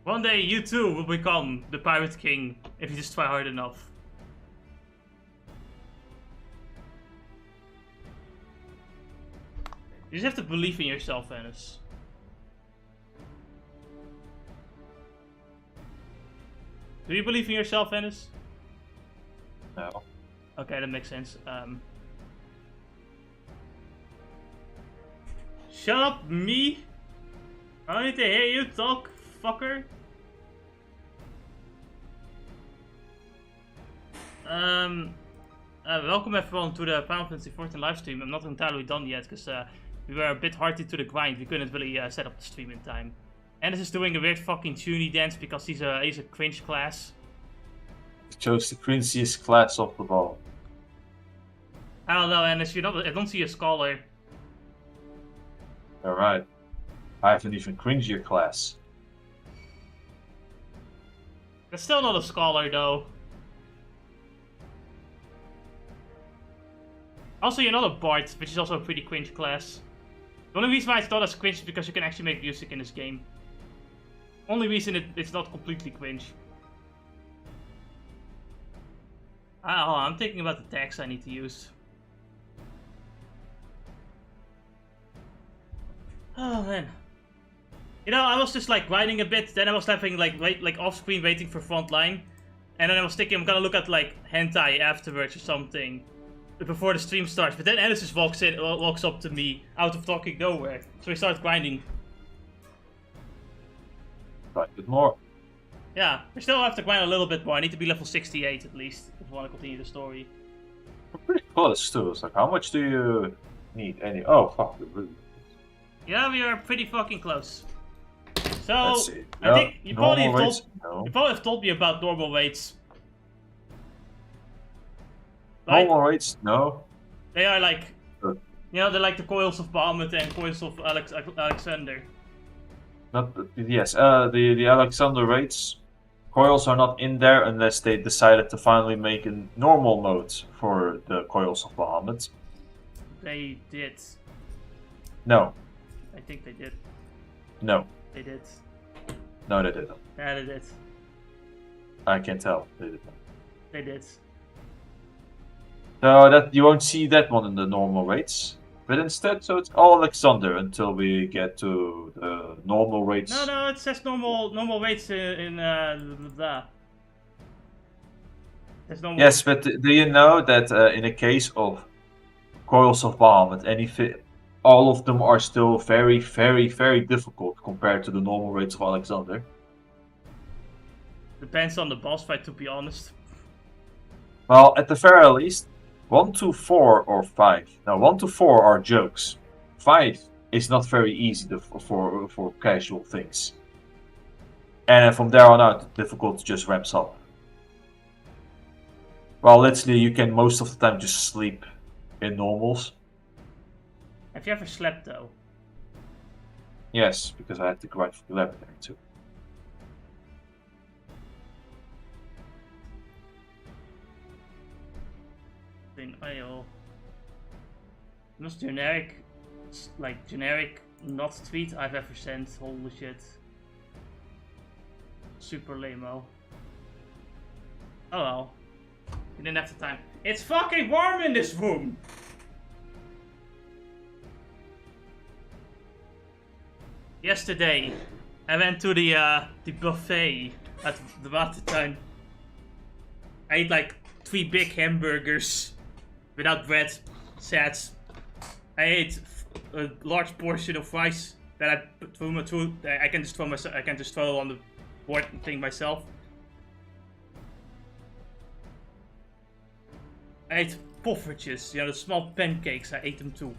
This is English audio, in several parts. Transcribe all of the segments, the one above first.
One day you too will become the Pirate King if you just try hard enough. You just have to believe in yourself, Venice. Do you believe in yourself, Venice? No. Okay, that makes sense. Shut up, me! I don't need to hear you talk, fucker. Welcome everyone to the Final Fantasy XIV livestream. I'm not entirely done yet, because we were a bit hardy to the grind. We couldn't really set up the stream in time. Ennis is doing a weird fucking tuny dance because he's a cringe class. He chose the cringiest class of the ball. I don't know, Ennis, I don't see a scholar. Alright. I have an even cringier class. That's still not a scholar, though. Also, you're not a bard, which is also a pretty cringe class. The only reason why it's not as cringe is because you can actually make music in this game. Only reason it's not completely cringe. I'm thinking about the tags I need to use. Oh man. You know, I was just like grinding a bit, then I was having like off screen waiting for frontline. And then I was thinking I'm gonna look at like hentai afterwards or something. Before the stream starts, but then Ennis just walks up to me out of fucking nowhere. So we start grinding. Right, a bit more. Yeah, we still have to grind a little bit more. I need to be level 68 at least if I want to continue the story. We're pretty close too. It's like, how much do you need? Oh, fuck. Yeah, we are pretty fucking close. So, Let's see. I think you probably have told me about normal rates. Normal rates? No. They are like, you know, they're like the coils of Bahamut and coils of Alexander. Yes, the Alexander rates, coils are not in there unless they decided to finally make a normal mode for the coils of Bahamut. They did. No. I think they did. No. They did. No, they didn't. Yeah, they did. I can tell. They didn't. They did. So that you won't see that one in the normal rates. But instead, so it's all Alexander until we get to the normal rates. No, it says normal rates in the. Yes, but do you know that in a case of coils of Bahamut, all of them are still very, very, very difficult compared to the normal rates of Alexander? Depends on the boss fight, to be honest. Well, at the very least, 1 to 4 or 5. Now, 1 to 4 are jokes. 5 is not very easy for casual things. And from there on out, the difficulty just ramps up. Well, literally, you can most of the time just sleep in normals. Have you ever slept, though? Yes, because I had to grind for the laboratory too. IO. Most generic not tweet I've ever sent. Holy shit. Super lame-o. Oh well. You didn't have the time. It's fucking warm in this room! Yesterday, I went to the buffet at the Watertuin. I ate like 3 big hamburgers. Without bread, sad. I ate a large portion of rice that I threw. I can just throw on the board thing myself. I ate poffertjes, you know, the small pancakes. I ate them too.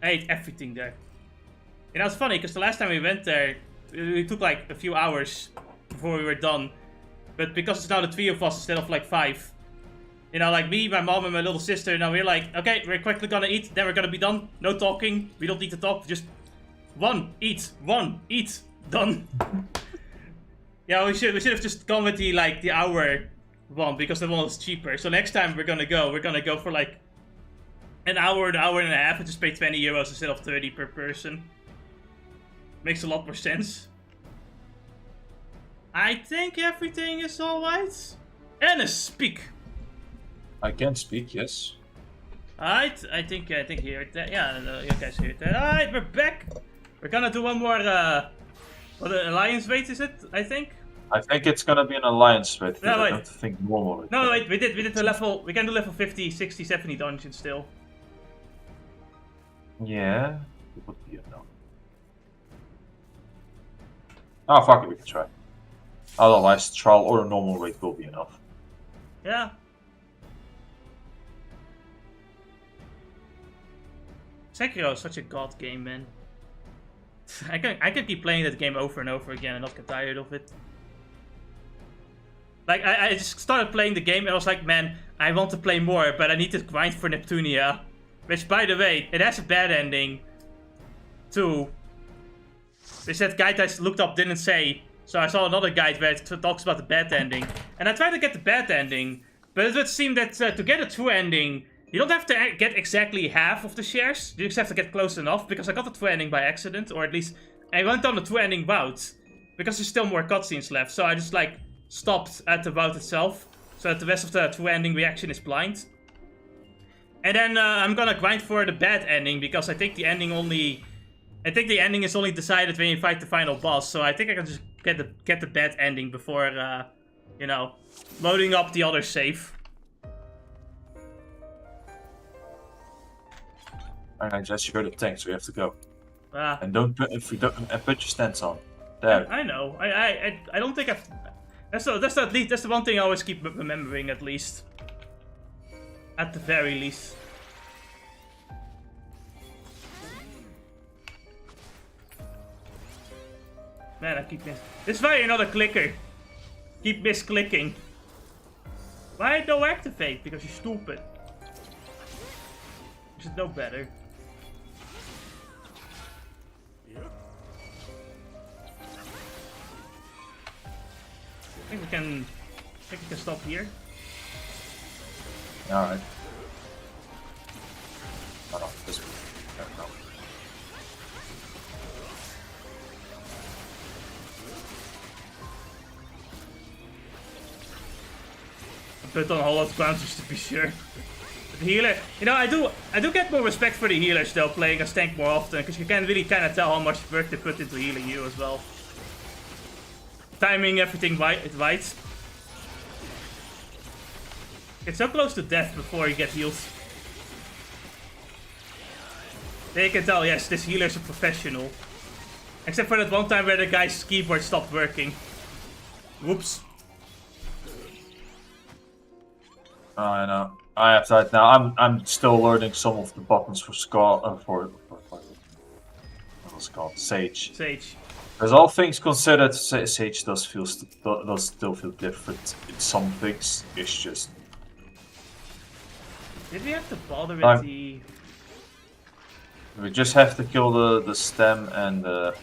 I ate everything there. And that's funny because the last time we went there, it took like a few hours before we were done. But because it's now the 3 of us instead of like 5. You know, like me, my mom, and my little sister, now we're like, okay, we're quickly gonna eat, then we're gonna be done. No talking, we don't need to talk, just eat, done. Yeah, we should have just gone with the hour one, because the one was cheaper. So next time we're gonna go for like an hour and a half, and just pay 20 euros instead of 30 per person. Makes a lot more sense. I think everything is alright. Ennis, speak. I can speak, yes. Alright, I think here. Yeah, you guys hear it. Alright, we're back. We're gonna do one more. What alliance raid is it? I think. I think it's gonna be an alliance raid. No, I don't think normal. No, wait. We did the level. We can do level 50, 60, 70 dungeons still. Yeah, it would be enough. Oh fuck it, we can try. Otherwise, trial or a normal raid will be enough. Yeah. Sekiro is such a god game, man. I can keep playing that game over and over again and not get tired of it. Like, I just started playing the game and I was like, man, I want to play more, but I need to grind for Neptunia. Which, by the way, it has a bad ending. Too. Which that guide I looked up didn't say. So I saw another guide where it talks about the bad ending. And I tried to get the bad ending, but it would seem that to get a true ending, you don't have to get exactly half of the shares. You just have to get close enough, because I got the true ending by accident, or at least I went on the true ending route. Because there's still more cutscenes left, so I just like stopped at the route itself, so that the rest of the true ending reaction is blind. And then I'm gonna grind for the bad ending, because I think the ending is only decided when you fight the final boss, so I think I can just get the bad ending before, you know, loading up the other save. Alright, Jess, you're the tank, so we have to go. And put your stance on. There. I know. I don't think I've. That's the one thing I always keep remembering, at least. At the very least. Man, I keep missing. This is why you're not a clicker. Keep misclicking. Why no activate? Because you're stupid. You should know better. I think we can stop here. Alright. Oh, no, this one. No. Put on hollow counters to be sure. The healer, you know, I do get more respect for the healers though, playing as tank more often, because you can really kind of tell how much work they put into healing you as well. Timing everything right. Get so close to death before you get healed. Then you can tell, yes, this healer's a professional. Except for that one time where the guy's keyboard stopped working. Whoops. I know. I have that now. I'm still learning some of the buttons for for what's it called? Sage. Sage. Because all things considered, Sage does still feel different in some things. It's just. Did we have to bother with the? We just have to kill the stem and the.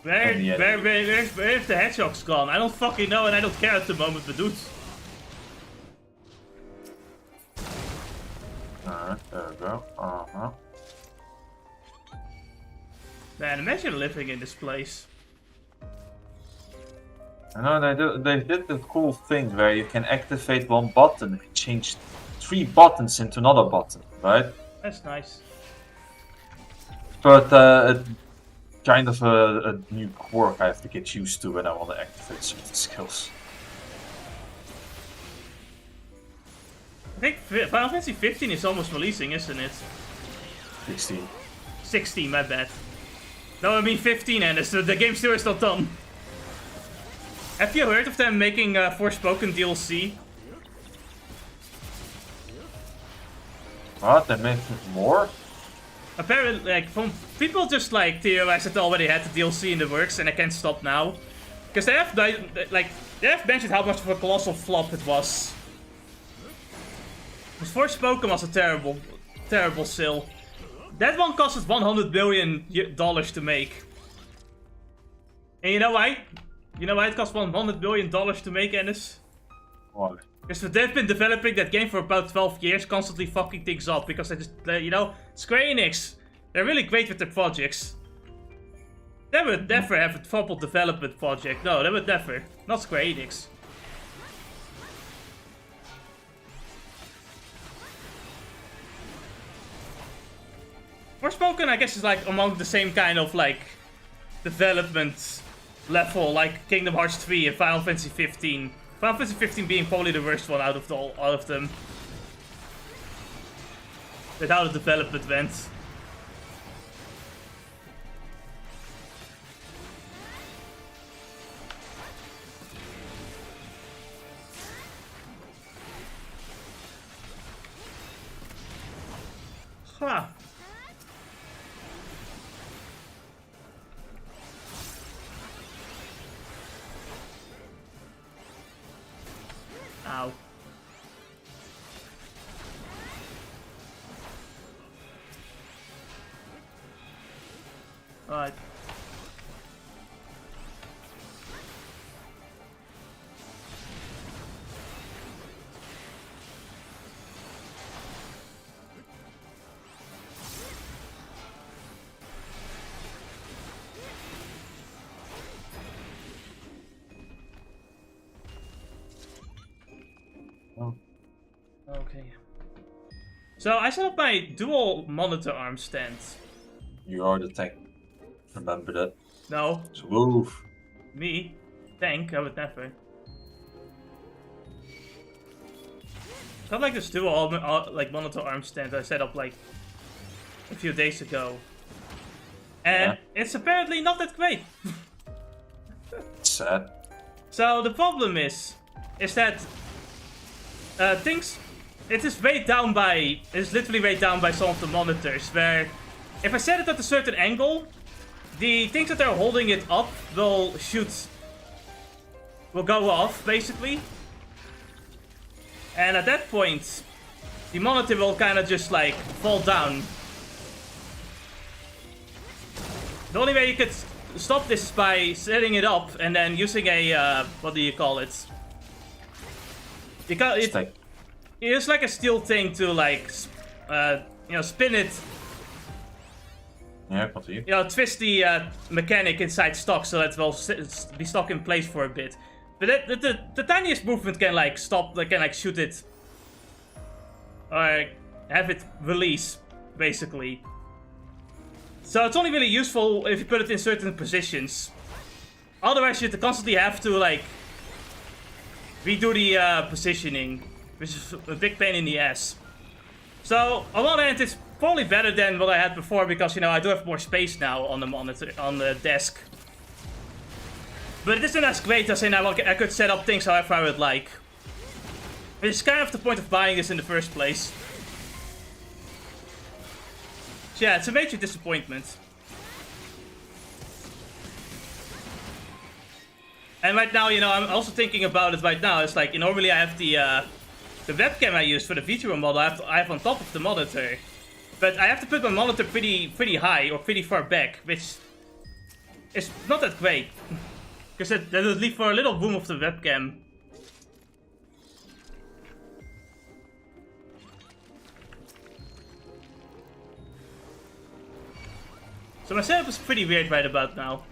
Where if the hedgehog's gone? I don't fucking know and I don't care at the moment, but dude. Alright, there we go. Man, imagine living in this place. I know they did the cool thing where you can activate one button and change 3 buttons into another button, right? That's nice. But kind of a new quirk I have to get used to when I want to activate certain skills. I think Final Fantasy 15 is almost releasing, isn't it? 16. 16, my bad. No, I mean 15, and the game still is not done. Have you heard of them making Forspoken DLC? What? They make more? Apparently, like, from people just like theorize that they already had the DLC in the works, and I can't stop now, because they have mentioned how much of a colossal flop it was. Because Forspoken was a terrible sale. That one cost us $100 million to make. And you know why? You know why it cost $100 million to make, Ennis? Why? Because they've been developing that game for about 12 years, constantly fucking things up, because they just, you know, Square Enix, they're really great with their projects. They would never have a proper development project. No, they would never. Not Square Enix. Forspoken, I guess, is like among the same kind of like development level, like Kingdom Hearts 3 and Final Fantasy 15. Final Fantasy 15 being probably the worst one out of all of them. Without a development vent. Huh. Ow. Alright. Okay. So I set up my dual monitor arm stand. You are the tank. Remember that. No. So move. Me? Tank? I would never. Got like this dual like monitor arm stand I set up like a few days ago. And it's apparently not that great. Sad. So the problem is that things, it is weighed down by, it's literally weighed down by some of the monitors, where if I set it at a certain angle, the things that are holding it up will go off, basically. And at that point, the monitor will kind of just like fall down. The only way you could stop this is by setting it up and then using a, what do you call it? Because it's like a steel thing to like, you know, spin it. Yeah, continue. You know, twist the mechanic inside stock so that it will be stuck in place for a bit. But the tiniest movement can like stop, can like shoot it. Or have it release, basically. So it's only really useful if you put it in certain positions. Otherwise you'd constantly have to like redo the positioning, which is a big pain in the ass. So on one hand it's probably better than what I had before because, you know, I do have more space now on the monitor, on the desk. But it isn't as great as in I could set up things however I would like. Which is kind of the point of buying this in the first place. So yeah, it's a major disappointment. And right now, you know, I'm also thinking about it right now. It's like, normally I have the webcam I use for the Vtuber model, I have on top of the monitor. But I have to put my monitor pretty high or pretty far back, which is not that great. Because that would leave for a little room of the webcam. So my setup is pretty weird right about now.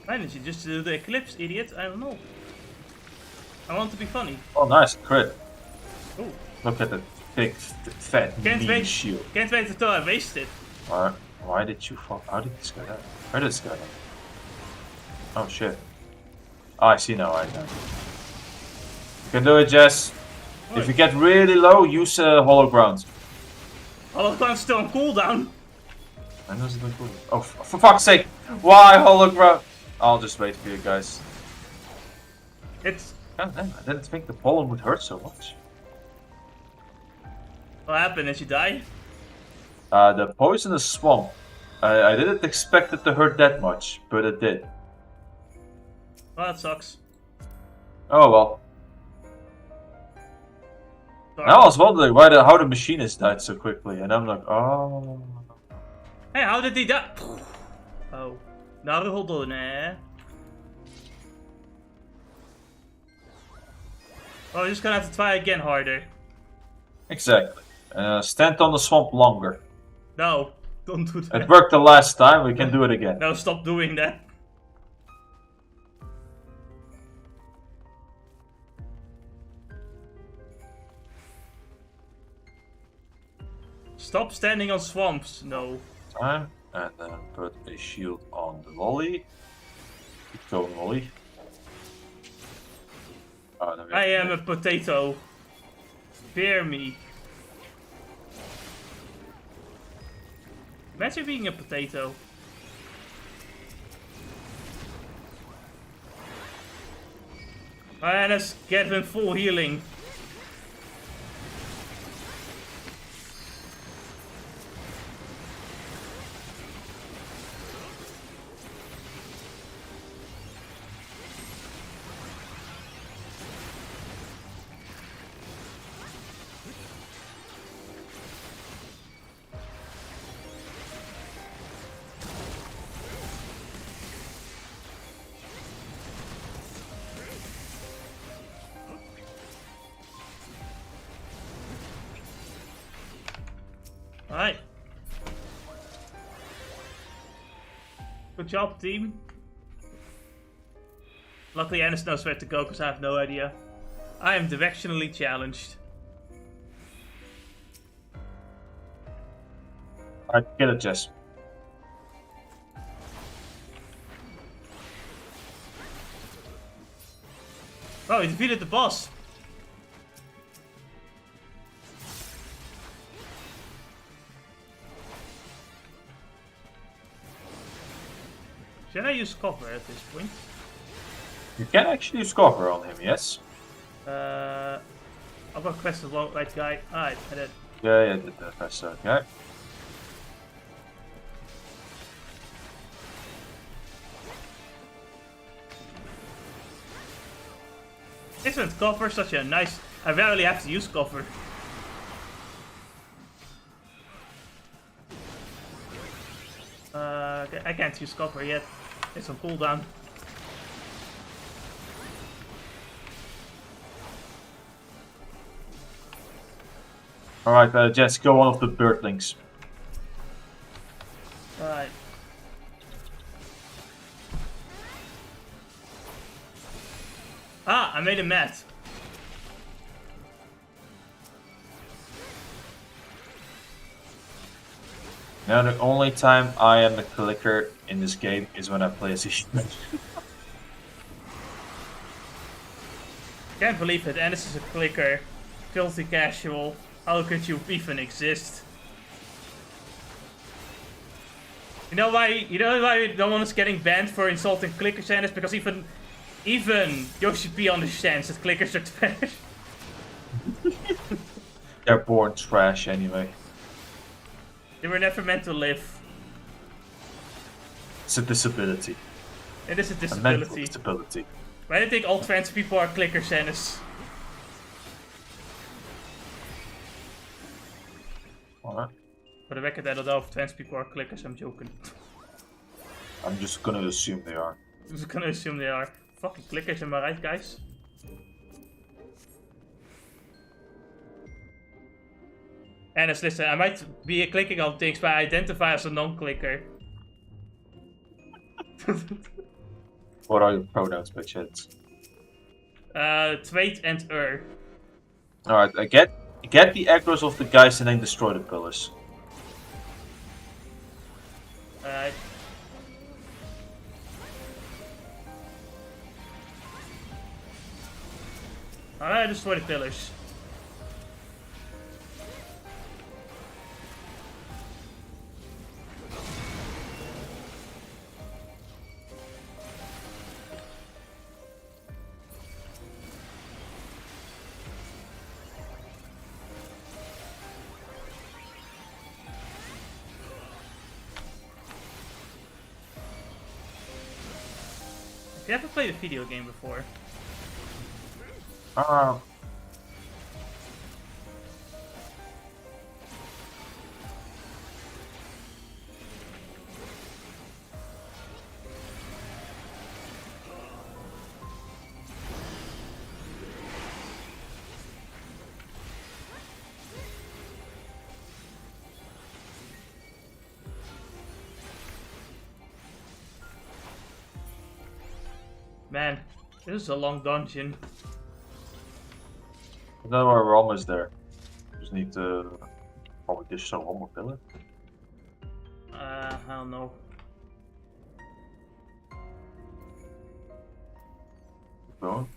Why didn't you just do the Eclipse, idiot? I don't know. I want to be funny. Oh, nice, crit. Ooh. Look at the big, fat, mean shield. Can't wait until I waste it. Why did you fall? How did this go down? Where did this go down? Oh shit. Oh, I see now, I know. You can do it, Jess. If you get really low, use hollow ground. Hollow ground's still on cooldown. When does it cool? Oh, for fuck's sake! Why hollow ground? I'll just wait for you guys. It's... God damn, I didn't think the pollen would hurt so much. What happened? Did you die? The poisonous swamp. I didn't expect it to hurt that much, but it did. Well, that sucks. Oh well. Sorry. I was wondering how the machinist died so quickly, and I'm like, oh. Hey, how did he die? Oh. Naruhodo ne. Oh, we're just gonna have to try again harder. Exactly. Stand on the swamp longer. No. Don't do that. It worked the last time, we can do it again. No, stop doing that. Stop standing on swamps. No. Time, and then put a shield on the lolly. Keep going, lolly. I am a potato. Fear me. Imagine being a potato. And let's get him full healing. Alright. Good job, team. Luckily, Ennis knows where to go because I have no idea. I am directionally challenged. Alright, get it, Jess. Oh, he defeated the boss. Should I use cover at this point? You can actually use cover on him, yes? I've got quest as well, right guy. Alright, I did. Yeah, that's okay. Isn't cover such a nice... I rarely have to use cover. I can't use cover yet. It's on cooldown. Alright, Jess, go one of the birdlings. Alright. Ah, I made him mad. Now the only time I am a clicker in this game is when I play as a human. Can't believe it, Ennis is a clicker. Filthy casual. How could you even exist? You know why no one is getting banned for insulting clickers, Ennis? Because even Yoshi P understands that clickers are trash. They're born trash anyway. They were never meant to live. It's a disability. It is a A mental disability. disability. Why do you think all trans people are clickers, Ennis? Alright. For the record, I don't know if trans people are clickers, I'm joking. I'm just gonna assume they are. I'm just gonna assume they are. Fucking clickers, am I right, guys? Ennis, listen, I might be clicking on things, but I identify as a non-clicker. What are your pronouns, bitches? Trait and Alright, I get the aggros of the guys and then destroy the pillars. Alright. Alright, destroy the pillars. Have you ever played a video game before? Man, this is a long dungeon. No, we're almost there. Just need to probably dish some one more pillar. I don't know. Keep going.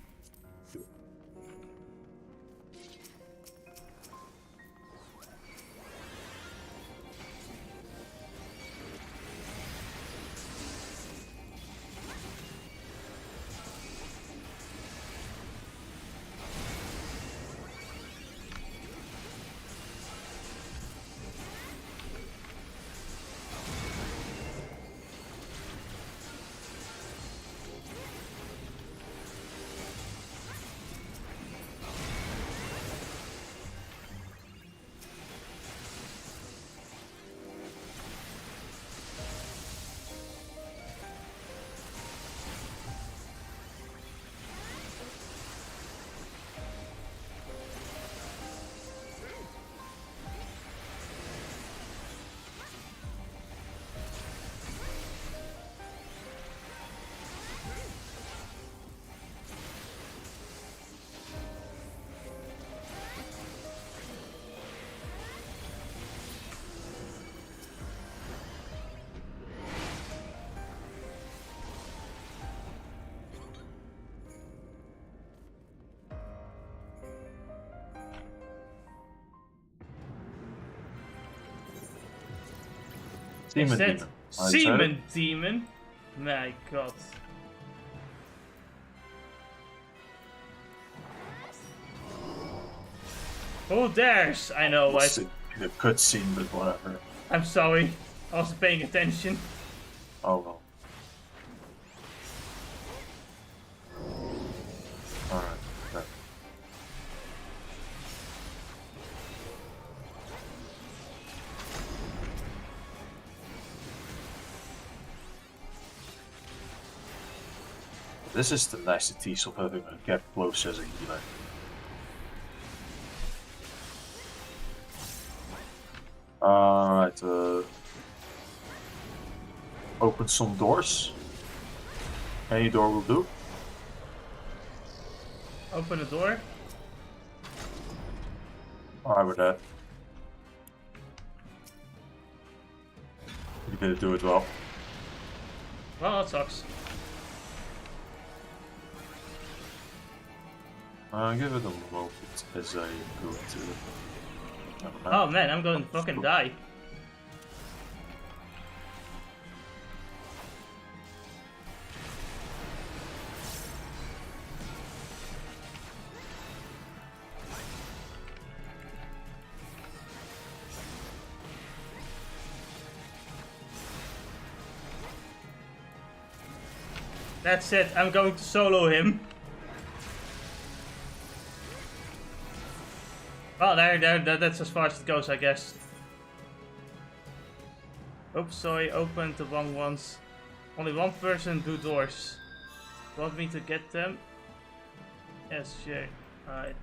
Seaman Is that demon. Seaman demon? My god. Oh, there's. I know. It's a cutscene, but whatever. I'm sorry. I wasn't paying attention. Oh well. Alright. Okay. This is the niceties of having a get close as a healer. Alright, open some doors. Any door will do. Open the door. Alright with that. You didn't do it well. Well, that sucks. Give it a moment as I go into it. Oh man, I'm going to fucking die. That's it, I'm going to solo him. Well, that's as far as it goes, I guess. Oops, sorry, opened the wrong ones. Only one person do doors. Want me to get them? Yes, sure. Alright.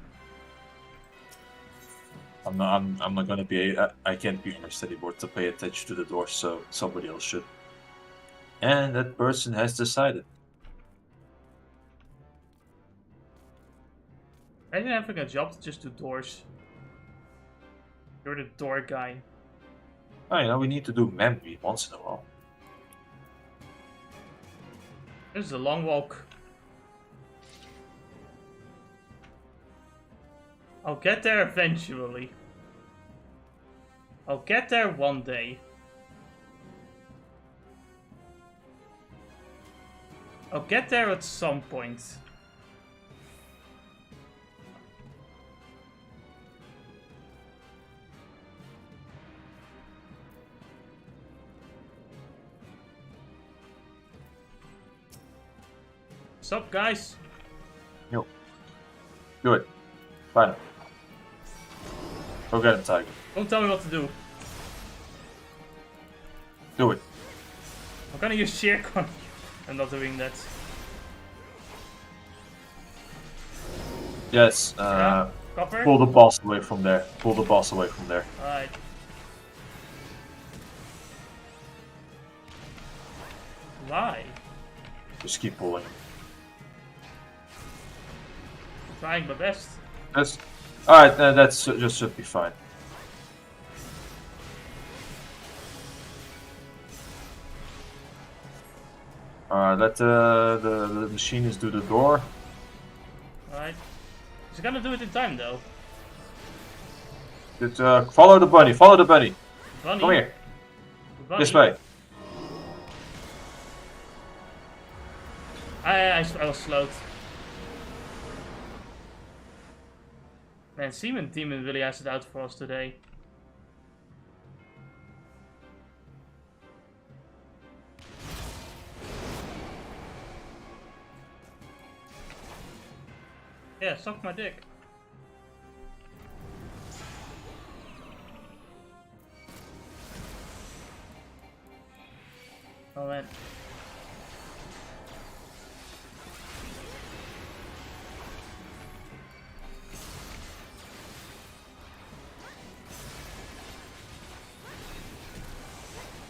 I'm not gonna be. I can't be honest anymore to pay attention to the door, so somebody else should. And that person has decided. Imagine having a job to just do doors. You're the door guy. Oh, you know, we need to do memory once in a while. This is a long walk. I'll get there eventually. I'll get there one day. I'll get there at some point. What's up, guys? Yo. Do it. Find him. Go get him, Tiger. Don't tell me what to do. Do it. I'm gonna use sheer con. I'm not doing that. Yes, Copper? pull the boss away from there. Pull the boss away from there. Alright. Why? Just keep pulling him. Trying my best. Alright, that's just should be fine. Alright, let the machinists do the door. Alright. He's gonna do it in time though. Just, follow the bunny, follow the bunny. Bunny? Come here. Bunny? This way. I was slowed. Man, Seaman Demon really has it out for us today. Yeah, suck my dick. Oh man.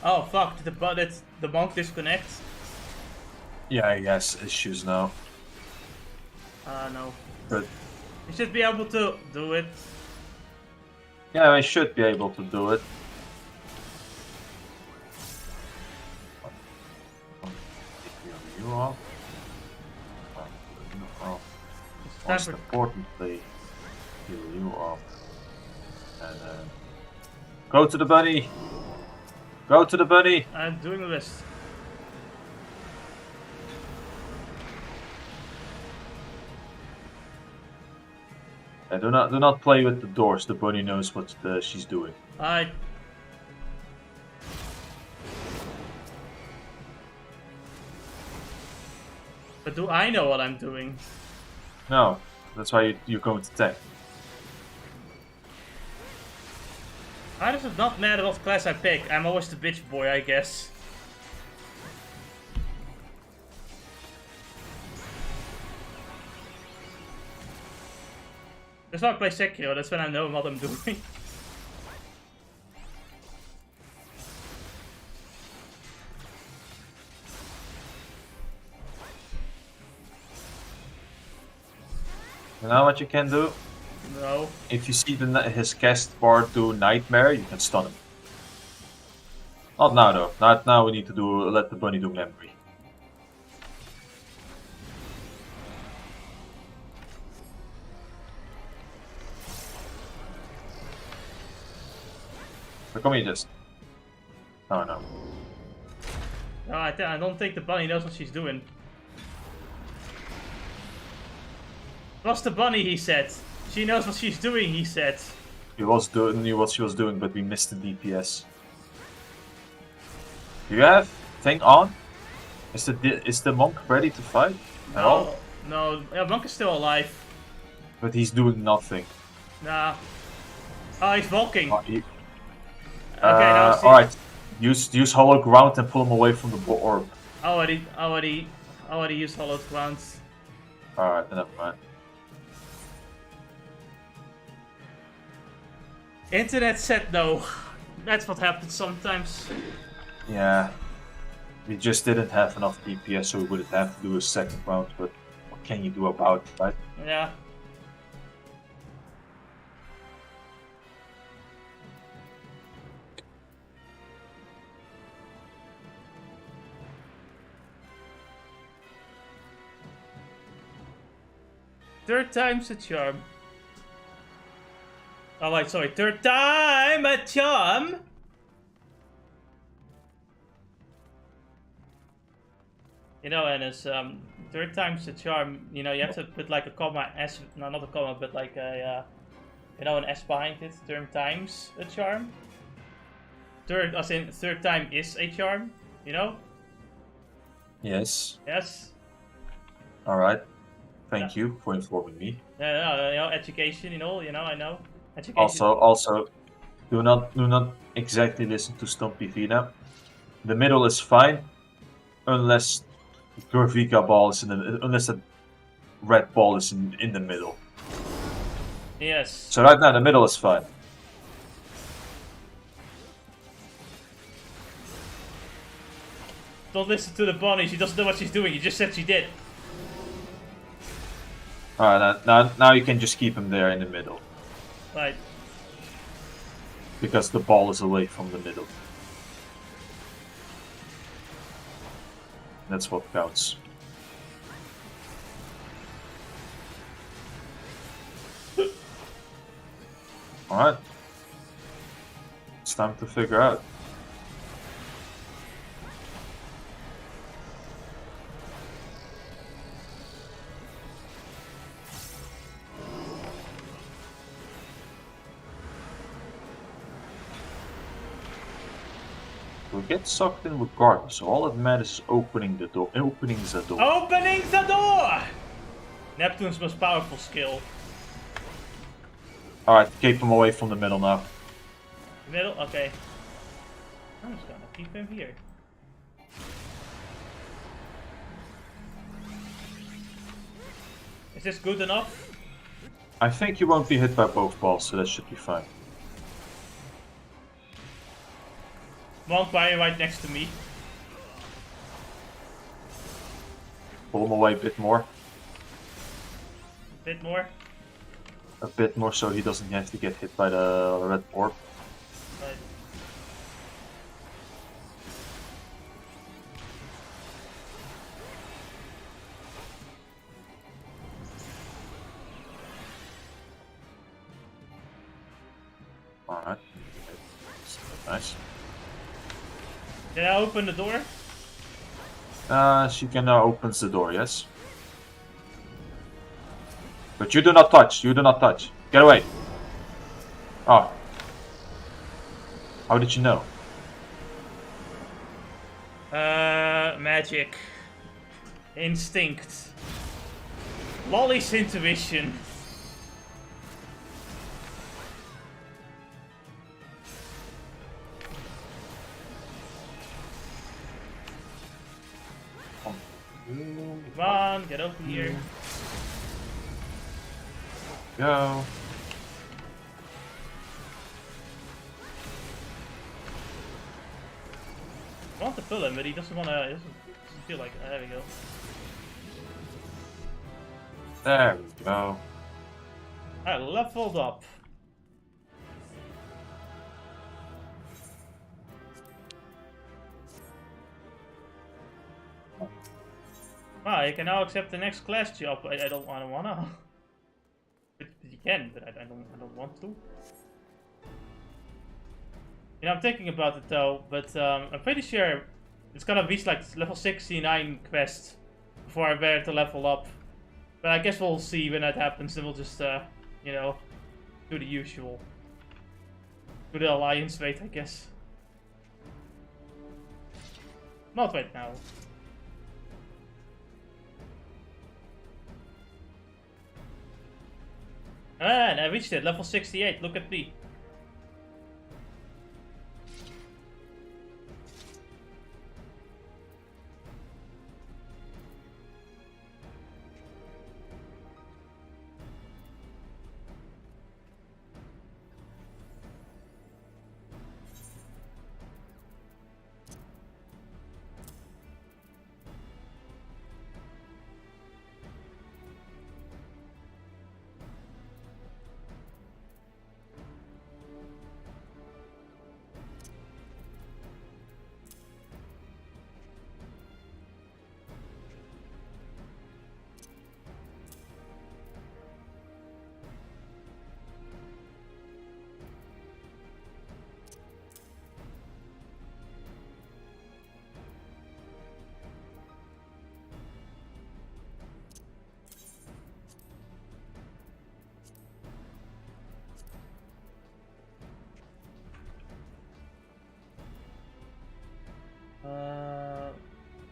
Oh fuck, did the monk disconnect? Yeah, he has issues now. No. But You should be able to do it. yeah, I should be able to do it. You off. Most importantly, heal you off. And go to the bunny. Go to the bunny. I'm doing my best. Do not play with the doors. The bunny knows what she's doing. Alright. But do I know what I'm doing? No, that's why you're going to tank. Why does it not matter what class I pick? I'm always the bitch boy, I guess. That's why I play Sekiro, that's when I know what I'm doing. You know what you can do? No. If you see his cast bar do Nightmare, you can stun him. Not now though. Not now. We need to let the bunny do Memory. So come here, just. Oh no. No, I don't think the bunny knows what she's doing. Trust the bunny, he said. She knows what she's doing, he said. He knew what she was doing, but we missed the DPS. Do you have thing on? Is the monk ready to fight? At all? No, yeah, monk is still alive. But he's doing nothing. Nah. Oh, he's walking. Okay, now see. alright. Use hollow ground and pull him away from the orb. Already used hollowed grounds. Alright, never mind. Internet said no. That's what happens sometimes. Yeah. We just didn't have enough DPS, so we would have to do a second round, but what can you do about it, right? Yeah. Third time's a charm. Oh wait, sorry, third time a charm! You know, and it's third time's a charm, you know, you have to put like a comma, S, no not a comma, but like a, you know, an S behind it, third time's a charm. Third, as in, third time is a charm, you know? Yes. Yes. Alright. Thank you for informing me. Yeah, no, you know, education, you know, I know. Education. Also, do not exactly listen to Stumpy Vina. The middle is fine, unless Gurvika ball is unless the red ball is in the middle. Yes. So right now the middle is fine. Don't listen to the bunny, she doesn't know what she's doing, you just said she did. Alright, now you can just keep him there in the middle. Right. Because the ball is away from the middle. That's what counts. Alright. It's time to figure out. We'll get sucked in regardless, so all that matters is opening the door. Opening the door. Opening the door! Neptune's most powerful skill. Alright, keep him away from the middle now. Middle? Okay. I'm just gonna keep him here. Is this good enough? I think you won't be hit by both balls, so that should be fine. One by right next to me. Pull him away a bit more. Bit more. A bit more so he doesn't have to get hit by the red orb. Right. Alright. Nice. Did I open the door? She can now opens the door, yes. But you do not touch, you do not touch. Get away. Oh. How did you know? Magic. Instinct. Lolly's intuition. Come on, get over here. Go. I want to pull him, but he doesn't want to. He doesn't feel like. There we go. There we go. I leveled up. Ah, you can now accept the next class job. I don't wanna. You can, but I don't want to. You know, I'm thinking about it though, but I'm pretty sure it's gonna be like level 69 quest before I better to level up. But I guess we'll see when that happens, and we'll just, you know, do the usual. Do the alliance wait, I guess. Not right now. And I reached it, level 68, look at me.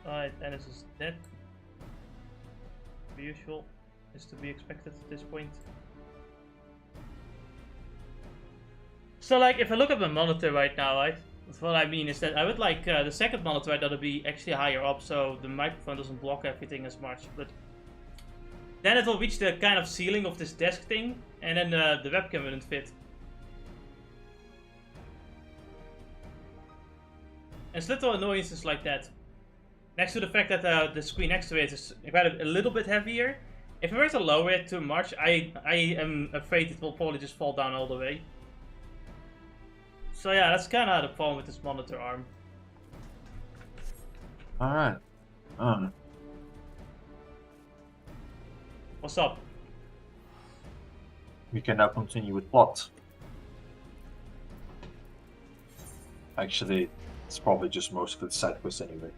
Alright, Dennis is dead. The usual is to be expected at this point. So, like, if I look at my monitor right now, right, what I mean is that I would like the second monitor right now to be actually higher up, so the microphone doesn't block everything as much. But then it will reach the kind of ceiling of this desk thing, and then the webcam wouldn't fit. And it's little annoyances like that. Next to the fact that the screen next to it is quite a little bit heavier, If we were to lower it too much, I am afraid it will probably just fall down all the way. So yeah, that's kind of the problem with this monitor arm. Alright. What's up? We can now continue with plot. Actually, it's probably just most of it side quest anyway.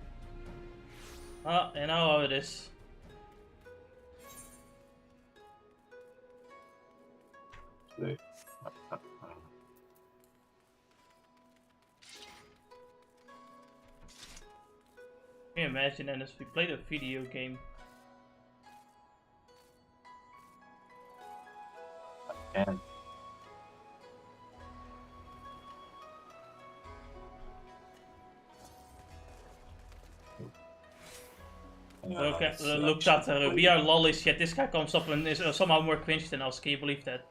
Oh, you know how it is. Can you imagine, and as we played a video game? And Look at we are lollies, yet this guy comes up and is somehow more cringe than us. Can you believe that?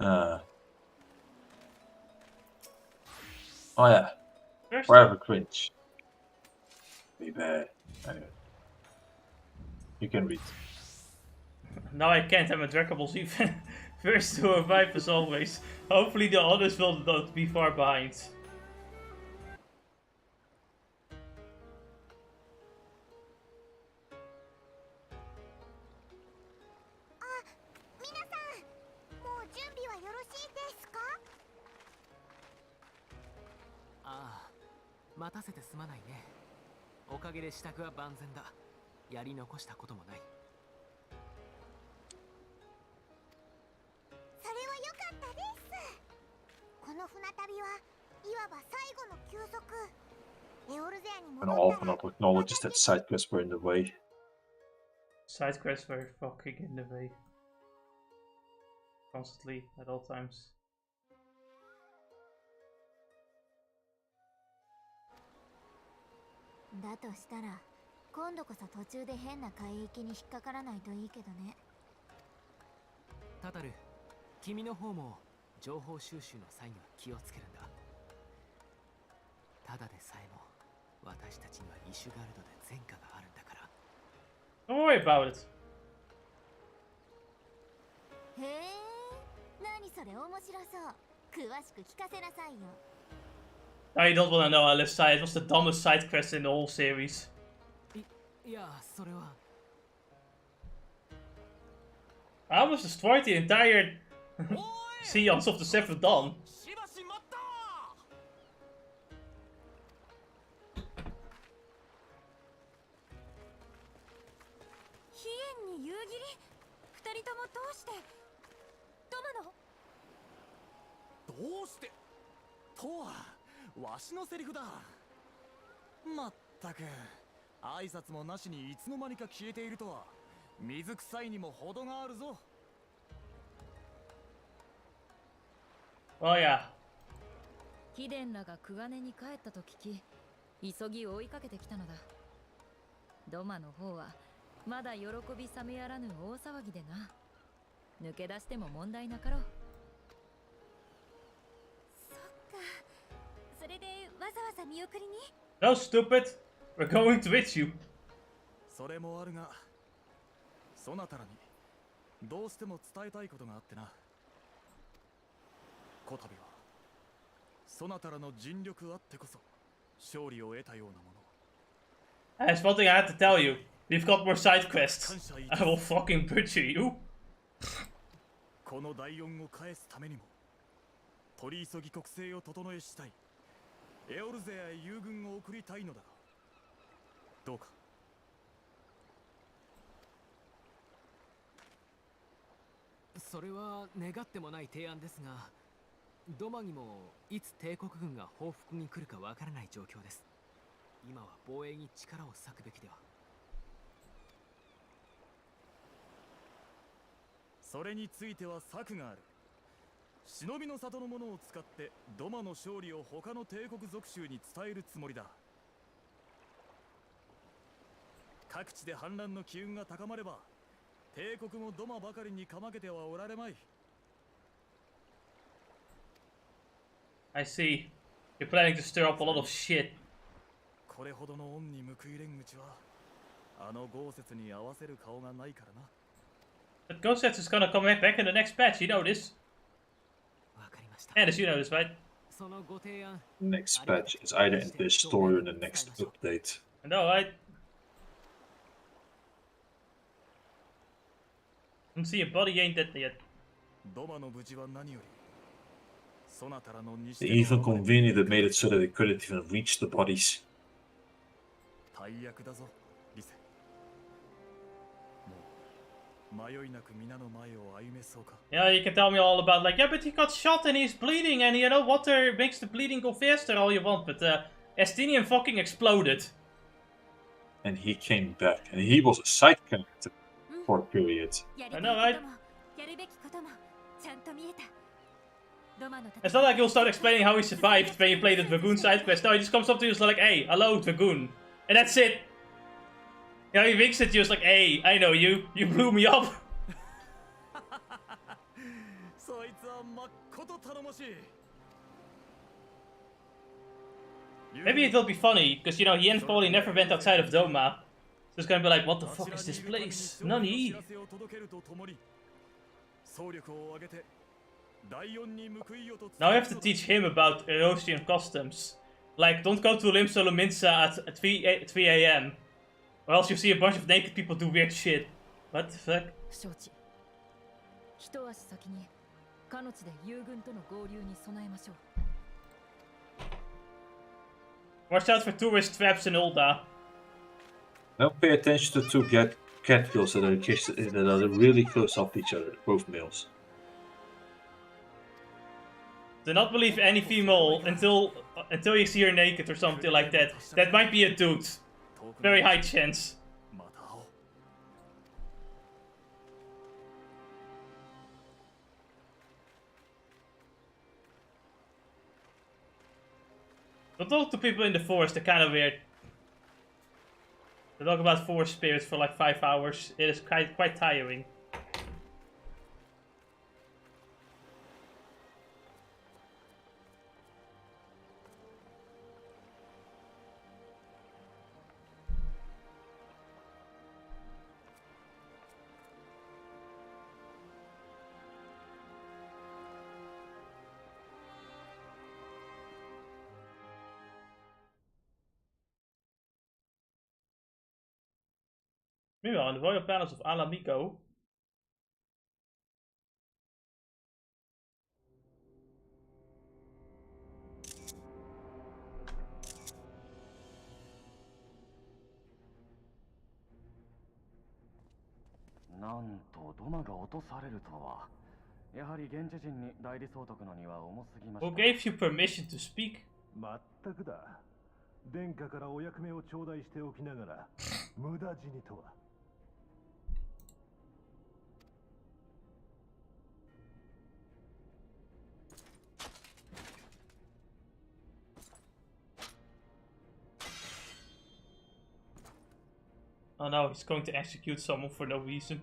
Oh yeah. First Forever cringe. Be bad. Anyway. You can read. No, I can't. I'm a Dracables even. First to revive as always. Hopefully the others will not be far behind. Ah, 待たせてすまないね。おかげで支度は万全だ。やり残したこともない。それは良かったです。この船旅はいわば最後の休息。エオルゼアに And 戻った often ら up acknowledges that side quests were in the way. Side quests were fucking in the way. Constantly, at all times. だとしたら今度こそ途中で変な海域に引っかからないといいけどね。タタル、君の方も情報収集の際には気をつけるんだ。ただでさえも私たちにはイシュガルドで前科があるんだから。Don't worry about it. へえ、何それ面白そう。詳しく聞かせなさいよ。No, you don't wanna know, Alyssa. It was the dumbest side quest in the whole series. いや、それは。I almost destroyed the entire Seance of the Seventh Dawn. しばし待った。ヒエンに夕霧？二人ともどうして？ドマの？どうしてとはわしのセリフだ。まったく挨拶もなしにいつの間にか消えているとは水臭いにも程があるぞ。Oh yeah. 貴殿らがクガネに帰ったと聞き、急ぎ追いかけてきたのだ。ドマの方はまだ喜び冷めやらぬ大騒ぎでな。抜け出しても問題なかろう。そっか。それでわざわざ見送りに？ No, stupid. We're going to with you. それもあるが、そなたらにどうしても伝えたいことがあってな。こたびはそなたらの尽力あってこそ勝利を得たようなもの。 There's one thing I have to tell you. We've got more side quests. I will fucking butcher you. この第4を返すためにも取り急ぎ国政を整えしたい。エオルゼアへ友軍を送りたいのだがどうか。それは願ってもない提案ですが、ドマにもいつ帝国軍が報復に来るかわからない状況です。今は防衛に力を割くべきでは。それについては策がある。忍びの里の者を使ってドマの勝利を他の帝国属州に伝えるつもりだ。各地で反乱の機運が高まれば帝国もドマばかりにかまけてはおられまい。 I see. You're planning to stir up a lot of shit. これほどの恩に報いれん口はあの豪雪に合わせる顔がないからな。 But Gosetsu is gonna come back in the next patch, you know this. わかりました。 And you know this, right? そのご提案。 Next patch is either in this story or in the next update. I know, right? I see your body ain't dead yet. ドマの無事は何より。そなたらの西 They even convenient that made it so that they couldn't even reach the bodies. 大役だぞ、リセ。もう迷いなく皆の前を歩めそうか。 Yeah, you can tell me all about like, yeah, but he got shot and he's bleeding and you know, water makes the bleeding go faster all you want, but Estinian fucking exploded. And he came back, and he was a side character for a period. I know, right? It's not like you'll start explaining how he survived when you play the Dragoon side quest. No, he just comes up to you and is like, hey, hello, Dragoon. And that's it. You know, he winks at you, it's like, hey, I know you. You blew me up. そいつはまっこと頼もしい。 Maybe it will be funny, because, you know, Hien probably never went outside of Doma. So it's gonna be like, what the fuck is this place? Nani? Now I have to teach him about Erosian customs. Like, don't go to Lim Solominsa at 3 a.m. Or else you see a bunch of naked people do weird shit. What the fuck? 一足先に彼女で友軍との合流に備えましょう。 Watch out for tourist traps in Ulda. Now pay attention to two cat girls that are really close up to each other, both males. Do not believe any female until you see her naked or something like that. That might be a dude. Very high chance. Don't talk to people in the forest, they're kind of weird. They talk about forest spirits for like 5 hours. It is quite tiring. Meanwhile, in the royal palace of Alamico, who gave you permission to speak? まったくだ。殿下からお役目を頂戴しておきながら無駄死にとは。Oh no, he's going to execute someone for no reason.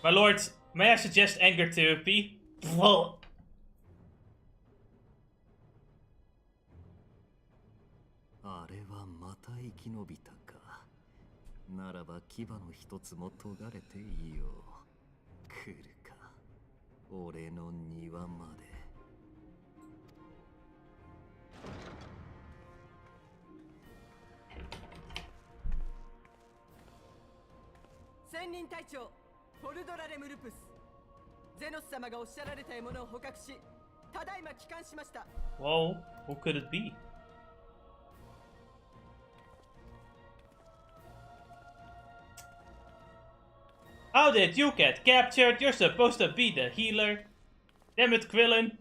My lord, may I suggest anger therapy? Well, あれはまた生き延びたか。ならば牙の一つも研がれていいよ。来るか。俺の庭まで。千人隊長フォルドラレムルプス、ゼノス様がおっしゃられた獲物を捕獲しただいま帰還しました。 whoa, who could it be? How did you get captured? You're supposed to be the healer. Damn it, Krillin.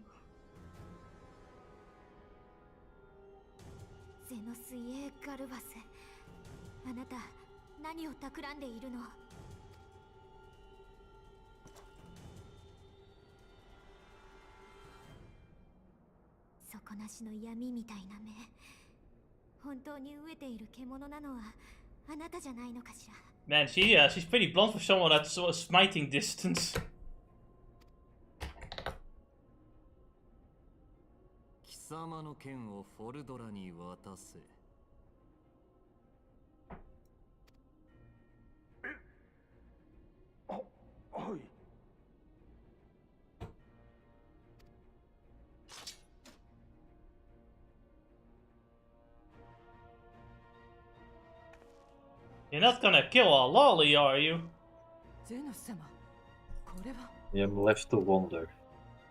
ゼノスイエガルバス、あなた何を企んでいるの？底なしの闇みたいな目、本当に飢えている獣なのはあなたじゃないのかしら。 Man, she's pretty blunt for someone that's smiting distance. 様の剣をフォルドラに渡せ。はい。 You're not gonna kill a lolly, are you? ゼノス様、これは I'm left to wonder.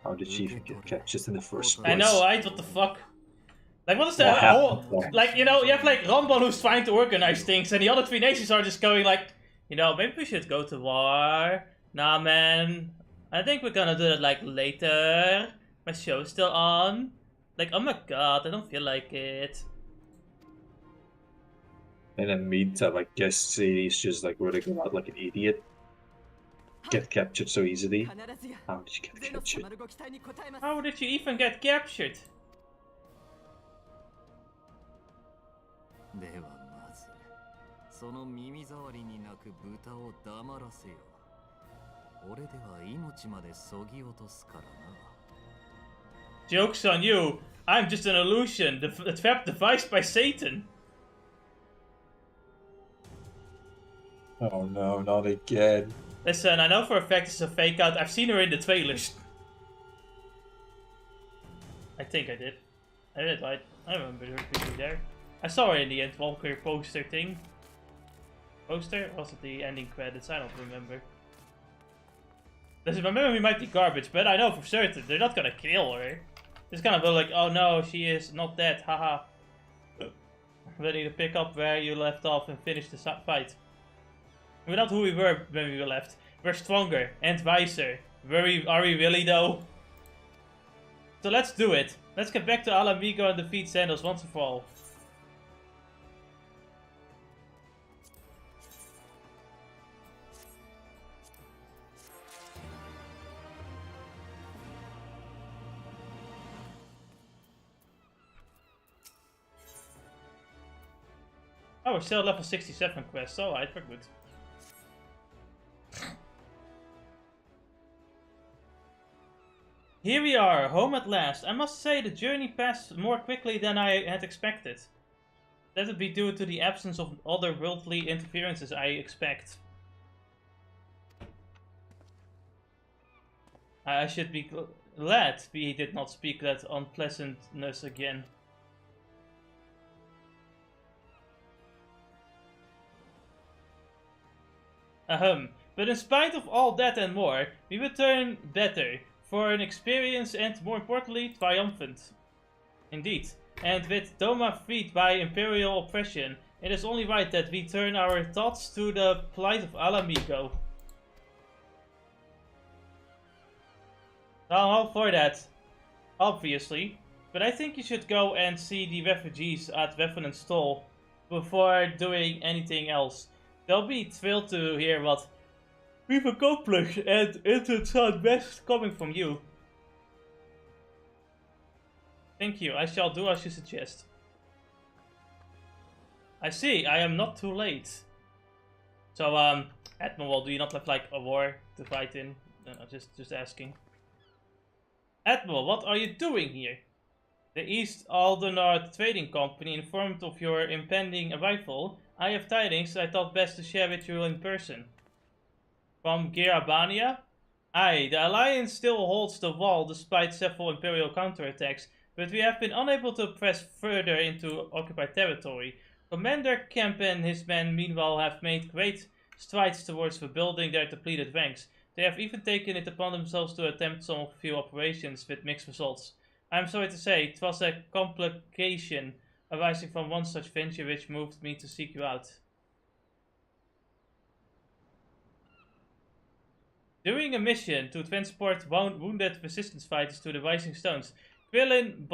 How did she even get captured in the first I place? know, right? What the fuck? Like, what is the What whole... happened there? Like, you know, you have, like, Ramban who's trying to organize things, and the other three nations are just going, like, you know, maybe we should go to war. Nah, man. I think we're gonna do it, like, later. My show's still on. Like, oh my god, I don't feel like it. And then meantime, I guess he's just like running around like an idiot. Get captured so easily. 必ずや How did you get ゼノス captured? 様のご期待に応えます。 How did you even get captured? ではまず、その耳障りに鳴く豚を黙らせよ。俺では命までそぎ落とすからな。Joke's on you. I'm just an illusion, a trap devised by Satan. Oh no, not again. Listen, I know for a fact it's a fake out. I've seen her in the trailers. I think I did. I did, right? I remember her being there. I saw her in the Endwalker poster thing. Poster? Or was it the ending credits? I don't remember. Listen, my memory might be garbage, but I know for certain they're not gonna kill her. It's gonna be like, oh no, she is not dead, haha. Ready to pick up where you left off and finish the fight. We're not who we were when we left. We're stronger and wiser. Are we really though? So let's do it. Let's get back to Alamigo and defeat Xandos once and for all. Oh, we're still level 67 quest. Alright, we're good. Here we are, home at last. I must say the journey passed more quickly than I had expected. That would be due to the absence of other worldly interferences, I expect. I should be glad he did not speak that unpleasantness again. But in spite of all that and more, we return better, for an experience and, more importantly, triumphant. Indeed. And with Doma freed by Imperial oppression, it is only right that we turn our thoughts to the plight of Alamigo. I'm all for that, obviously, but I think you should go and see the refugees at Weapon and Stall before doing anything else. They'll be thrilled to hear what we've accomplished, and it would sound best coming from you. Thank you, I shall do as you suggest. I see, I am not too late. So, Admiral, do you not have, like, a war to fight in? No, just asking. Admiral, what are you doing here? The East Aldenard Trading Company informed of your impending arrival. I have tidings I thought best to share with you in person. From Girabania? Aye, the Alliance still holds the wall despite several Imperial counterattacks, but we have been unable to press further into occupied territory. Commander Kemp and his men meanwhile have made great strides towards rebuilding their depleted ranks. They have even taken it upon themselves to attempt some few operations with mixed results. I am sorry to say, it was a complication arising from one such venture which moved me to seek you out. During a mission to transport wounded resistance fighters to the Rising Stones, Quillin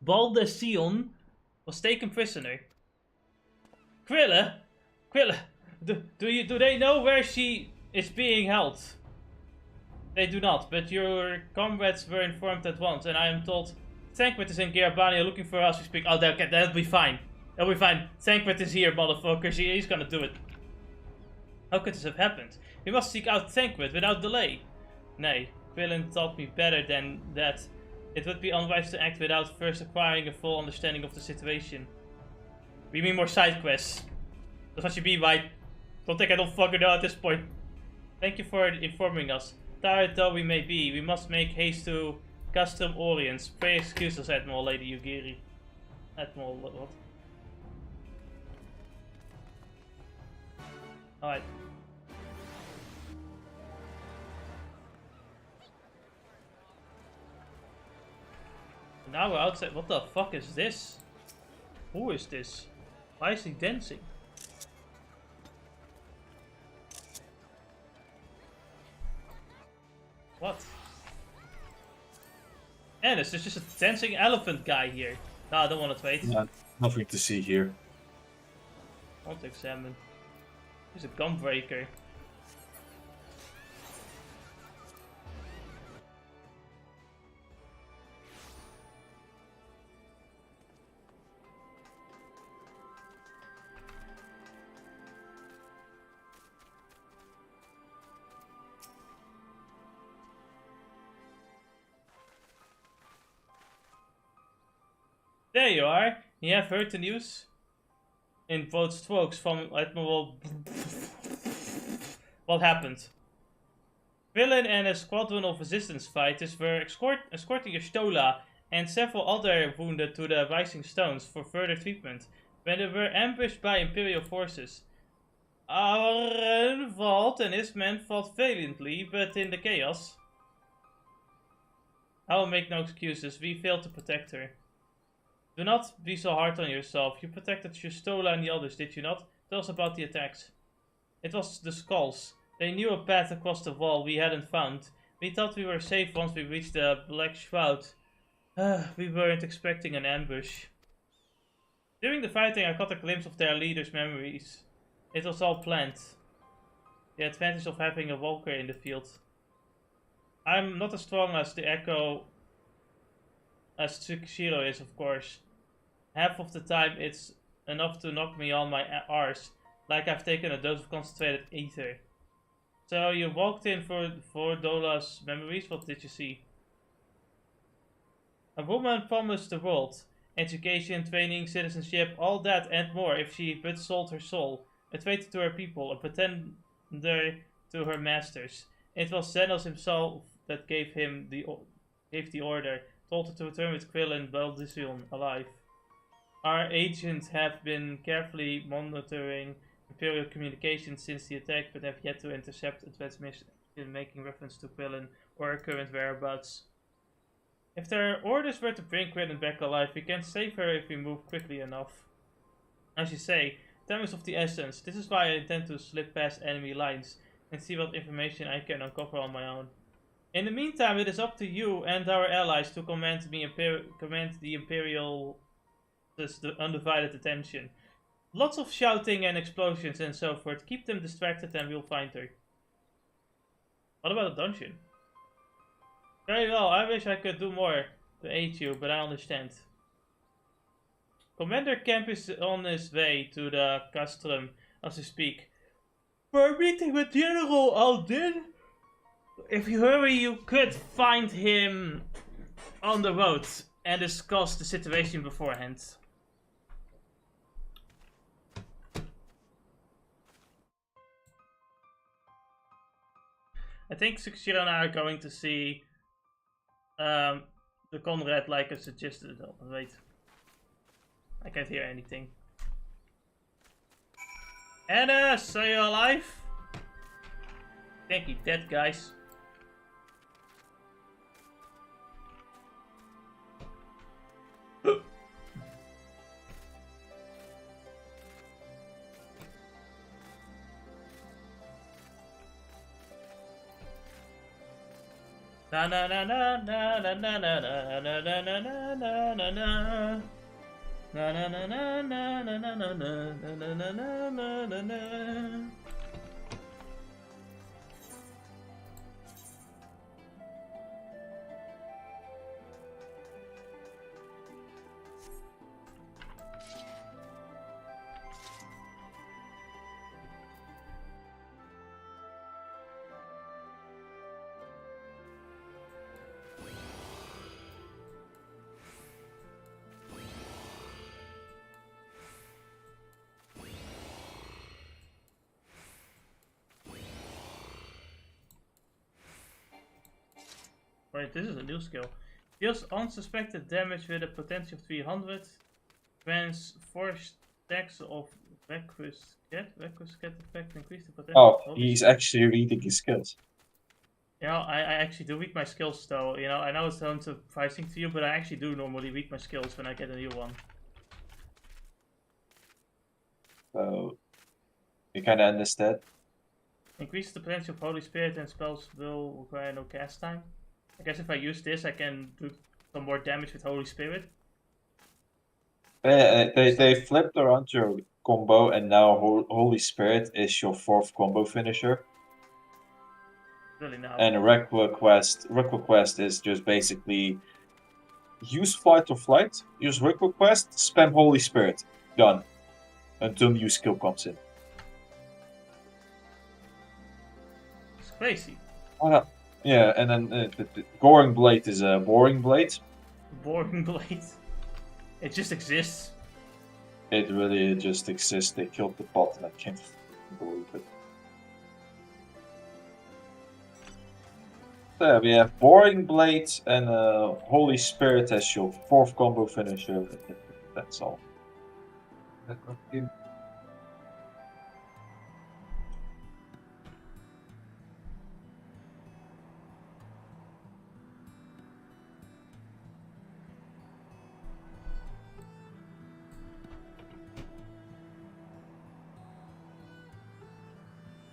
Baldesion was taken prisoner. Quilla? Do they know where she is being held? They do not, but your comrades were informed at once, and I am told Thancred is in Girabania looking for us to speak. Oh, okay, that'll be fine. That'll be fine. Thancred is here, motherfuckers. He's gonna do it. How could this have happened? We must seek out Thancred without delay. Nay, Quillen taught me better than that. It would be unwise to act without first acquiring a full understanding of the situation. We mean more side quests. That's what you mean by... Don't think I don't fucking know at this point. Thank you for informing us. Tired though we may be, we must make haste to custom Orients. Pray excuse us, Admiral Lady Yugiri. Admiral what? Alright. Now we're outside. What the fuck is this? Who is this? Why is he dancing? What? And there's just a dancing elephant guy here. No, I don't want to wait. Yeah, nothing to see here. I want to examine. He's a gun breaker. There you are. You have heard the news? In both strokes from Admiral... What happened? Villain and a squadron of resistance fighters were escorting Stola and several other wounded to the Rising Stones for further treatment when they were ambushed by Imperial forces. Our Valt and his men fought valiantly, but in the chaos... I will make no excuses, we failed to protect her. Do not be so hard on yourself. You protected Justola and the others, did you not? Tell us about the attacks. It was the Skulls. They knew a path across the wall we hadn't found. We thought we were safe once we reached the Black Shroud. We weren't expecting an ambush. During the fighting I caught a glimpse of their leader's memories. It was all planned. The advantage of having a walker in the field. I'm not as strong as the Echo... as Tsukishiro is, of course. Half of the time it's enough to knock me on my arse, like I've taken a dose of concentrated ether. So you walked in for Dola's memories, what did you see? A woman promised the world. Education, training, citizenship, all that and more if she but sold her soul. A traitor to her people, a pretender to her masters. It was Xenos himself that gave the order. Told her to return with Quill and Baldision alive. Our agents have been carefully monitoring Imperial communications since the attack, but have yet to intercept a transmission making reference to Quillen or her current whereabouts. If their orders were to bring Quillen back alive, we can save her if we move quickly enough. As you say, time is of the essence. This is why I intend to slip past enemy lines and see what information I can uncover on my own. In the meantime, it is up to you and our allies to command the Imperial undivided attention. Lots of shouting and explosions and so forth. Keep them distracted and we'll find her. What about a dungeon? Very well, I wish I could do more to aid you, but I understand. Commander Kemp is on his way to the castrum as we speak. For a meeting with General Aldin? If you hurry, you could find him on the road and discuss the situation beforehand. I think Tsukishiro and I are going to see the Conrad like I suggested. Oh, wait. I can't hear anything. Anna, are you alive? Can't keep dead, guys. Na na na na na na na na na na na na na na na na. Na na na na na na na na na na na na na na. Wait, this is a new skill. Deals unsuspected damage with a potential of 300. Grants 4 stacks of Reckless Cat effect. Increase the potential. Oh, he's actually reading his skills. You know, I actually do read my skills though. You know, I know it sounds surprising to you, but I actually do normally read my skills when I get a new one. So, you kind of understand. Increase the potential of Holy Spirit and spells will require no cast time. I guess if I use this, I can do some more damage with Holy Spirit. Yeah, they flipped around your combo, and now Holy Spirit is your 4th combo finisher. Really now. And Request is just basically use Flight or Flight, use Request, spam Holy Spirit. Done. Until new skill comes in. It's crazy. Yeah, and then the Goring Blade is a Boring Blade. Boring Blade. It just exists. It really just exists. They killed the bot, and I can't believe it. So we have Boring Blade and Holy Spirit as your 4th combo finisher. That's all.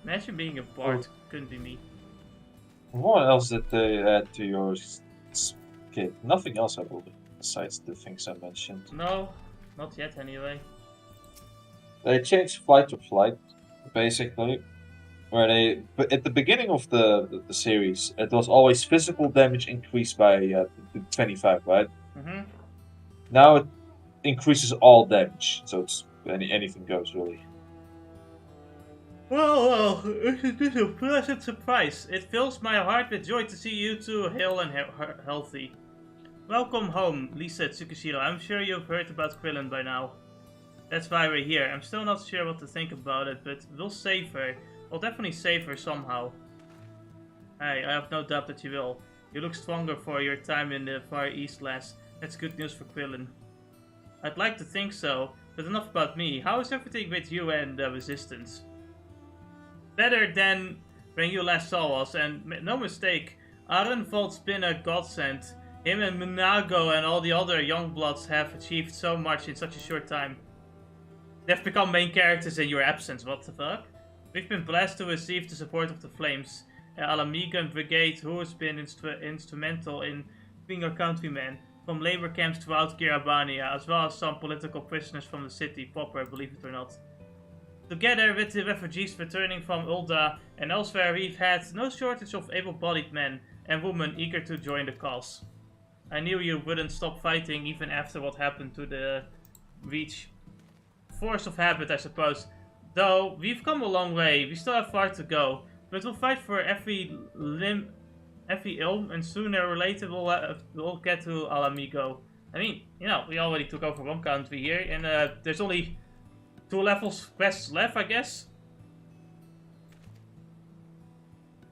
Imagine being a bard. Couldn't be me. What else did they add to your kit? Nothing else, I believe, besides the things I mentioned. No, not yet anyway. They changed Flight to Flight, basically. Where but at the beginning of the series, it was always physical damage increased by 25, right? Mm-hmm. Now it increases all damage, so it's anything goes really. Well, this is a pleasant surprise. It fills my heart with joy to see you two hale and healthy. Welcome home, Lisa Tsukishiro. I'm sure you've heard about Krillin by now. That's why we're here. I'm still not sure what to think about it, but we'll save her. We'll definitely save her somehow. Hey, I have no doubt that you will. You look stronger for your time in the Far East, lass. That's good news for Krillin. I'd like to think so, but enough about me. How is everything with you and the Resistance? Better than when you last saw us, and no mistake, Arenvold's been a godsend. Him and Minago and all the other Youngbloods have achieved so much in such a short time. They've become main characters in your absence, what the fuck? We've been blessed to receive the support of the Flames, Alamigan Brigade, who has been instrumental in freeing our countrymen from labor camps throughout Kirabania, as well as some political prisoners from the city proper, believe it or not. Together with the refugees returning from Ulda and elsewhere, we've had no shortage of able-bodied men and women eager to join the cause. I knew you wouldn't stop fighting even after what happened to the Reach. Force of habit, I suppose. Though, we've come a long way, we still have far to go, but we'll fight for every ilm, and sooner or later we'll get to Alamigo. I mean, you know, we already took over one country here, and there's only 2 levels quests left, I guess.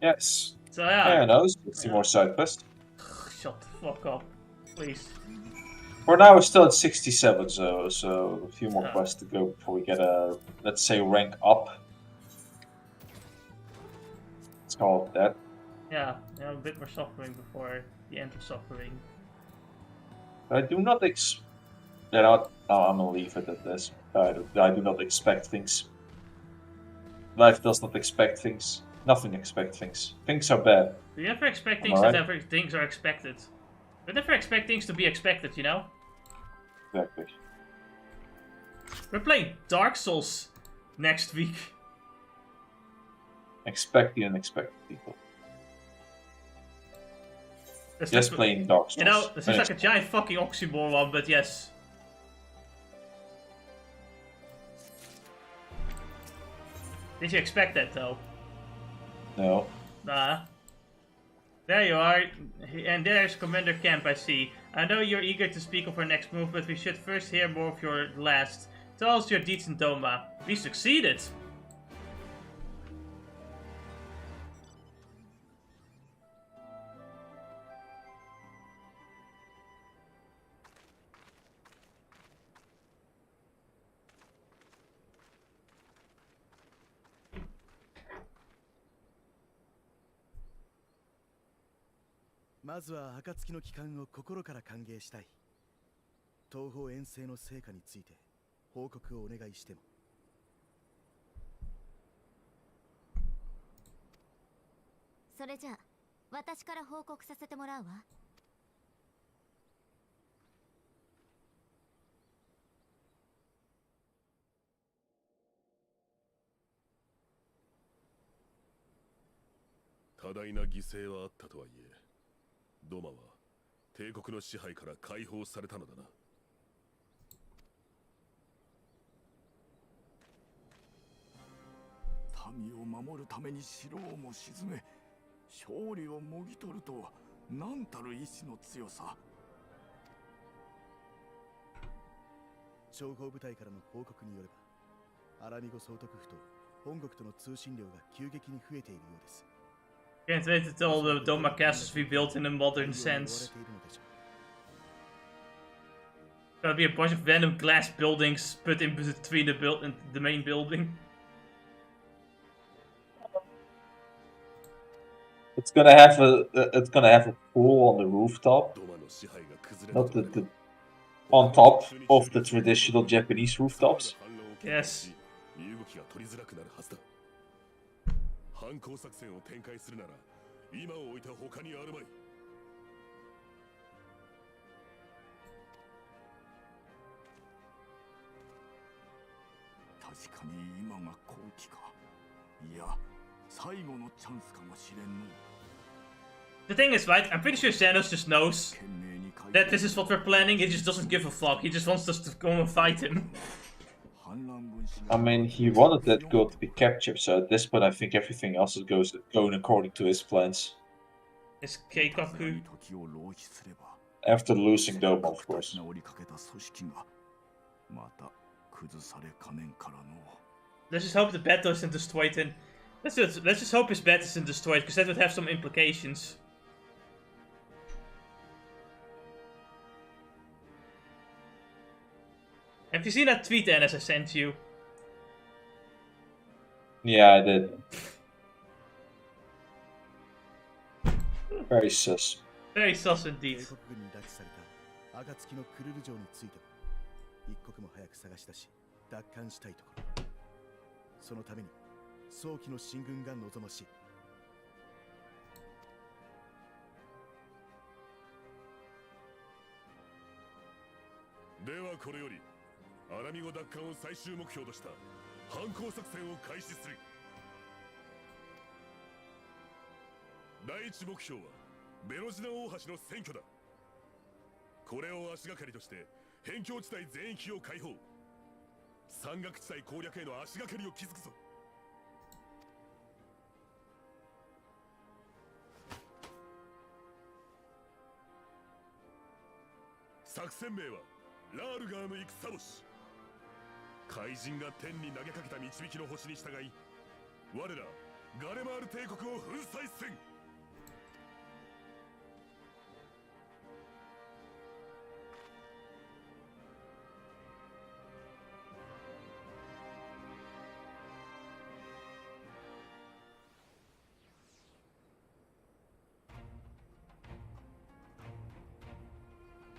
Yes. So yeah. Yeah, no, let's see more side quests. Shut the fuck up, please. For now, we're still at 67, so a few more quests to go before we get a, let's say, rank up. Let's call it that. Yeah, a bit more suffering before the end of suffering. I do not I'm gonna leave it at this. I do not expect things. Life does not expect things. Nothing expects things. Things are bad. Do you ever expect things that things are expected? We never expect things to be expected, you know? Exactly. We're playing Dark Souls next week. Expect the unexpected, people. That's just like, playing Dark Souls. You know, this is like a giant fucking oxymoron, but yes. Did you expect that, though? No. Nah. There you are, and there's Commander Camp, I see. I know you're eager to speak of our next move, but we should first hear more of your last. Tell us your deeds in Doma. We succeeded! まずは暁の帰還を心から歓迎したい。東方遠征の成果について報告をお願いしても。それじゃあ私から報告させてもらうわ。多大な犠牲はあったとはいえ、ドマは帝国の支配から解放されたのだな。民を守るために城をも沈め、勝利をもぎ取るとは何たる意志の強さ。諜報部隊からの報告によれば、アラミゴ総督府と本国との通信量が急激に増えているようです。Can't wait until the Doma castles be built in a modern sense. There'll be a bunch of random glass buildings put in between the main building. It's gonna have a pool on the rooftop, not on top of the traditional Japanese rooftops. Yes. 反抗作戦を展開するなら今を置いて他にあるまい。確かに今が好機か。いや、最後のチャンスかもしれんの。 The thing is, right, I'm pretty sure Xenos just knows that this is what we're planning. He just doesn't give a fuck. He just wants us to go and fight him. I mean, he wanted that gold to be captured, so at this point I think everything else is going according to his plans. It's Keikaku. After losing Doma, of course. Let's just hope the battle isn't destroyed and... Let's just hope his bat isn't destroyed, because that would have some implications. Have you seen that tweet, Ennis, I sent you? Yeah, I did. Very sus. Very sus indeed. 暁のクルル城についても一刻も早く探し出し奪還したいところ。そのために早期の進軍が望ましい。ではこれよりアラミゴ奪還を最終目標とした反抗作戦を開始する。第一目標はベロジナ大橋の占拠だ。これを足がかりとして辺境地帯全域を解放。山岳地帯攻略への足がかりを築くぞ。作戦名はラールガーの戦星。怪人が天に投げかけた導きの星に従い、我らガレマール帝国を粉砕せん。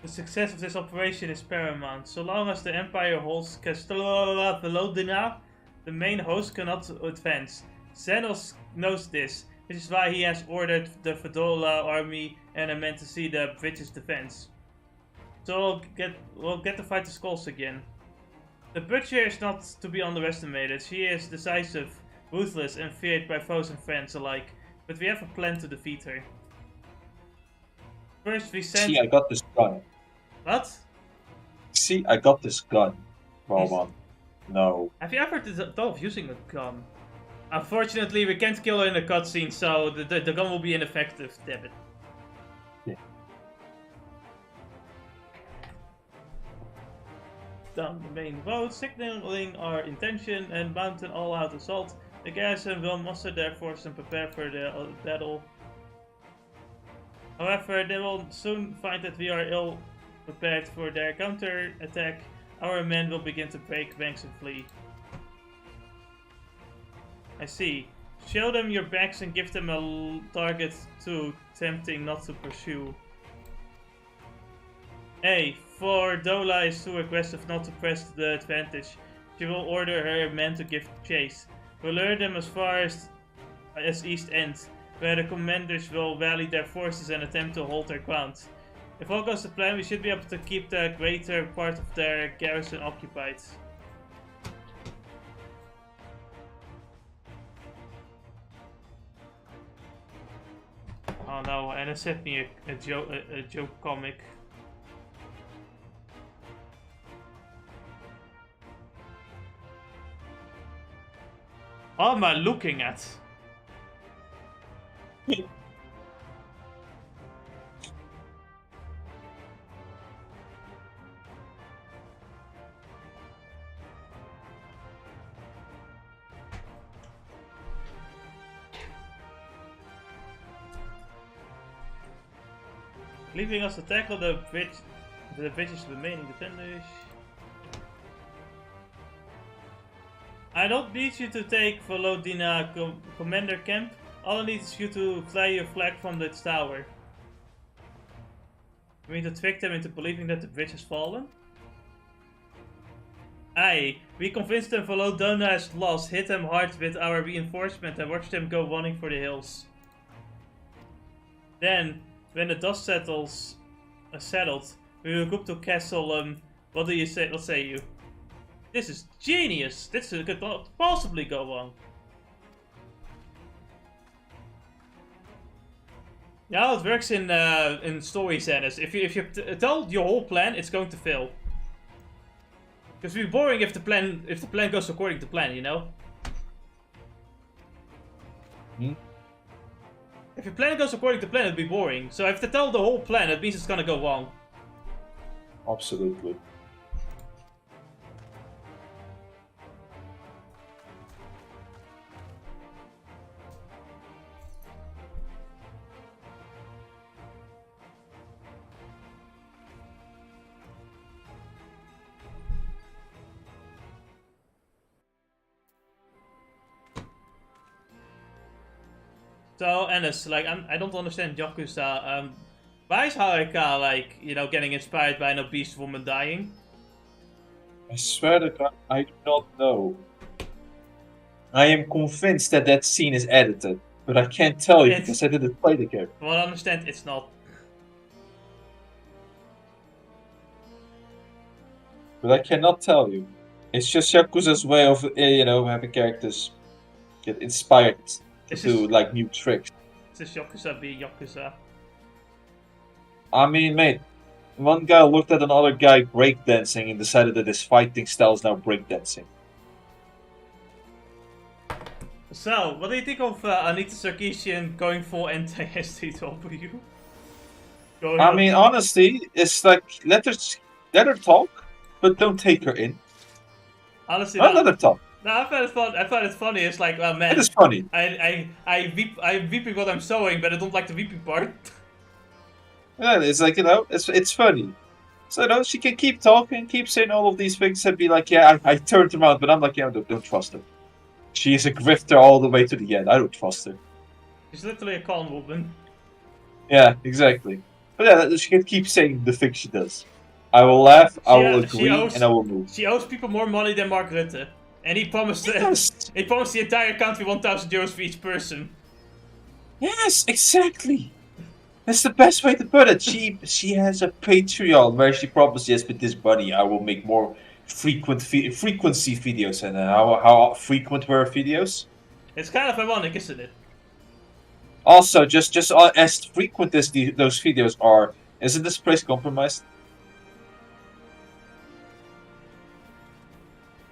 The success of this operation is paramount. So long as the Empire holds Castelodina, the main host cannot advance. Xenos knows this, which is why he has ordered the Fedola army and a men to see the bridge's defense. So we'll get to fight the Skulls again. The Butcher is not to be underestimated. She is decisive, ruthless, and feared by foes and friends alike. But we have a plan to defeat her. First we send... See, I got this gun. What? See, I got this gun. Roman. No. Have you ever thought of using a gun? Unfortunately, we can't kill her in the cutscene, so the gun will be ineffective, damn it. Yeah. Down the main road, signaling our intention and mount an all-out assault. The garrison will muster their force and prepare for the battle. However, they will soon find that we are ill prepared for their counter-attack. Our men will begin to break ranks and flee. I see. Show them your bags and give them a target too, tempting not to pursue. A. For Dola is too aggressive not to press the advantage. She will order her men to give chase. We'll lure them as far as East End, where the commanders will rally their forces and attempt to hold their ground. If all goes to plan, we should be able to keep the greater part of their garrison occupied. Oh no, and it sent me a joke comic. What am I looking at? Leaving us to tackle the bridge's remaining defenders. I don't need you to take Volodina commander camp. All I need is you to fly your flag from the tower. We need to trick them into believing that the bridge has fallen. Aye, we convinced them Volodina is lost, hit them hard with our reinforcement and watch them go running for the hills. Then, when the dust settles, settled, we will group to castle. What do you say? What say you? This is genius. This could not possibly go wrong. Yeah, how it works in story centers. If you tell your whole plan, it's going to fail. Because it'd be boring if the plan goes according to plan, you know. Hmm? If your plan goes according to plan, it'd be boring. So if they tell the whole plan, it means it's gonna go wrong. Absolutely. So, Ennis, like, I don't understand Yakuza. Why is Harika, like, you know, getting inspired by an obese woman dying? I swear to God, I do not know. I am convinced that that scene is edited, but I can't tell you because I didn't play the game. Well, I understand it's not. But I cannot tell you. It's just Yakuza's way of, you know, having characters get inspired to do, like, new tricks. It's just Yakuza being Yakuza. I mean, mate, one guy looked at another guy breakdancing and decided that his fighting style is now breakdancing. So, what do you think of Anita Sarkeesian going full anti-STW? I mean, honestly, it's like, let her talk, but don't take her in. Honestly, let her talk. No, I find it fun. I find it funny. It's like, well, man, it is funny. I'm weeping what I'm sewing, but I don't like the weeping part. Yeah, it's like, you know, it's funny. So, you know, she can keep talking, keep saying all of these things and be like, yeah, I turned him out, but I'm like, yeah, don't trust her. She is a grifter all the way to the end. I don't trust her. She's literally a con woman. Yeah, exactly. But yeah, she can keep saying the things she does. I will laugh, I will agree, and I will move. She owes people more money than Mark Rutte. And he promised, he promised the entire country 1,000 euros for each person. Yes, exactly. That's the best way to put it. She has a Patreon where she promises, yes, with this money I will make more frequency videos. And how frequent were her videos? It's kind of ironic, isn't it? Also, just as frequent as those videos are, isn't this place compromised?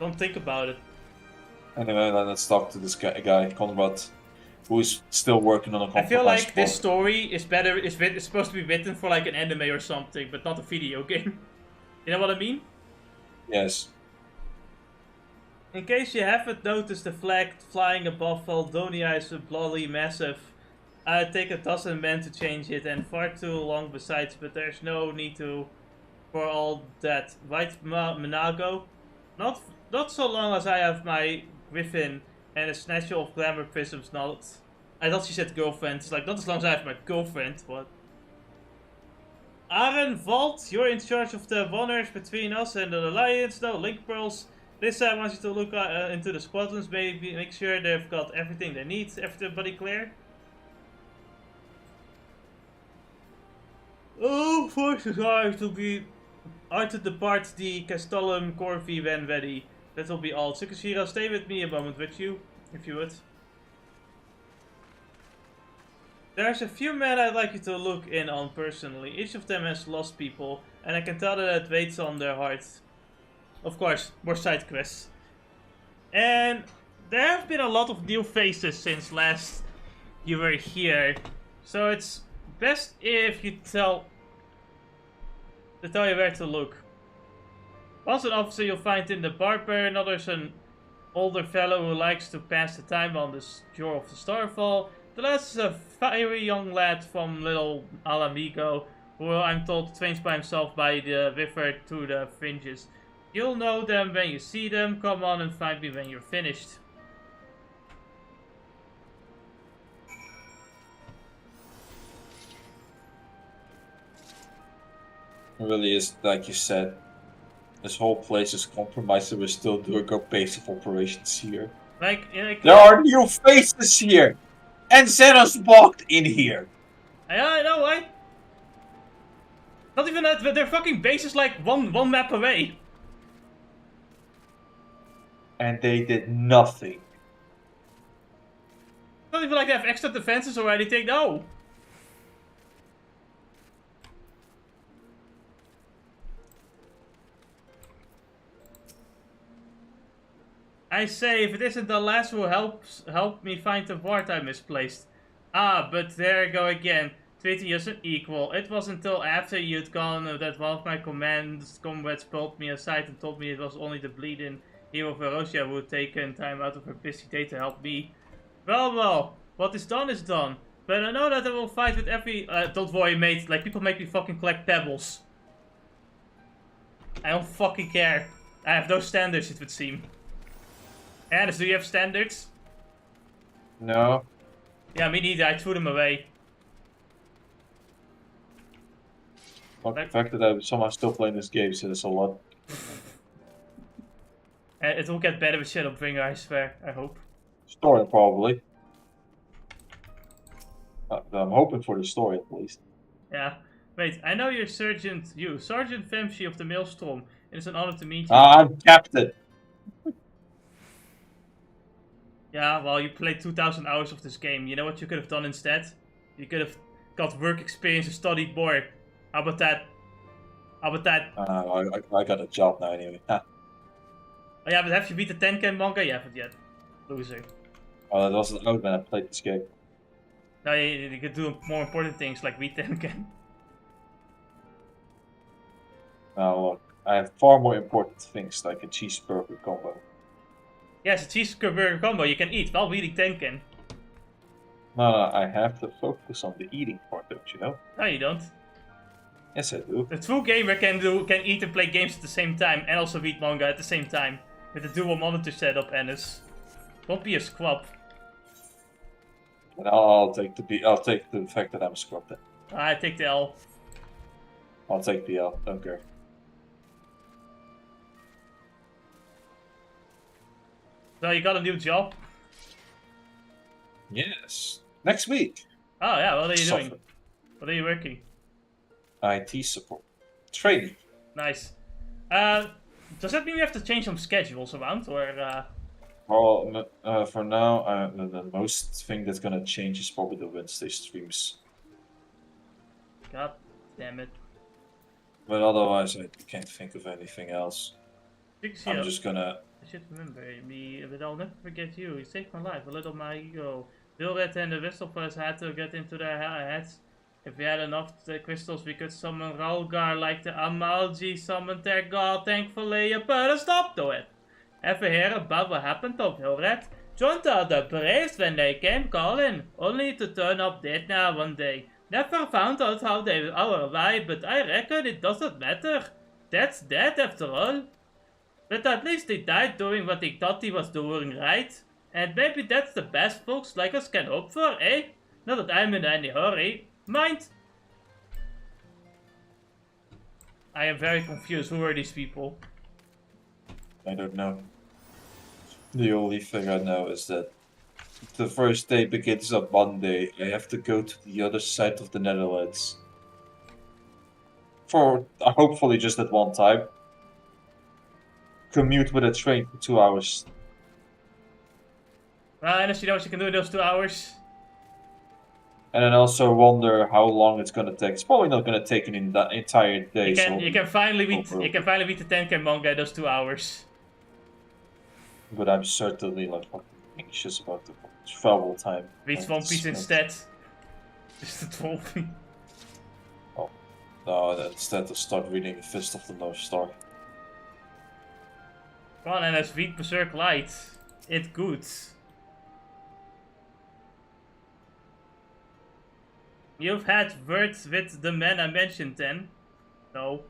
Don't think about it. Anyway, let's talk to this guy Conrad, who is still working on a compromise. I feel like this story is better. It's supposed to be written for like an anime or something, but not a video game. You know what I mean? Yes. In case you haven't noticed, the flag flying above Valdonia is bloody massive. I'd take 12 men to change it, and far too long besides, but there's no need for all that. Right, Minago? Not so long as I have my Griffin And a snatcher of glamour prisms. Not. I thought she said girlfriend. It's like, not as long as I have my girlfriend, but. Aren Vault, you're in charge of the honors between us and the Alliance. No, Link Pearls. Lisa wants you to look into the squadrons, maybe make sure they've got everything they need. Everybody clear? Oh, forces are to depart the Castellum Corvi when ready. That will be all. Tsukishiro, stay with me a moment, would you? If you would. There's a few men I'd like you to look in on personally. Each of them has lost people, and I can tell that it weighs on their hearts. Of course, more side quests. And there have been a lot of new faces since last you were here. So it's best if you tell you where to look. One's an officer you'll find in the barber, another's an older fellow who likes to pass the time on the shore of the Starfall. The last is a fiery young lad from Little Alamigo, who I'm told trains by himself by the river to the fringes. You'll know them when you see them. Come on and find me when you're finished. It really is, like you said, this whole place is compromised and we're still doing our basic operations here. There are new faces here! And Xenos walked in here! Yeah, I know, right? Not even that, their fucking base is like one map away. And they did nothing. Not even like they have extra defenses or anything, no. I say, if it isn't the last who help me find the ward I misplaced. Ah, but there I go again. Treating you as an equal. It wasn't until after you'd gone that one of my comrades pulled me aside and told me it was only the bleeding hero Verosia who had taken time out of her busy day to help me. Well, what is done is done. But I know that I will fight with every... don't worry, mate. Like, people make me fucking collect pebbles. I don't fucking care. I have no standards, it would seem. Alice, do you have standards? No. Yeah, me neither. I threw them away. Well, the fact that I'm somehow still playing this game says a lot. It will get better with Shadowbringer, I swear. I hope. Story, probably. I'm hoping for the story, at least. Yeah. Wait, I know you're Sergeant Femshi of the Maelstrom. It is an honor to meet you. I'm Captain! Yeah, well, you played 2,000 hours of this game. You know what you could have done instead? You could have got work experience and studied more. How about that? How about that? I got a job now anyway. Oh yeah, but have you beat the Tenken manga? You haven't yet. Loser. Oh, that wasn't out when I played this game. No, you could do more important things like beat Tenken. Now look, I have far more important things like a cheeseburger combo. Yes, a cheeseburger combo you can eat while beating Tenken. No, I have to focus on the eating part, don't you know? No, you don't. Yes, I do. The true gamer can eat and play games at the same time and also read manga at the same time. With a dual monitor setup, Ennis. Don't be a scrub. I'll take the fact that I'm a scrub then. I take the L. I'll take the L, don't care. So you got a new job? Yes. Next week. Oh yeah, what are you doing? What are you working? IT support. Training. Nice. Does that mean we have to change some schedules around, or Well, for now, the most thing that's gonna change is probably the Wednesday streams. God damn it. But otherwise, I can't think of anything else. I'm Yeah. just gonna... I should remember me, but I'll never forget you. You saved my life, a little my ego. Vilret and the Whistleflies had to get into their heads. If we had enough crystals, we could summon Ralgar like the Amalji summoned their god. Thankfully, you put a stop to it. Ever hear about what happened to Vilret? Joined the other braves when they came calling, only to turn up dead now one day. Never found out how they are alive, but I reckon it doesn't matter. That's dead after all. But at least he died doing what he thought he was doing, right? And maybe that's the best folks like us can hope for, eh? Not that I'm in any hurry. Mind! I am very confused. Who are these people? I don't know. The only thing I know is that the first day begins on Monday. I have to go to the other side of the Netherlands. For hopefully just at one time. Commute with a train for 2 hours. Well, unless you know what you can do in those 2 hours. And then also wonder how long it's gonna take. It's probably not gonna take an entire day. You can finally beat the 10K manga in those 2 hours. But I'm certainly like fucking anxious about the travel time. Read One Piece instead. Just the 12. Oh. No, instead of start reading Fist of the North Star. Well, and as read Berserk Light. It's good. You've had words with the men I mentioned then? No.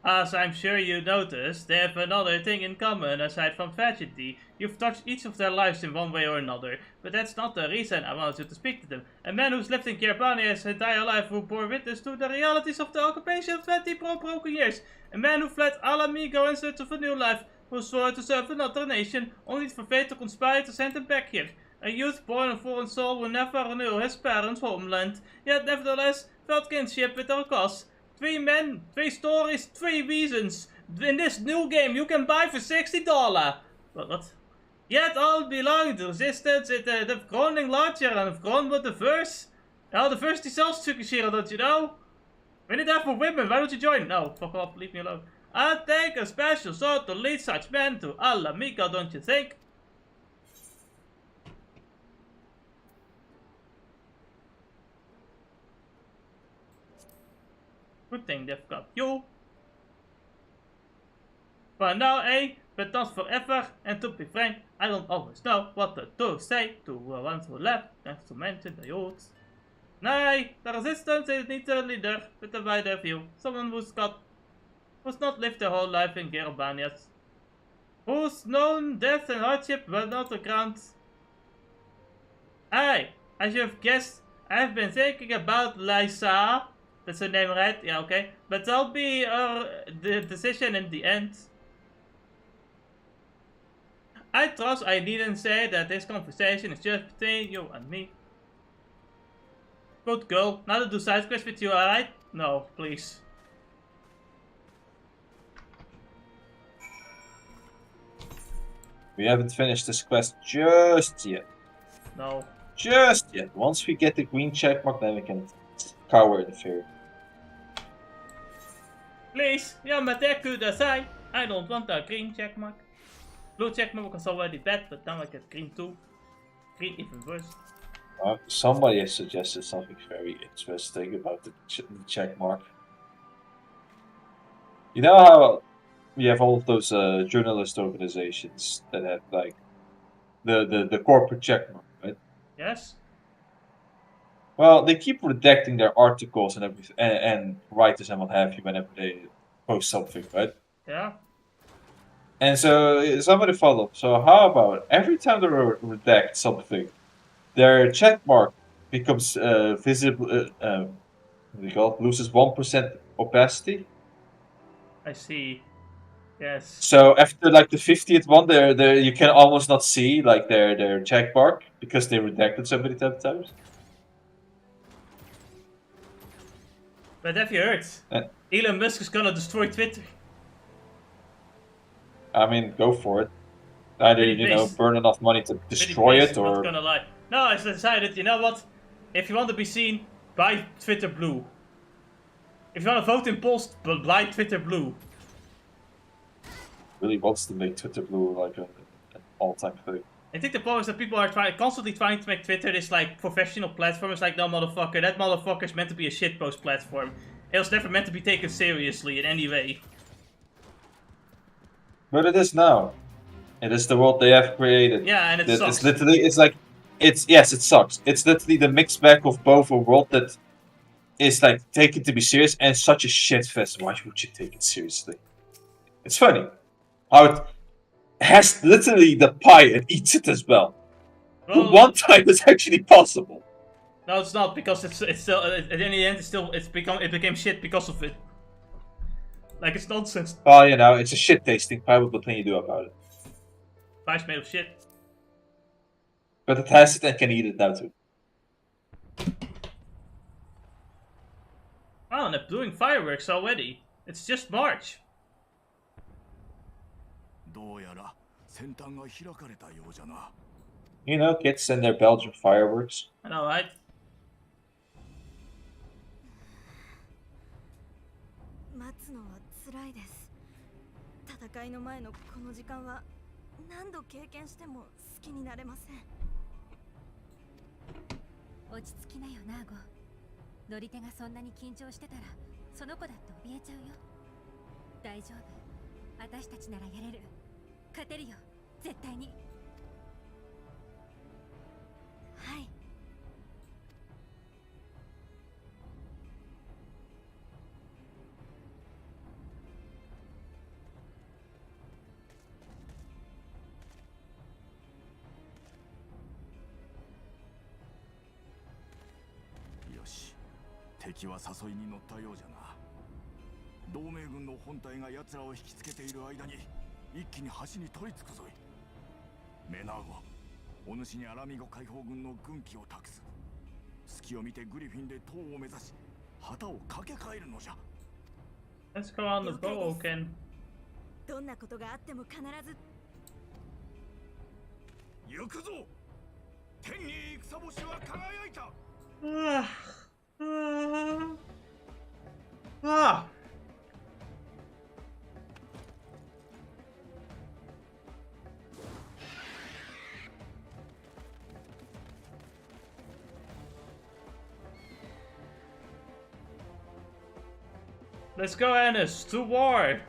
As I'm sure you noticed, they have another thing in common aside from tragedy. You've touched each of their lives in one way or another, but that's not the reason I wanted you to speak to them. A man who's lived in Kiribati his entire life who bore witness to the realities of the occupation of 20 broken years. A man who fled Alamigo in search of a new life, who swore to serve another nation, only for fate to conspire to send him back here. A youth born a foreign soul who never knew his parents' homeland, yet nevertheless felt kinship with their cause. 3 men, 3 stories, 3 reasons. In this new game you can buy for $60. What? Yet all belong to resistance. They've grown larger and have grown with the verse. Oh, the verse is sells Tsukishiro, don't you know? We need that for women, why don't you join? No, fuck off, leave me alone. I'll take a special sword to lead such men to Alamigo, don't you think? Good thing they've got you. For now, eh? But not forever. And to be frank, I don't always know what to say to one who left, not to mention the youths. Nay, the resistance is needs a leader with a wider view. Someone who's not lived their whole life in Gerobanias. Who's known death and hardship but not the ground. Aye, as you've guessed, I've been thinking about Lysa. That's her name, right? Yeah, okay. But that'll be the decision in the end. I trust I needn't say that this conversation is just between you and me. Good girl. Now to do side quests with you, alright? No, please. We haven't finished this quest just yet. No. Just yet. Once we get the green checkmark, then we can cower in fear. Please, Yamate kudasai. I don't want a green checkmark. Blue checkmark was already bad, but now I get green too. Green even worse. Somebody has suggested something very interesting about the checkmark. You know how we have all of those journalist organizations that have like the corporate checkmark, right? Yes. Well, they keep redacting their articles and everything, and writers and what have you whenever they post something, right? Yeah. And so somebody followed. So how about every time they redact something, their checkmark becomes visible. What do you call it? Loses 1% opacity. I see. Yes. So after like the 50th one, there you can almost not see like their checkmark because they redacted so many times. But have you heard? Elon Musk is gonna destroy Twitter. I mean, go for it. Either burn enough money to destroy it, or. Not gonna lie. No, I decided. You know what? If you want to be seen, buy Twitter Blue. If you want to vote in polls, buy Twitter Blue. Really wants to make Twitter Blue like an all-time thing. I think the problem is that people are constantly trying to make Twitter this like professional platform. It's like, no, motherfucker, that motherfucker's meant to be a shitpost platform. It was never meant to be taken seriously in any way. But it is now. It is the world they have created. Yeah, and it sucks. It's literally, yes, it sucks. It's literally the mixed bag of both a world that is like taken to be serious and such a shit fest. Why would you take it seriously? It's funny how has literally the pie and eats it as well. Well, One time it's actually possible. no, it's not because it's still in the end it became shit because of it. Like it's nonsense. Well, you know, it's a shit tasting pie. What can you do about it? Pie's made of shit. But it has it and can eat it now too. Oh, and they're doing fireworks already. It's just March. どうやら先端が開かれたようじゃな。 You know, kids send their Belgian fireworks. I know, right? 待つのは辛いです。戦いの前のこの時間は何度経験しても好きになれません。落ち着きなよナーゴ。乗り手がそんなに緊張してたらその子だって怯えちゃうよ。大丈夫。私たちならやれる。勝てるよ。絶対に。はい。よし、敵は誘いに乗ったようじゃな。同盟軍の本隊が奴らを引きつけている間に一気に橋に取り付くぞい。メナーゴ、お主にアラミゴ解放軍の軍旗を託す。隙を見てグリフィンで塔を目指し旗を掛け替えるのじゃ。 Let's go on the boat, Ken. どんなことがあっても必ず行くぞ。天に戦星は輝いた。Let's go, Ennis, to war!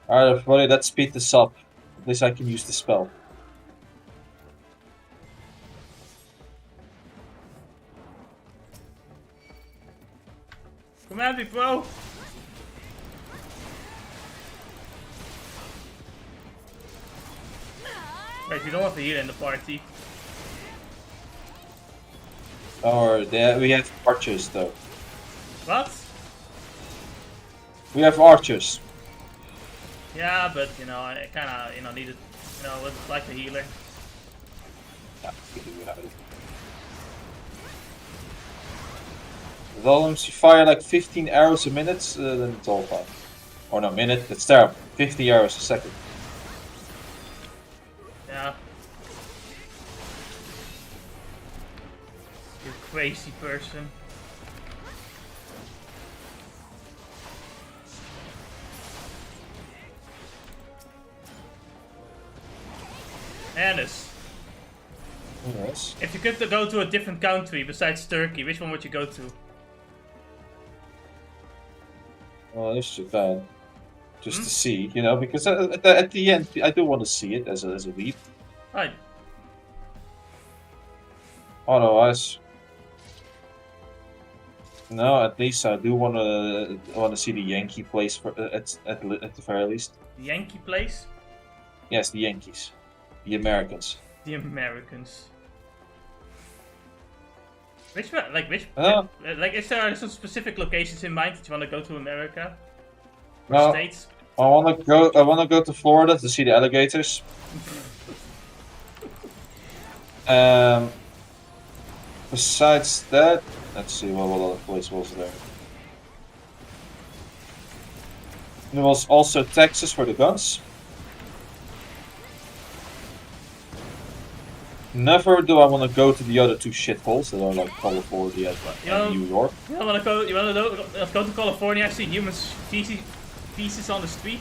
Alright, everybody, let's speed this up. At least I can use the spell. Come at me, bro! Wait, you don't have a healer in the party. Or we have archers, though. What? We have archers. Yeah, but you know, I kinda, needed, would like a healer. Yeah, we do have it. With all you fire like 15 arrows a minute, then it's all fine. Or no, minute, that's terrible. 50 arrows a second. Yeah. You crazy person. Ennis. Yes. If you could go to a different country besides Turkey, which one would you go to? Well, it's Japan. Just to see, because at the end, I do want to see it as a lead. Right. Otherwise, no. At least I do want to see the Yankee place at the very least. The Yankee place? Yes, the Yankees, the Americans. The Americans. Which one? Like is there some specific locations in mind that you want to go to America? Or No, states? I want to go to Florida to see the alligators. Besides that, let's see what other place was there. There was also Texas for the guns. Never do I want to go to the other two shitholes that are like California and New York. You want to go to California? I see humans feces on the street.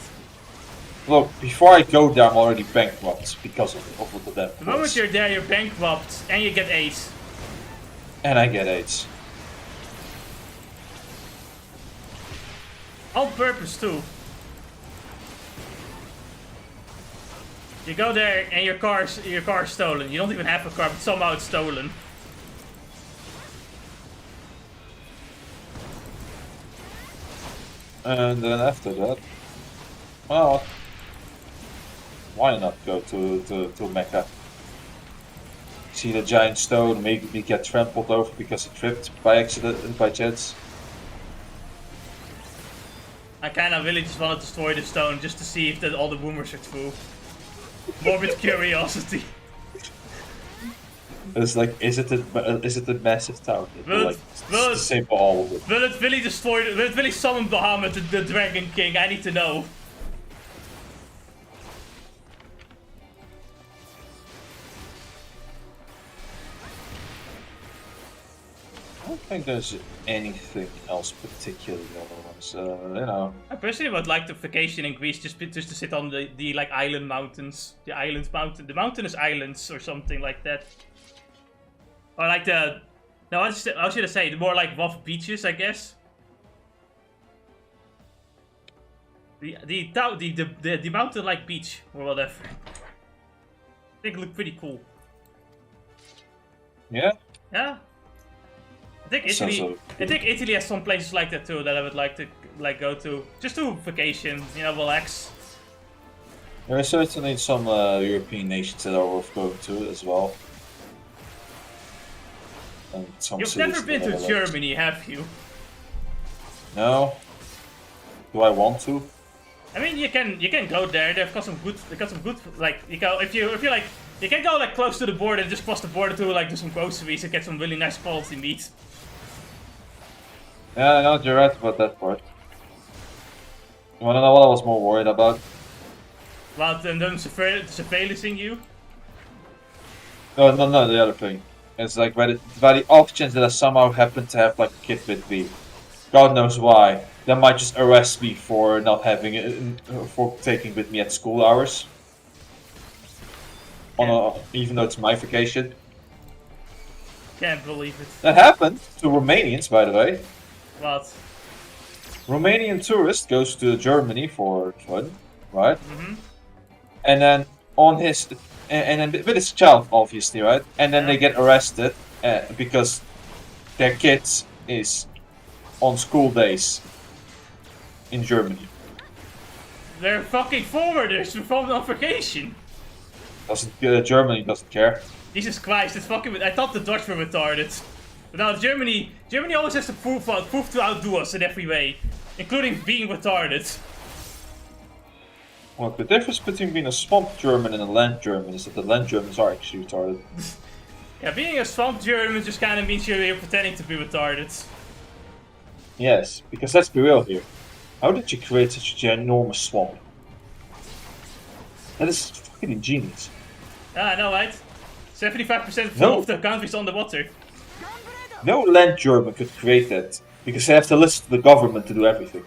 Look, before I go there, I'm already bankrupt because of that. The moment you're there, you're bankrupt and you get AIDS. And I get AIDS. On purpose too. You go there and your car's stolen. You don't even have a car, but somehow it's stolen. And then after that, well, why not go to Mecca? See the giant stone, maybe get trampled over because it tripped by accident and by chance. I kind of really just want to destroy the stone just to see if all the rumors are true. Morbid curiosity. It's like, is it a massive tower? Like, it's the same for all of it. Will it really summon Bahamut, the Dragon King? I need to know. I don't think there's anything else particularly otherwise, you know. I personally would like the vacation in Greece just to sit on the like island mountains. The mountainous islands or something like that. Or like the... No, how should I say? The more like rough beaches, I guess. The mountain-like beach or whatever. I think it looked pretty cool. Yeah? Yeah. I think Italy has some places like that too that I would like to go to. Just to vacation, you know, relax. There are certainly some European nations that are worth going to as well. And some You've never been to Germany, have you? No. Do I want to? I mean, you can go there. They've got some good like you can go like close to the border and just cross the border to like do some groceries and get some really nice quality meat. Yeah, no, you're right about that part. You wanna know what I was more worried about? About them surveillancing you? No, the other thing. It's like by the off chance that I somehow happen to have like a kid with me, God knows why, they might just arrest me for not having it, for taking with me at school hours. Even though it's my vacation. Can't believe it. That happened to Romanians, by the way. What? Romanian tourist goes to Germany for fun, right? Mm-hmm. And then and then with his child, obviously, right? And then they get arrested because their kids is on school days in Germany. They're fucking forwarders from on vacation. Germany doesn't care. Jesus Christ, it's fucking. I thought the Dutch were retarded. But now Germany always has to prove to outdo us in every way, including being retarded. Well, the difference between being a swamp German and a land German is that the land Germans are actually retarded. Yeah, being a swamp German just kind of means you're pretending to be retarded. Yes, because let's be real here. How did you create such an enormous swamp? That is fucking ingenious. Ah, I know, right? 75% of the country's underwater. No land German could create that, because they have to listen to the government to do everything.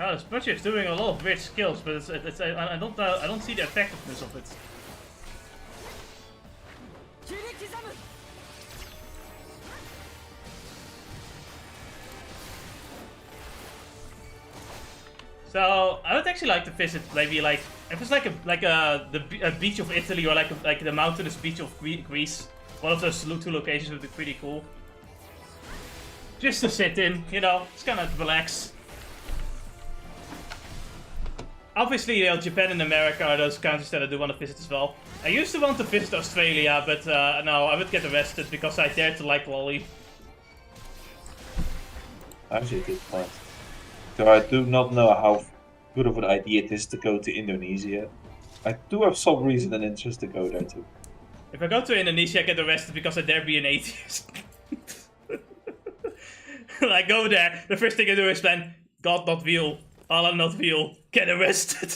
Oh, this butcher is doing a lot of weird skills, but I don't see the effectiveness of it. So I would actually like to visit maybe like if it's like a beach of Italy or like the mountainous beach of Greece. One of those two locations would be pretty cool. Just to sit in, you know, just kind of relax. Obviously, you know, Japan and America are those countries that I do want to visit as well. I used to want to visit Australia, but no, I would get arrested because I dared to like lolly. Actually, a good point. So I do not know how good of an idea it is to go to Indonesia. I do have some reason and interest to go there too. If I go to Indonesia, I get arrested because I dare be an atheist. I go there, the first thing I do is then, God not real, Allah not real, get arrested.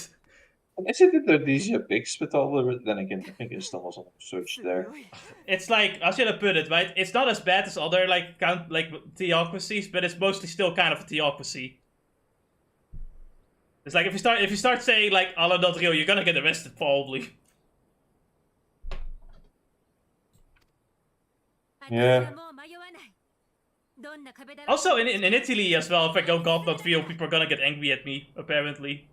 Isn't Indonesia big with all the... Then again, I think it still was on search there. It's like, how should I put it, right? It's not as bad as other like theocracies, but it's mostly still kind of a theocracy. It's like if you start saying like Allah not real, you're gonna get arrested probably. Yeah. Also, in Italy as well, if I go God Not Real, people are gonna get angry at me, apparently.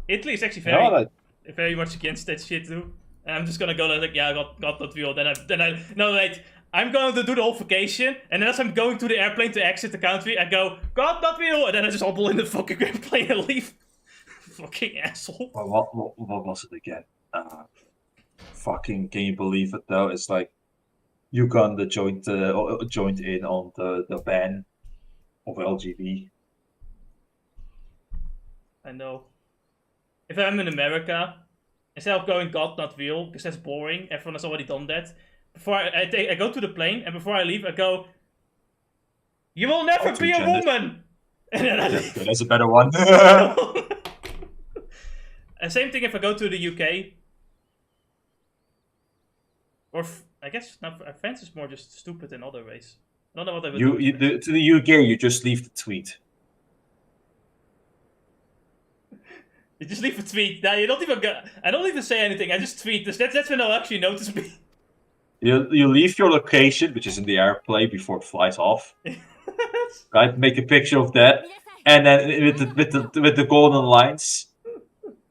Italy is actually very much against that shit too. And I'm just gonna go like, yeah, God Not Real. No, wait. I'm going to do the whole vacation, and then as I'm going to the airplane to exit the country, I go, God Not Real, and then I just hobble in the fucking airplane and leave. Fucking asshole. Well, what was it again? Fucking, can you believe it though? It's like Uganda joined in on the ban of LGB. I know. If I'm in America, instead of going God Not Real, because that's boring, everyone has already done that. Before I go to the plane, and before I leave, I go, you will never be a woman! And then I leave. Okay, that's a better one. And same thing if I go to the UK. Or, I guess, France is more just stupid in other ways. I don't know what I would do. To the UK, you just leave the tweet. You just leave a tweet. Now, you don't even I don't even say anything, I just tweet. That's when they'll actually notice me. You leave your location, which is in the airplane, before it flies off. Right? Make a picture of that. And then with the golden lines,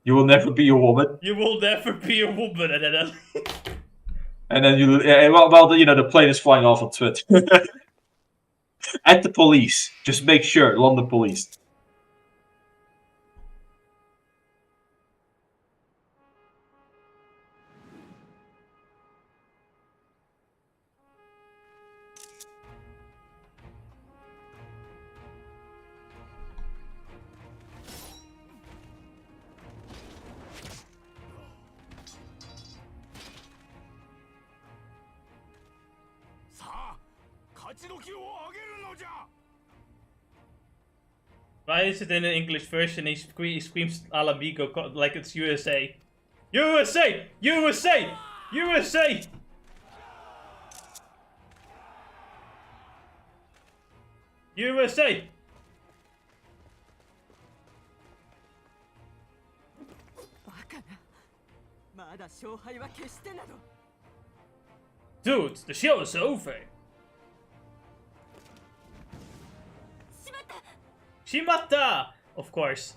you will never be a woman. You will never be a woman. And then the plane is flying off on Twitter. At the police. Just make sure, London police. Why is it in an English version he screams Alamigo like it's USA? USA! USA! USA! USA! Dude, the show is over. Shimata! Of course.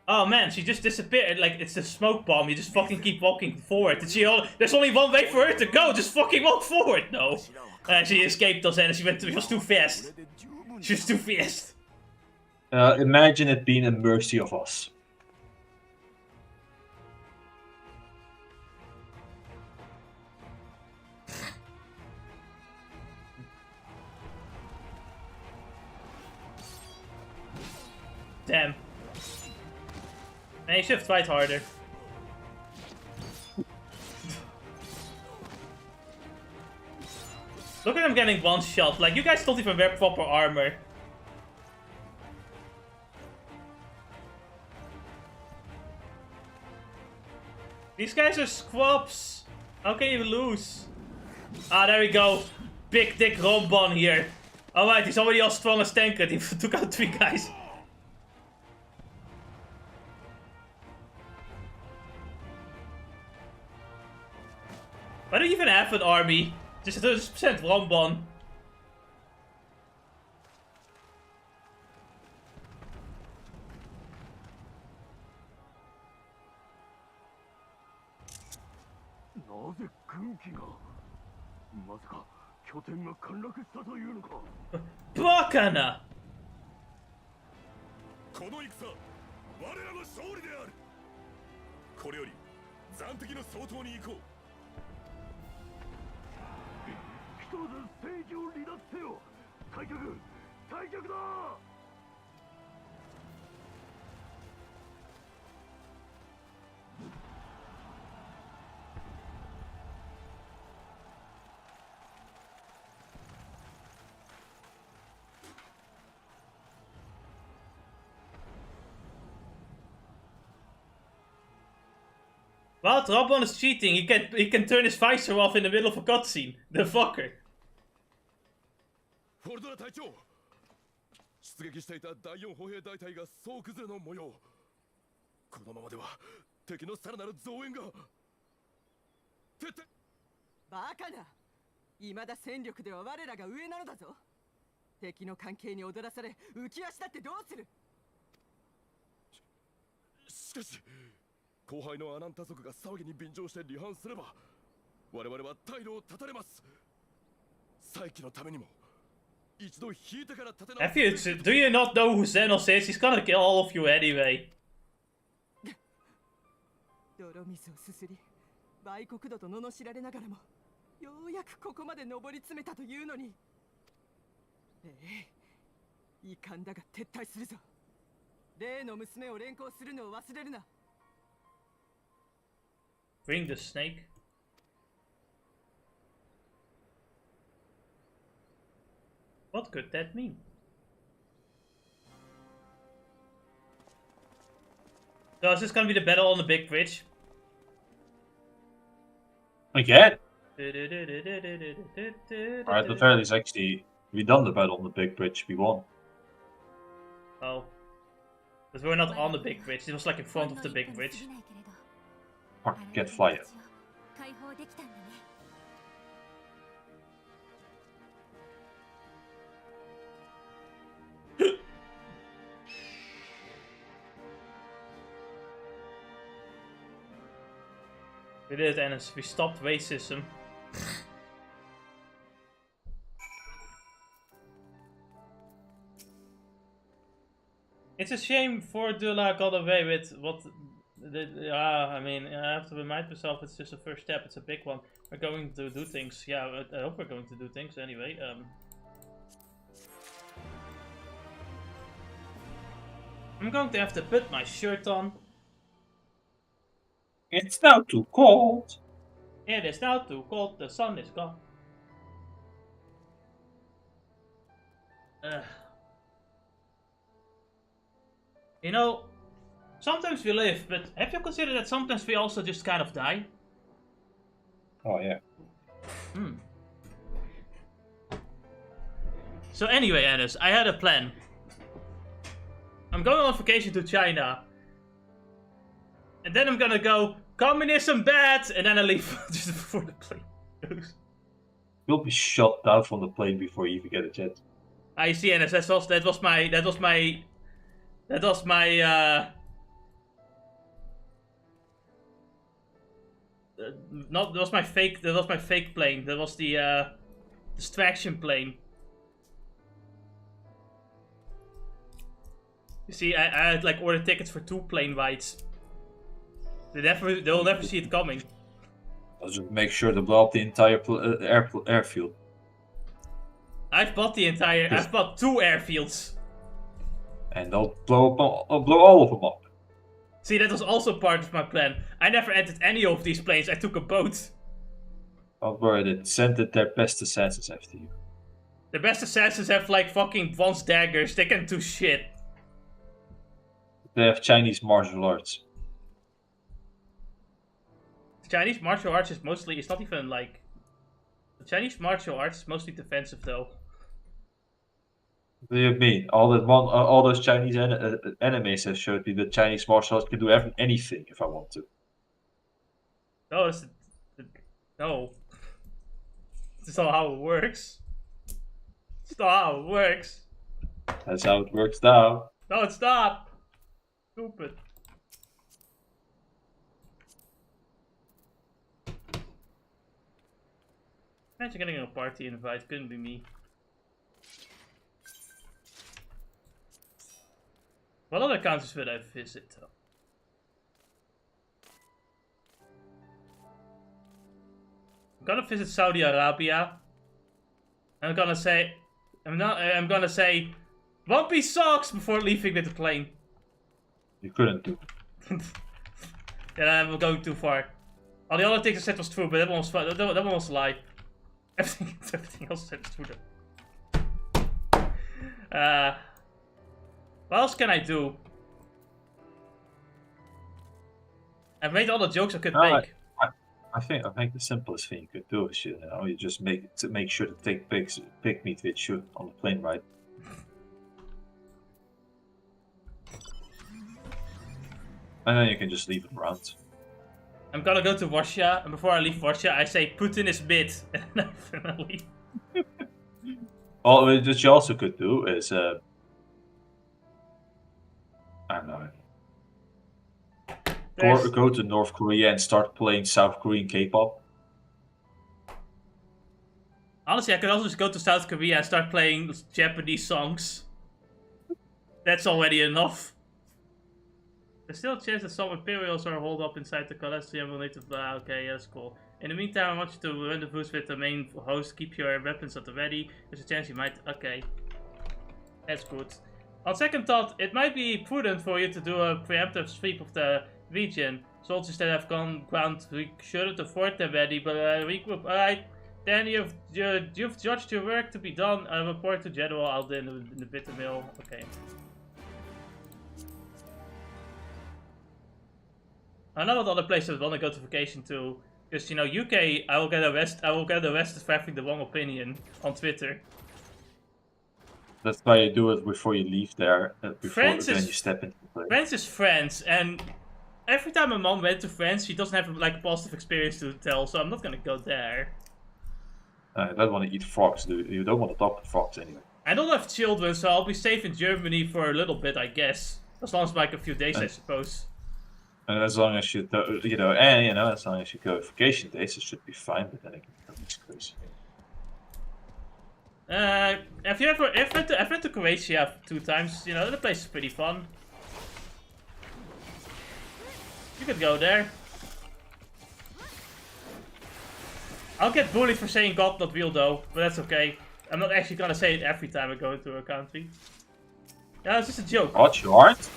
Oh man, she just disappeared. Like, it's a smoke bomb. You just fucking keep walking forward. There's only one way for her to go. Just fucking walk forward. No. She escaped us and she was too fast. She was too fast. Imagine it being a mercy of us. Damn. Man, you should have tried harder. Look at him getting one shot. Like, you guys don't even wear proper armor. These guys are squabs. How can you lose? Ah, there we go. Big dick Rombon here. Alright, he's already as strong as Tankred. He took out 3 guys. Why do you even have an army? Just 30% Rombon. Bakana! この戦、我らの勝利である。これより暫敵の総統に行こう。ひとまず政治を離脱せよ。退却、退却だ。What? Rombon is cheating. He can turn his visor off in the middle of a cutscene. The fucker. フォルドラ隊長、出撃していた第4歩兵大隊が総崩れの模様。このままでは敵のさらなる増援が。バカな。未だ戦力では我らが上なのだぞ。敵の関係に踊らされ浮き足だってどうする。しかし後輩のアナンタ族が騒ぎに便乗して離反すれば我々は退路を断たれます。再起のためにも一度引いてから立て直す。 Have you, do you not know who Xenos is? He's gonna kill all of you anyway. 泥水をすすり売国度と罵られながらもようやくここまで上り詰めたというのに。遺憾だが撤退するぞ。例の娘を連行するのを忘れるな。 Bring the snake. What could that mean? So is this gonna be the battle on the big bridge? Again? Alright, the very least, actually, we done the battle on the big bridge, we won. Oh. But we're not on the big bridge, it was like in front of the big bridge. Fuck, get fire. We did it, Ennis. We stopped racism. It's a shame Fordula got away with what... I mean, I have to remind myself it's just a first step. It's a big one. We're going to do things. Yeah, I hope we're going to do things anyway. I'm going to have to put my shirt on. It's now too cold. It is now too cold. The sun is gone. You know, sometimes we live, but have you considered that sometimes we also just kind of die? Oh, yeah. So anyway, Ennis, I had a plan. I'm going on vacation to China. And then I'm gonna go, communism bad! And then I leave just before the plane goes. You'll be shot down from the plane before you even get a jet. I see, Ennis, that was my fake plane. That was the distraction plane. You see, I had like ordered tickets for 2 plane rides. They'll never see it coming. I'll just make sure to blow up the entire airfield. I've bought 2 airfields. And I'll blow all of them up. See, that was also part of my plan. I never entered any of these planes. I took a boat. Don't worry, they sent their best assassins after you. The best assassins have like fucking advanced daggers. They can do shit. They have Chinese martial arts. Chinese martial arts is mostly, it's not even like... The Chinese martial arts is mostly defensive though. What do you mean? All those Chinese animes have showed me that Chinese martial arts can do anything if I want to. No, no. That's not how it works. It's not how it works. That's how it works now. No, it's not. Stupid. Imagine getting a party invite, couldn't be me. What other countries would I visit though? I'm gonna visit Saudi Arabia. I'm gonna say One Piece sucks before leaving with the plane. You couldn't do it. Yeah, I'm going too far. All the other things I said was true, but that one was a lie. Everything else said was true though. What else can I do? I've made all the jokes I could make. I think the simplest thing you could do is you just make sure to take pig meat with you on the plane ride. And then you can just leave it around. I'm gonna go to Russia, and before I leave Russia, I say Putin is mid, and then I leave. Well, what you also could do is, I don't know, go to North Korea and start playing South Korean K-pop. Honestly, I could also just go to South Korea and start playing Japanese songs. That's already enough. There's still a chance that some Imperials are holed up inside the Colosseum related. Okay, yeah, that's cool. In the meantime, I want you to rendezvous with the main host. Keep your weapons at the ready. There's a chance you might. Okay. That's good. On second thought, it might be prudent for you to do a preemptive sweep of the region. Soldiers that have gone ground, we shouldn't afford them ready, but regroup. Alright. Then you've judged your work to be done. I report to General out in the bitter mill. Okay. I know what other places want to go to vacation to. Because, you know, UK, I will get arrested for having the wrong opinion on Twitter. That's why you do it before you leave there, before then you step into the place. France is France, and every time my mom went to France, she doesn't have like a positive experience to tell, so I'm not gonna go there. I don't want to eat frogs, dude. You don't want to talk to frogs anyway. I don't have children, so I'll be safe in Germany for a little bit, I guess. As long as like a few days, I suppose. And as long as you, as long as you go vacation days, it should be fine. But then again, it's crazy. I've been to Croatia 2 times. You know, the place is pretty fun. You could go there. I'll get bullied for saying God not real though, but that's okay. I'm not actually gonna say it every time I go into a country. Yeah, it's just a joke. What, you aren't?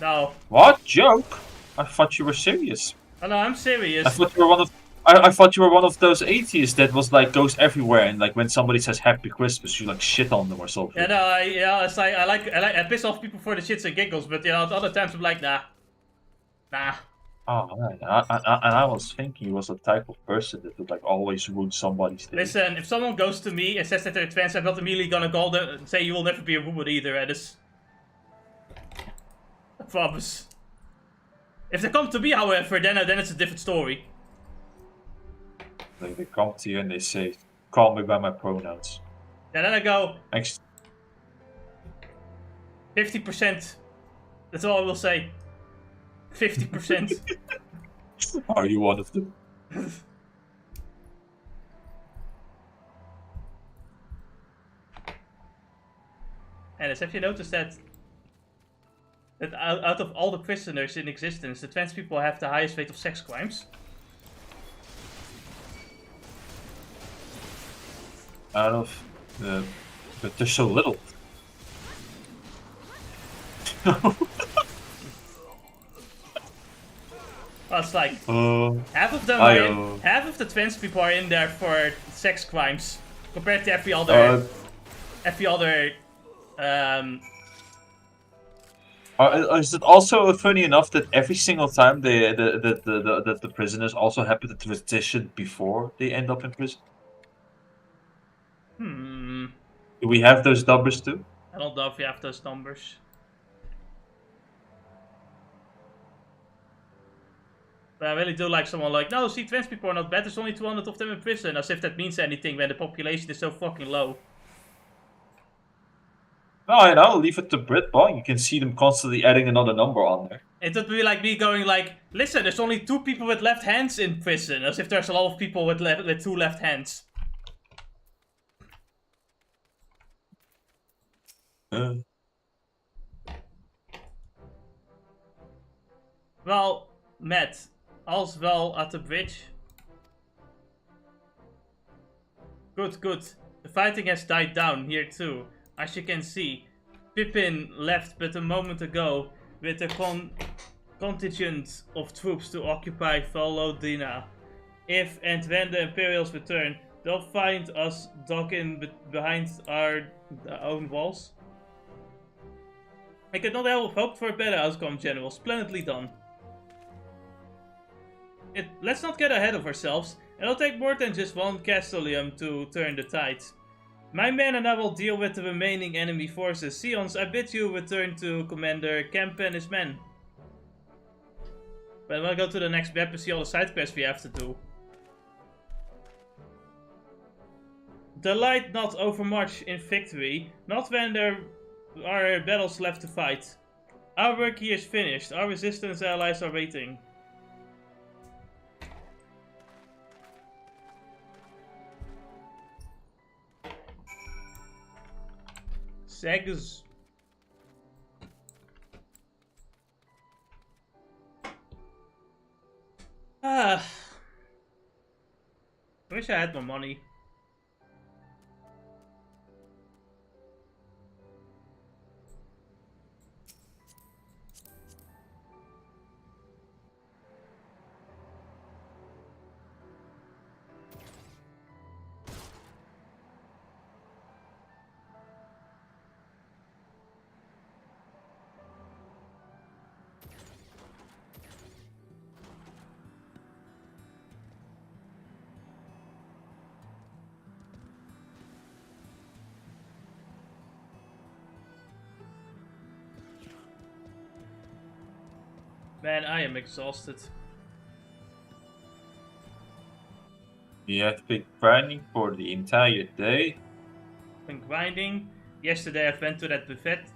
No. What? Joke? I thought you were serious. Oh no, I'm serious. I thought you were one of I thought you were one of those atheists that was like goes everywhere and like when somebody says Happy Christmas you like shit on them or something. Yeah, no, it's like I piss off people for the shits and giggles, but you know, at other times I'm like nah. Oh man, I was thinking he was the type of person that would like always ruin somebody's day. Listen, if someone goes to me and says that they're trans, I'm not immediately gonna call them and say you will never be a woman either, Edis. I promise. If they come to me, however, then it's a different story. Like they come to you and they say, "Call me by my pronouns." And then I go. Thanks. 50%. That's all I will say. 50%. Are you one of them? Alice, have you noticed that out of all the prisoners in existence, the trans people have the highest rate of sex crimes? Out of the... But there's so little. Well, it's like half of them half of the trans people are in there for sex crimes compared to every other is it also funny enough that every single time the prisoners also happen to transition before they end up in prison? Do we have those numbers too? I don't know if we have those numbers. But I really do like someone like, no, see, trans people are not bad, there's only 200 of them in prison, as if that means anything when the population is so fucking low. No, you know, leave it to Britball. You can see them constantly adding another number on there. It would be like me going like, listen, there's only 2 people with left hands in prison, as if there's a lot of people with 2 left hands. Well, Matt, all's well at the bridge. Good, good. The fighting has died down here too. As you can see, Pippin left but a moment ago with a contingent of troops to occupy Valodina. If and when the Imperials return, they'll find us docking behind our own walls. I could not help hope for a better outcome, General. Splendidly done. Let's not get ahead of ourselves. It'll take more than just one Castellium to turn the tide. My men and I will deal with the remaining enemy forces. Sions, I bid you return to Commander Kemp and his men. But we'll go to the next map and see all the side quests we have to do. Delight not overmuch in victory, not when there are battles left to fight. Our work here is finished. Our resistance allies are waiting. Segs. I wish I had more money. Man, I am exhausted. You have been grinding for the entire day. Been grinding. Yesterday I went to that buffet.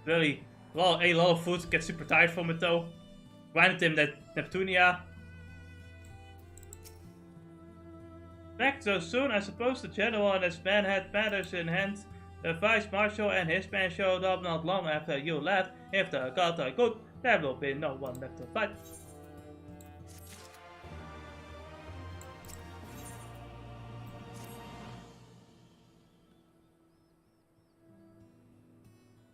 Really, well, ate a lot of food. Get super tired from it though. Grinded in that Neptunia. Back so soon, I suppose the general and his men had matters in hand. The vice marshal and his men showed up not long after you left. If the gods are good, there will be no one left to fight.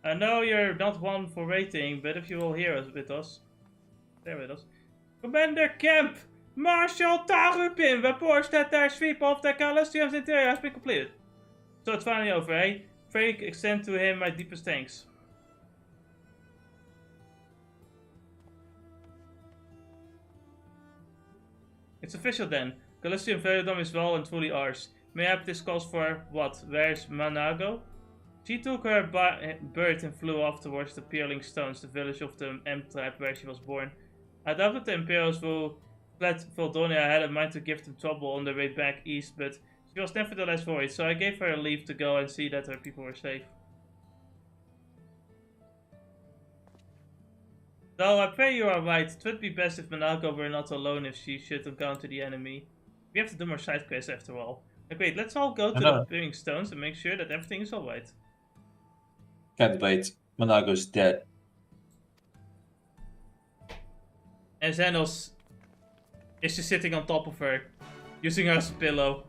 I know you're not one for waiting, but if you will hear us with us, stay with us. Commander Camp! Marshal Tarupin reports that their sweep of the Callistium's interior has been completed. So it's finally over, eh? Pray extend to him my deepest thanks. It's official then. Callistium Veridom is well and truly ours. Mayhap this calls for what? Where's Manago? She took her bird and flew off towards the Peerling Stones, the village of the M tribe where she was born. I doubt that the Imperials will let Valdonia had in mind to give them trouble on their way back east, but she was nevertheless worried, so I gave her leave to go and see that her people were safe. Though I pray you are right, it would be best if Manago were not alone if she should encounter the enemy. We have to do more side quests after all. Like, wait, let's all go to the Peerling Stones and make sure that everything is alright. Can't wait. Manago's dead. And Xenos is just sitting on top of her, using her as a pillow.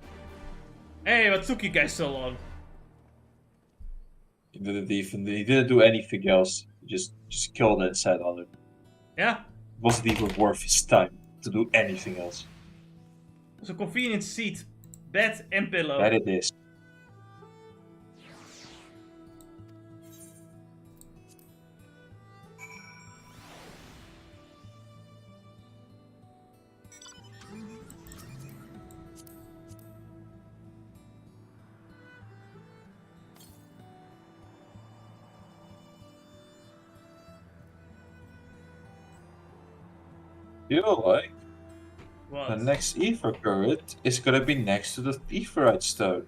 Hey, what took you guys so long? He didn't do anything else. He just killed it and sat on it. Yeah. It wasn't even worth his time to do anything else. It's a convenient seat, bed and pillow. That it is. You know, like, what? The next ether turret is gonna be next to the etherite stone.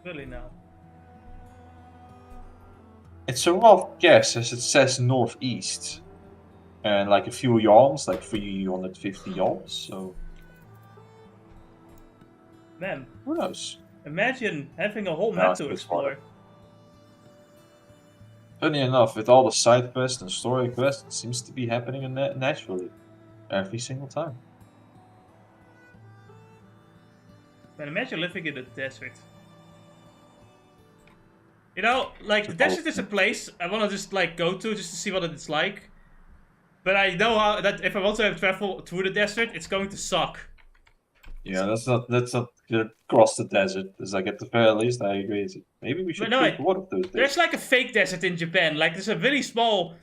Really now? It's a rough guess, as it says northeast. And like a few yawns, like 350 yawns, so... Man. Who knows? Imagine having a whole map to explore. Funny enough, with all the side quests and story quests, it seems to be happening naturally. Every single time. Man, imagine living in the desert. You know, like, the desert is a place I want to just, like, go to just to see what it's like. But I know how that if I want to have travel through the desert, it's going to suck. Yeah, that's not good across the desert. It's like, at the very least, I agree. Maybe we should pick one of those days. There's like a fake desert in Japan. Like, there's a really small,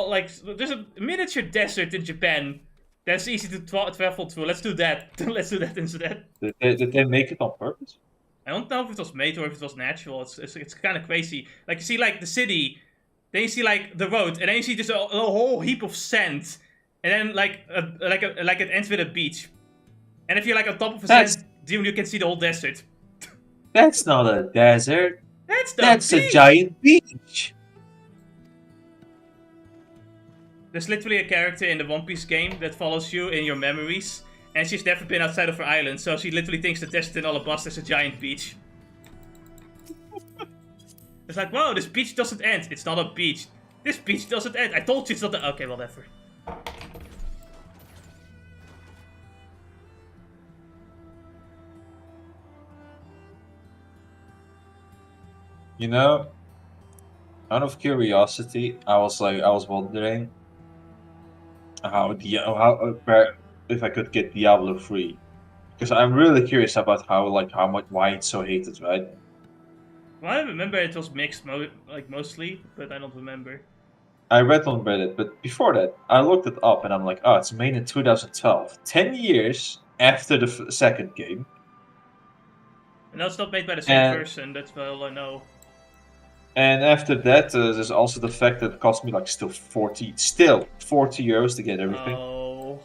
like, there's a miniature desert in Japan that's easy to travel through. Let's do that. Let's do that instead. Did they make it on purpose? I don't know if it was made or if it was natural. It's kind of crazy. Like, you see, like, the city, then you see, like, the road, and then you see just a whole heap of sand. and then like it ends with a beach. And if you're like on top of a That's- sand dune, you can see the whole desert. That's not a desert. That's the That's beach! a giant beach. There's literally a character in the One Piece game that follows you in your memories, and she's never been outside of her island, so she literally thinks the desert in Alabasta is a giant beach. It's like, whoa, this beach doesn't end. It's not a beach. This beach doesn't end. I told you it's not a... Okay, whatever. You know, out of curiosity, I was wondering if I could get Diablo 3, because I'm really curious about why it's so hated, right? Well, I remember it was mixed, mostly, but I don't remember. I read on Reddit, but before that, I looked it up and I'm like, oh, it's made in 2012, 10 years after the second game. And that's not made by the same person. That's all I know. And after that, there's also the fact that it cost me like still 40 euros to get everything. Oh.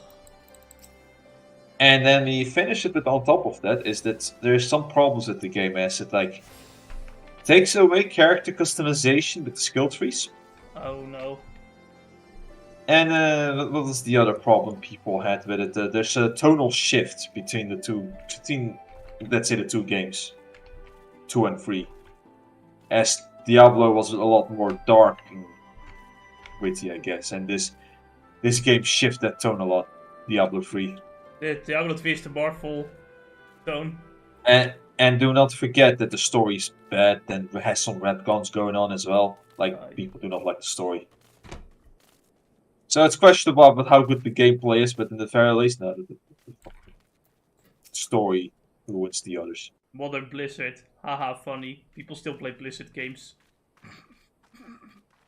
And then we finish it with on top of that is that there's some problems with the game as it like takes away character customization with the skill trees. Oh no. And what was the other problem people had with it? There's a tonal shift between let's say the two games, 2 and 3. As Diablo was a lot more dark and witty, I guess, and this game shifts that tone a lot. Diablo 3. The Diablo 3 is the Marvel tone. And do not forget that the story is bad and has some retcons going on as well. Like, people do not like the story. So it's questionable about how good the gameplay is, but in the very least, no, the story ruins the others. Modern Blizzard. Haha, funny. People still play Blizzard games.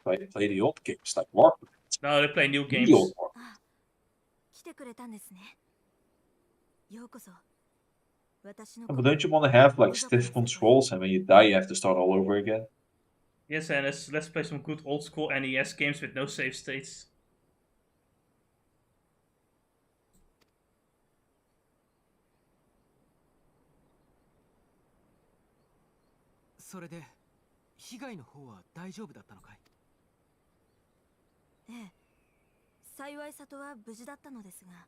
Play the old games like Warcraft. No, they play new games. But don't you want to have like stiff controls and when you die you have to start all over again? Yes, and let's play some good old school NES games with no save states. So 被害の方は大丈夫だったのかい？ええ、幸い里は無事だったのですが、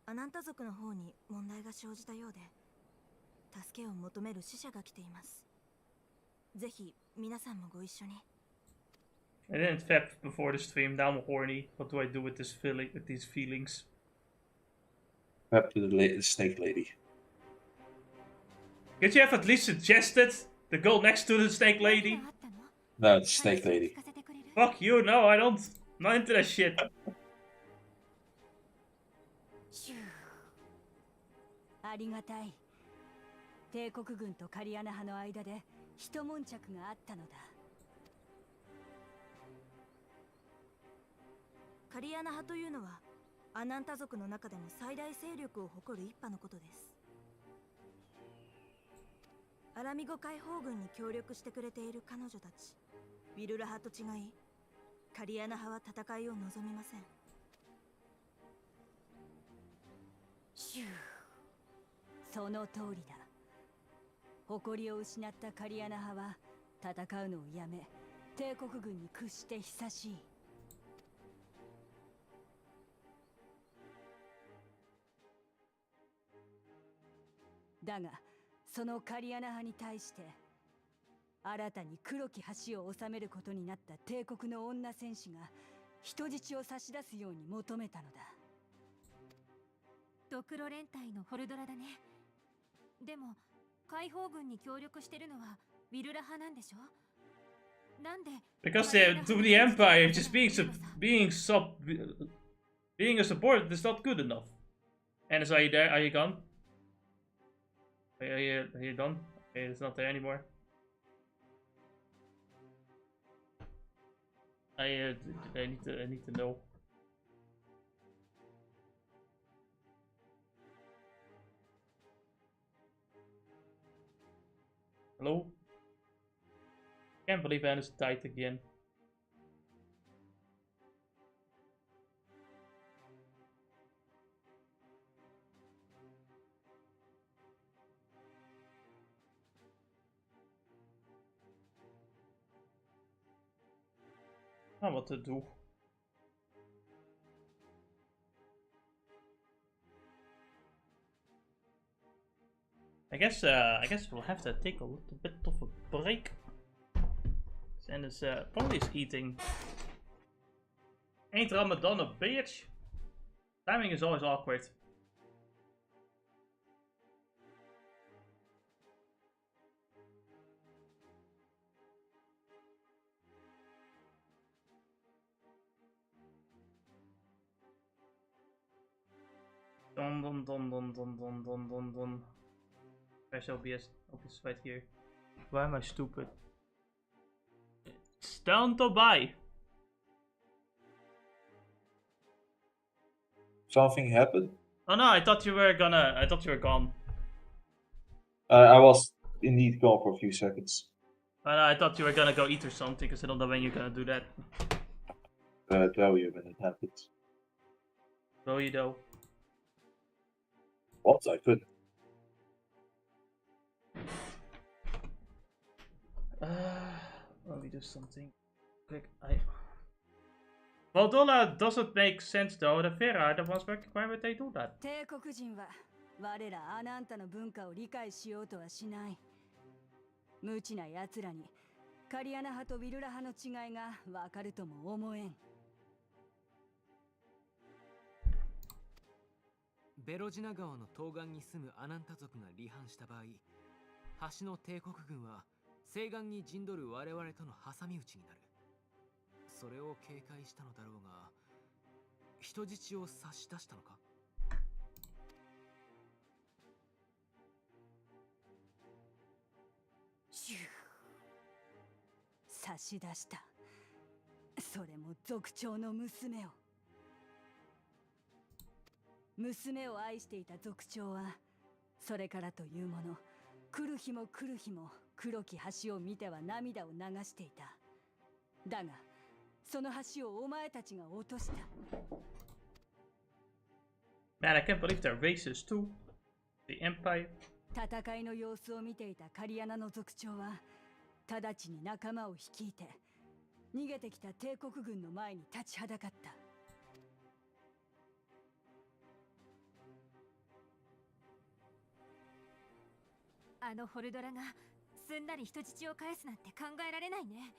アナンタ族の方に問題が生じたようで、助けを求める死者が来ています。ぜひ皆さんもご一緒に。I didn't fap before the stream. Now I'm horny. What do I do with these feelings? Fap to the snake lady. Could you have at least suggested the girl next to the snake lady? No, it's snake lady. Fuck you, no, I don't. I'm not into that shit. ありがたい。帝国軍とカリアナ派の間で一悶着があったのだ。カリアナ派というのはアナンタ族の中でも最大勢力を誇る一派のことです。アラミゴ解放軍に協力してくれている彼女たち、ウィルラ派と違い、カリアナ派は戦いを望みません。シュー、その通りだ。誇りを失ったカリアナ派は戦うのをやめ、帝国軍に屈して久しい。だが、そのカリアナ派に対して新たに黒き橋を治めることになった帝国の女戦士が人質を差し出すように求めたのだ。ドクロ連隊のホルドラだね。でも解放軍に協力してるのはウィルラ派なんでしょ？なんで Because to the Empire, just being a support is not good enough. And are you there? Are you gone? Are you done? Okay, it's not there anymore. I need to know. Hello? Can't believe Anna's died again. Nou, wat te doen. I guess we'll have to take a little bit of a break. And it's probably is eating. Ain't Ramadan a bitch? Timing is always awkward. Don. Where's OBS? OBS right here. Why am I stupid? Stand to buy. Something happened? Oh no, I thought you were gone. I was indeed gone for a few seconds. Oh, no, I thought you were gonna go eat or something, because I don't know when you're gonna do that. Tell you when it happens. Will you though? What? I couldn't. Let me do something quick. Valdola doesn't make sense though. The Vera are the ones why would they do that? 帝国人は我らアナンタの文化を理解しようとはしない。無知な奴らにカリアナ派とウィルラ派の違いがわかるとも思えん。ベロジナ川の東岸に住むアナンタ族が離反した場合、橋の帝国軍は西岸に陣取る我々との挟み撃ちになる。それを警戒したのだろうが、人質を差し出したのか？差し出した。それも族長の娘を。娘を愛していた族長は、それからというもの、来る日も来る日も黒き橋を見ては涙を流していた。だが、その橋をお前たちが落とした。Man, I can't believe they're racist too. The Empire. 戦いの様子を見ていたカリアナの族長は、直ちに仲間を率いて、逃げてきた帝国軍の前に立ちはだかった。あのホルドラがすんなり人質を返すなんて考えられないね。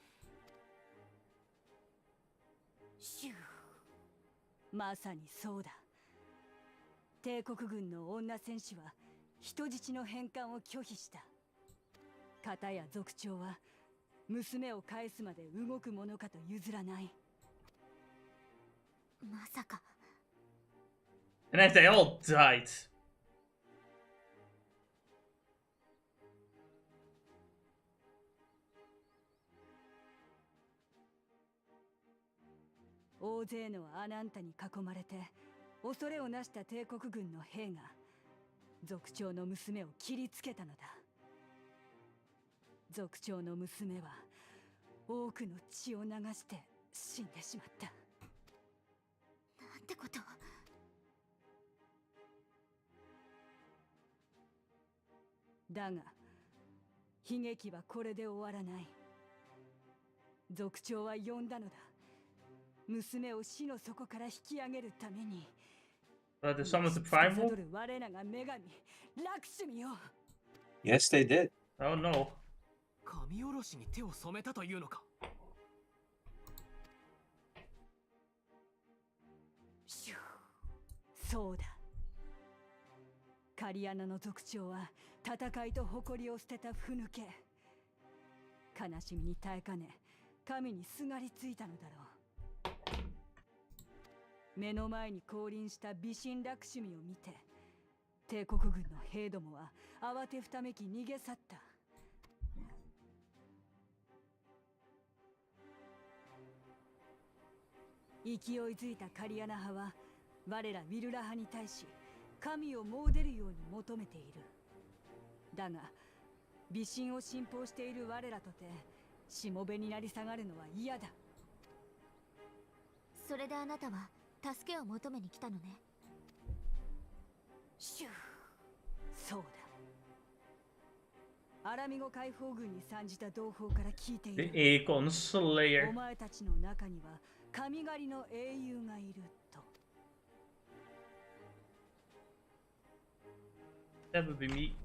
シュー。まさにそうだ。帝国軍の女戦士は人質の返還を拒否した。片や族長は娘を返すまで動くものかと譲らない。まさか。And then they all died. 大勢のアナンタに囲まれて恐れをなした帝国軍の兵が族長の娘を切りつけたのだ。族長の娘は多くの血を流して死んでしまった。なんてことを。だが悲劇はこれで終わらない。族長は呼んだのだ。娘を死の底から引き上げるために。The summon the primal? 我らが女神ラクシュミよ。Yes, they did. Oh no. 神下ろしに手を染めたというのか？そうだ。カリアナの族長は戦いと誇りを捨てたふぬけ。悲しみに耐えかね、神にすがりついたのだろう。目の前に降臨した美神ラクシュミを見て、帝国軍の兵どもは慌てふためき逃げ去った。勢いづいたカリアナ派は我らウィルラ派に対し神を詣でるように求めている。だが美神を信奉している我らとてしもべになり下がるのは嫌だ。それであなたは助けを求めに来たのね。シュー。そうだ。アラミゴ解放軍に参じた同胞から聞いてい The る。 Aegon Slayer. お前たちの中には神狩りの英雄がいると。 That would be me.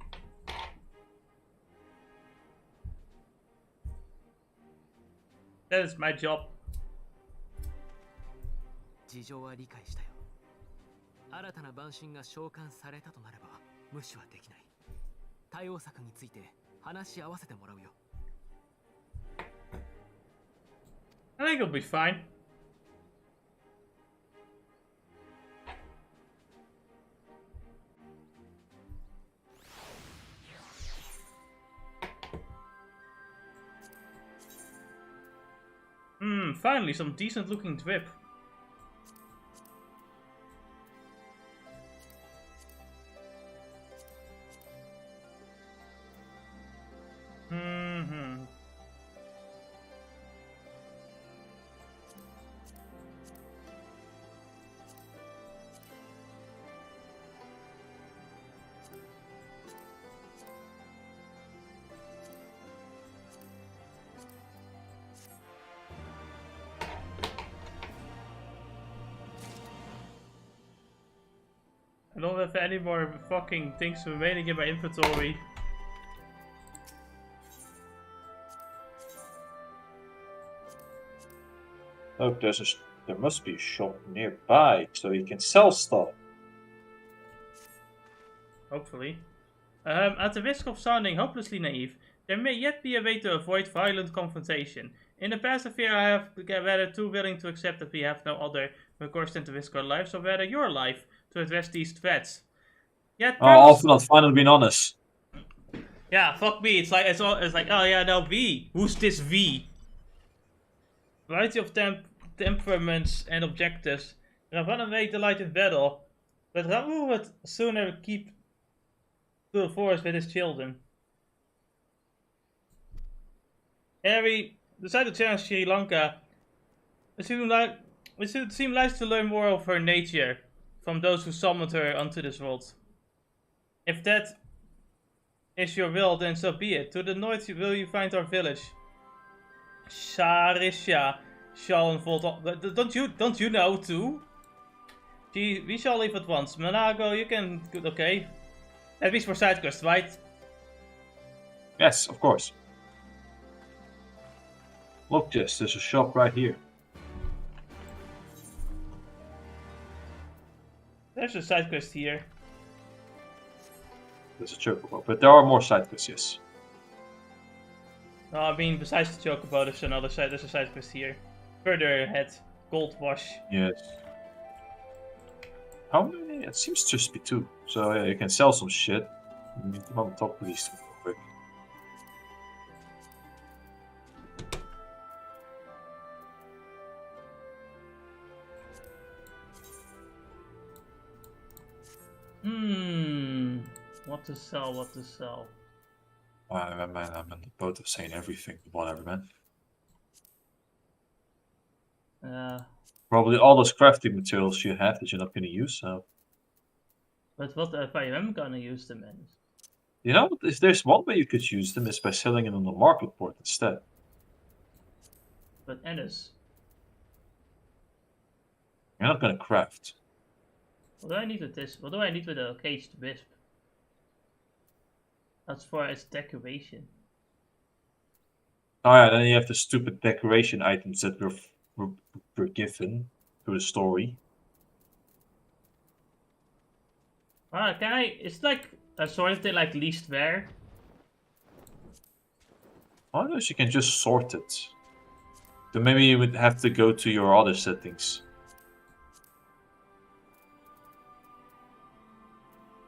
That is my job. 事情は理解したよ。新たな番神が召喚されたとなれば無視はできない。対応策について話し合わせてもらうよ。 I think it'll be fine. Finally some decent looking drip. I don't have any more fucking things remaining in my inventory. Oh, there must be a shop nearby, so you can sell stuff. Hopefully. At the risk of sounding hopelessly naive, there may yet be a way to avoid violent confrontation. In the past, I fear I have been rather too willing to accept that we have no other recourse than to risk our lives, or rather your life, to address these threats. Yet, Often not fine, being honest. Yeah, fuck me. It's like oh yeah, now V. Who's this V? Variety of temperaments and objectives. Ravana made the light in battle, but Ramu would sooner keep to the forest with his children. Harry decided to challenge Sri Lanka. It seemed nice to learn more of her nature from those who summoned her onto this world. If that is your will, then so be it. To the north will you find our village. Sharisha shall unfold. Don't you know too? We shall leave at once. Manago, you can. Okay. At least for side quest, right? Yes, of course. Look, Jess, there's a shop right here. There's a side quest here. There's a chocobo, but there are more side quests, yes. No, I mean, besides the chocobo, there's another side. There's a side quest here. Further ahead, Gold Wash. Yes. How many? It seems to just be 2. So yeah, you can sell some shit. Meet them on top of these real quick. What to sell, what to sell. Man, I'm on the boat of saying everything, whatever, man. Probably all those crafting materials you have that you're not going to use, so... But what if I am going to use them in? You know, if there's one way you could use them, is by selling it on the market port instead. But Ennis... You're not going to craft. What do I need with this? What do I need with a caged wisp? As far as decoration. Oh yeah, then you have the stupid decoration items that were given through the story. Can I... It's like a sort of thing like least wear. I don't know if you can just sort it. Then maybe you would have to go to your other settings.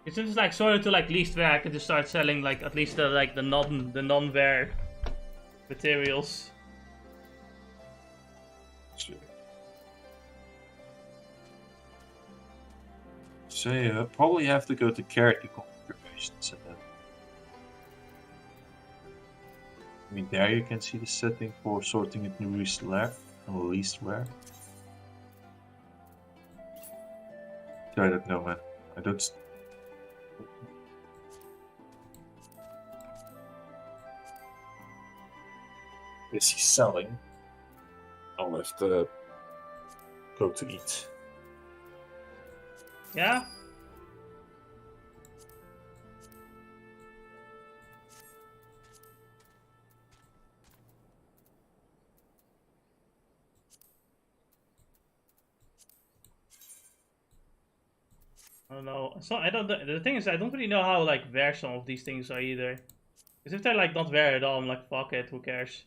It's just like sort of to like least wear. I could just start selling like at least the non-wear materials. So you probably have to go to character configurations and then. I mean, there you can see the setting for sorting it in least wear and least wear. I don't know, man. I don't. selling, I'll have to go to eat. Yeah? I don't know. So I don't. The thing is, I don't really know how like rare some of these things are either. Because if they're like not rare at all, I'm like, fuck it, who cares?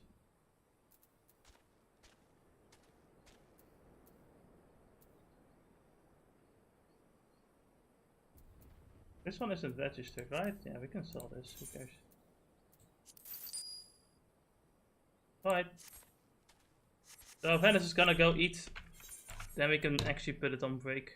This one isn't registered, right? Yeah, we can sell this. Who cares? Alright. So Venice is gonna go eat. Then we can actually put it on break.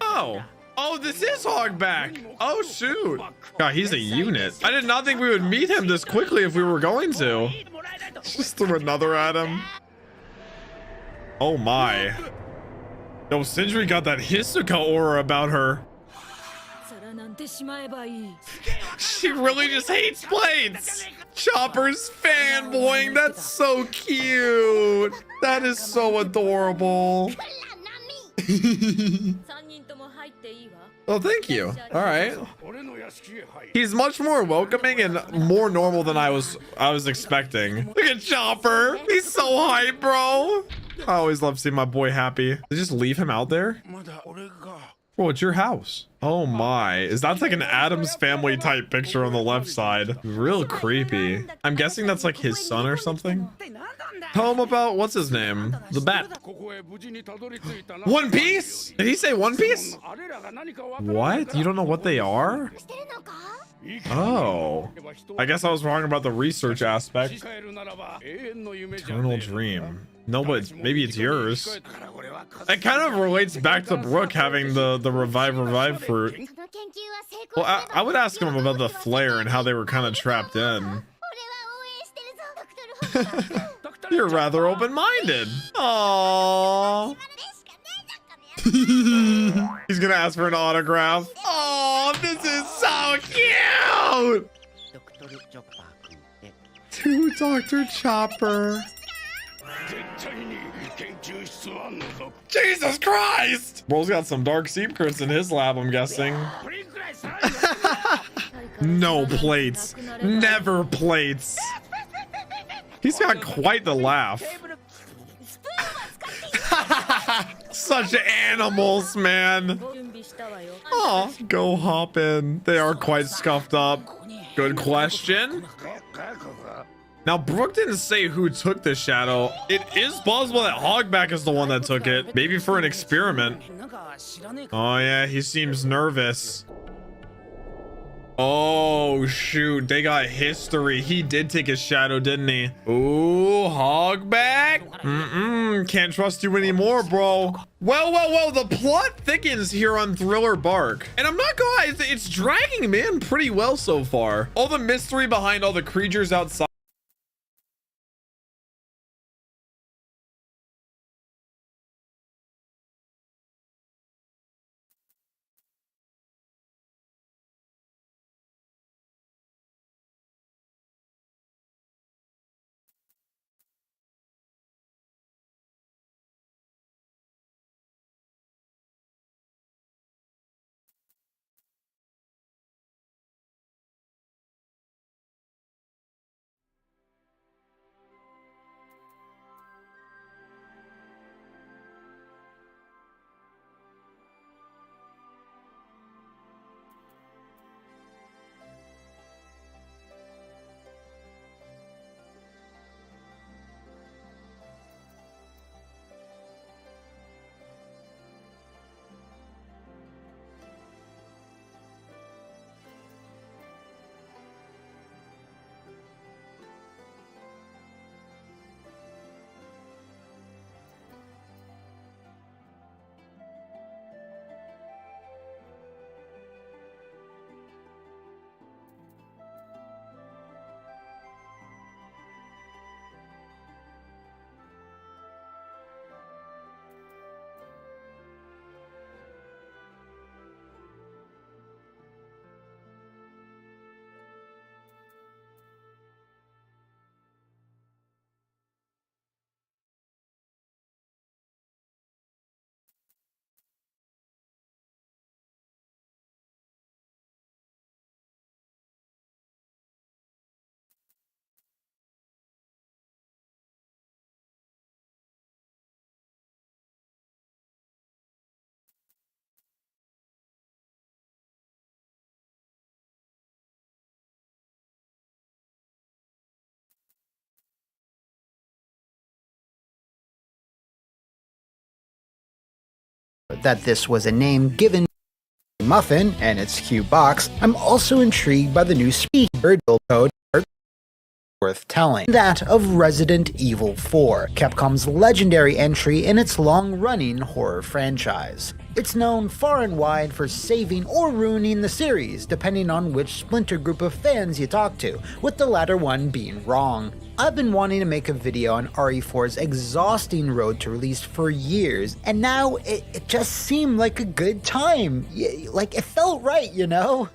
Oh. Oh, this is Hogback. Oh, shoot. God, he's a unit. I did not think we would meet him this quickly if we were going to. Just threw another at him. Oh, my. Yo, Sindri got that Hisoka aura about her. She really just hates plates. Chopper's fanboying. That's so cute. That is so adorable. Oh, thank you. All right. He's much more welcoming and more normal than I was expecting. Look at Chopper. He's so hype, bro. I always love seeing my boy happy. They just leave him out there? Bro, it's your house. Oh my. Is that like an Addams Family type picture on the left side? Real creepy. I'm guessing that's like his son or something. Tell him about, what's his name? The bat. One Piece? Did he say One Piece? What? You don't know what they are? Oh. I guess I was wrong about the research aspect. Eternal Dream. No, but maybe it's yours. It kind of relates back to Brooke having the revive fruit. Well, I would ask him about the flare and how they were kind of trapped in. You're rather open-minded. Aww. He's gonna ask for an autograph. Oh, this is so cute. To Dr. Chopper. Jesus Christ! Bro's got some dark secrets in his lab, I'm guessing. No plates. Never plates. He's got quite the laugh. Such animals, man. Oh, go hop in. They are quite scuffed up. Good question. Now, Brooke didn't say who took the shadow. It is possible that Hogback is the one that took it. Maybe for an experiment. Oh, yeah, he seems nervous. Oh, shoot. They got history. He did take his shadow, didn't he? Ooh, Hogback. Can't trust you anymore, bro. Well, the plot thickens here on Thriller Bark. And I'm not gonna lie, it's dragging him in pretty well so far. All the mystery behind all the creatures outside. That this was a name given to Muffin and its cute box, I'm also intrigued by the new speaker code worth telling, that of Resident Evil 4, Capcom's legendary entry in its long-running horror franchise. It's known far and wide for saving or ruining the series, depending on which splinter group of fans you talk to, with the latter one being wrong. I've been wanting to make a video on RE4's exhausting road to release for years, and now it just seemed like a good time. Like, it felt right, you know?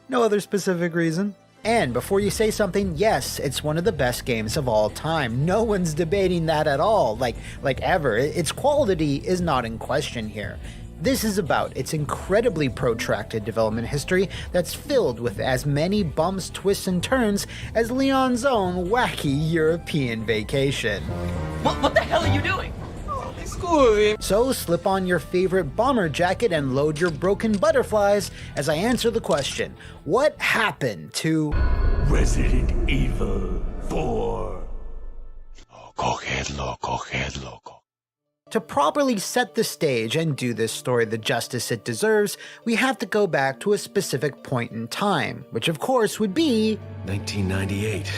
No other specific reason. And before you say something, yes, it's one of the best games of all time. No one's debating that at all, like ever. Its quality is not in question here. This is about its incredibly protracted development history that's filled with as many bumps, twists, and turns as Leon's own wacky European vacation. What the hell are you doing? So slip on your favorite bomber jacket and load your broken butterflies as I answer the question, what happened to Resident Evil 4? Cogedlo. To properly set the stage and do this story the justice it deserves, we have to go back to a specific point in time, which of course would be 1998.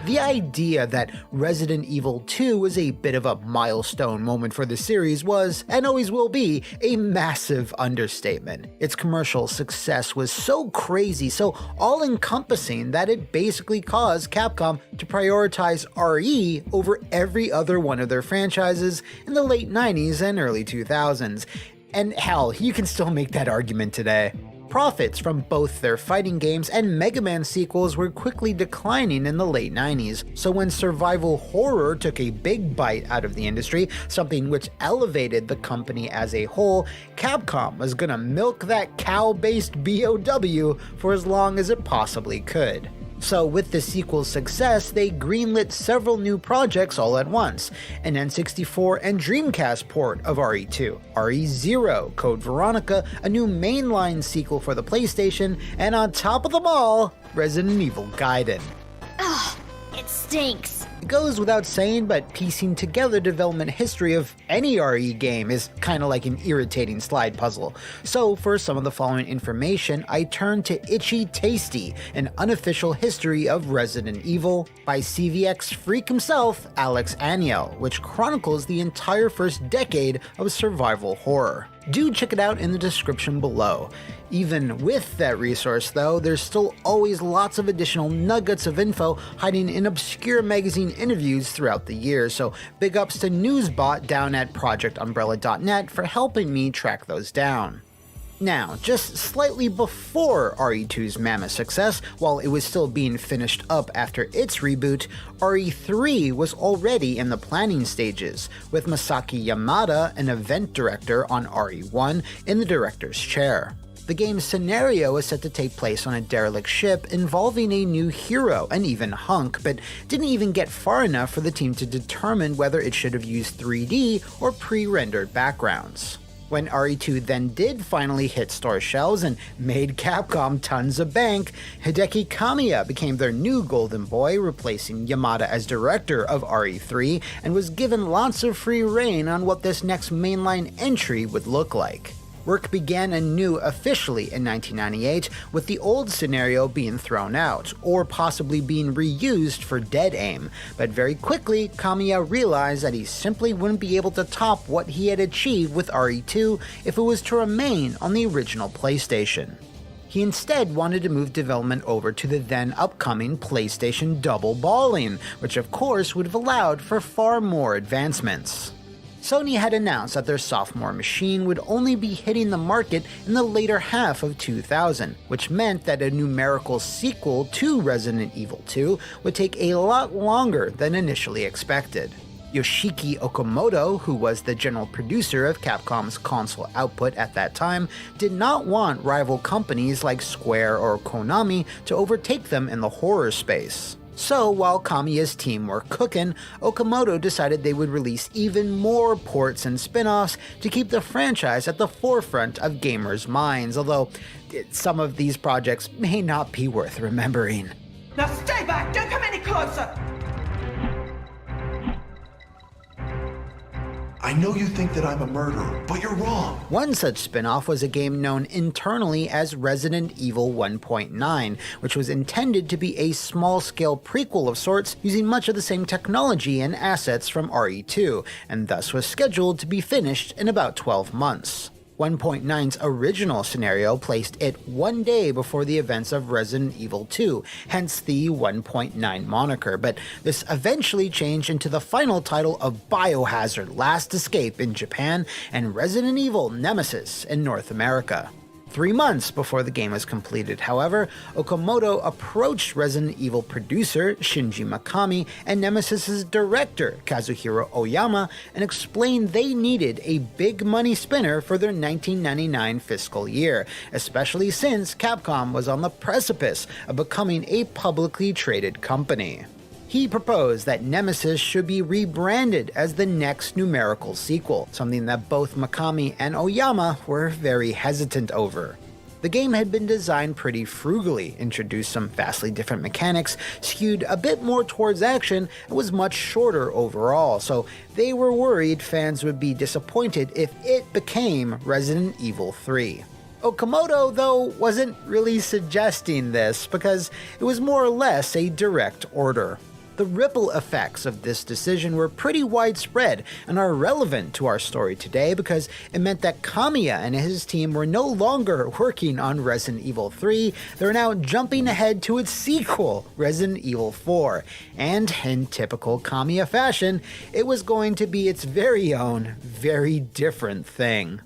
The idea that Resident Evil 2 was a bit of a milestone moment for the series was, and always will be, a massive understatement. Its commercial success was so crazy, so all-encompassing that it basically caused Capcom to prioritize RE over every other one of their franchises in the late 90s and early 2000s. And hell, you can still make that argument today. Profits from both their fighting games and Mega Man sequels were quickly declining in the late 90s, so when survival horror took a big bite out of the industry, something which elevated the company as a whole, Capcom was gonna milk that cow-based BOW for as long as it possibly could. So with the sequel's success, they greenlit several new projects all at once, an N64 and Dreamcast port of RE2, RE0, Code Veronica, a new mainline sequel for the PlayStation, and on top of them all, Resident Evil Gaiden. Ugh, it stinks. It goes without saying, but piecing together development history of any RE game is kinda like an irritating slide puzzle. So for some of the following information, I turn to Itchy Tasty, an unofficial history of Resident Evil by CVX freak himself, Alex Aniel, which chronicles the entire first decade of survival horror. Do check it out in the description below. Even with that resource though, there's still always lots of additional nuggets of info hiding in obscure magazine interviews throughout the year, so big ups to Newsbot down at projectumbrella.net for helping me track those down. Now, just slightly before RE2's mammoth success, while it was still being finished up after its reboot, RE3 was already in the planning stages, with Masaki Yamada, an event director on RE1, in the director's chair. The game's scenario is set to take place on a derelict ship involving a new hero, and even hunk, but didn't even get far enough for the team to determine whether it should have used 3D or pre-rendered backgrounds. When RE2 then did finally hit store shelves and made Capcom tons of bank, Hideki Kamiya became their new golden boy, replacing Yamada as director of RE3, and was given lots of free reign on what this next mainline entry would look like. Work began anew officially in 1998, with the old scenario being thrown out, or possibly being reused for Dead Aim, but very quickly Kamiya realized that he simply wouldn't be able to top what he had achieved with RE2 if it was to remain on the original PlayStation. He instead wanted to move development over to the then upcoming PlayStation Double Balling, which of course would have allowed for far more advancements. Sony had announced that their sophomore machine would only be hitting the market in the later half of 2000, which meant that a numerical sequel to Resident Evil 2 would take a lot longer than initially expected. Yoshiki Okamoto, who was the general producer of Capcom's console output at that time, did not want rival companies like Square or Konami to overtake them in the horror space. So while Kamiya's team were cooking, Okamoto decided they would release even more ports and spin-offs to keep the franchise at the forefront of gamers' minds, although some of these projects may not be worth remembering. Now stay back! Don't come any closer! I know you think that I'm a murderer, but you're wrong. One such spin-off was a game known internally as Resident Evil 1.9, which was intended to be a small-scale prequel of sorts using much of the same technology and assets from RE2, and thus was scheduled to be finished in about 12 months. 1.9's original scenario placed it one day before the events of Resident Evil 2, hence the 1.9 moniker, but this eventually changed into the final title of Biohazard Last Escape in Japan and Resident Evil Nemesis in North America. 3 months before the game was completed, however, Okamoto approached Resident Evil producer Shinji Mikami and Nemesis's director Kazuhiro Oyama and explained they needed a big money spinner for their 1999 fiscal year, especially since Capcom was on the precipice of becoming a publicly traded company. He proposed that Nemesis should be rebranded as the next numerical sequel, something that both Mikami and Oyama were very hesitant over. The game had been designed pretty frugally, introduced some vastly different mechanics, skewed a bit more towards action, and was much shorter overall, so they were worried fans would be disappointed if it became Resident Evil 3. Okamoto, though, wasn't really suggesting this because it was more or less a direct order. The ripple effects of this decision were pretty widespread and are relevant to our story today because it meant that Kamiya and his team were no longer working on Resident Evil 3, they're now jumping ahead to its sequel, Resident Evil 4, and in typical Kamiya fashion, it was going to be its very own, very different thing.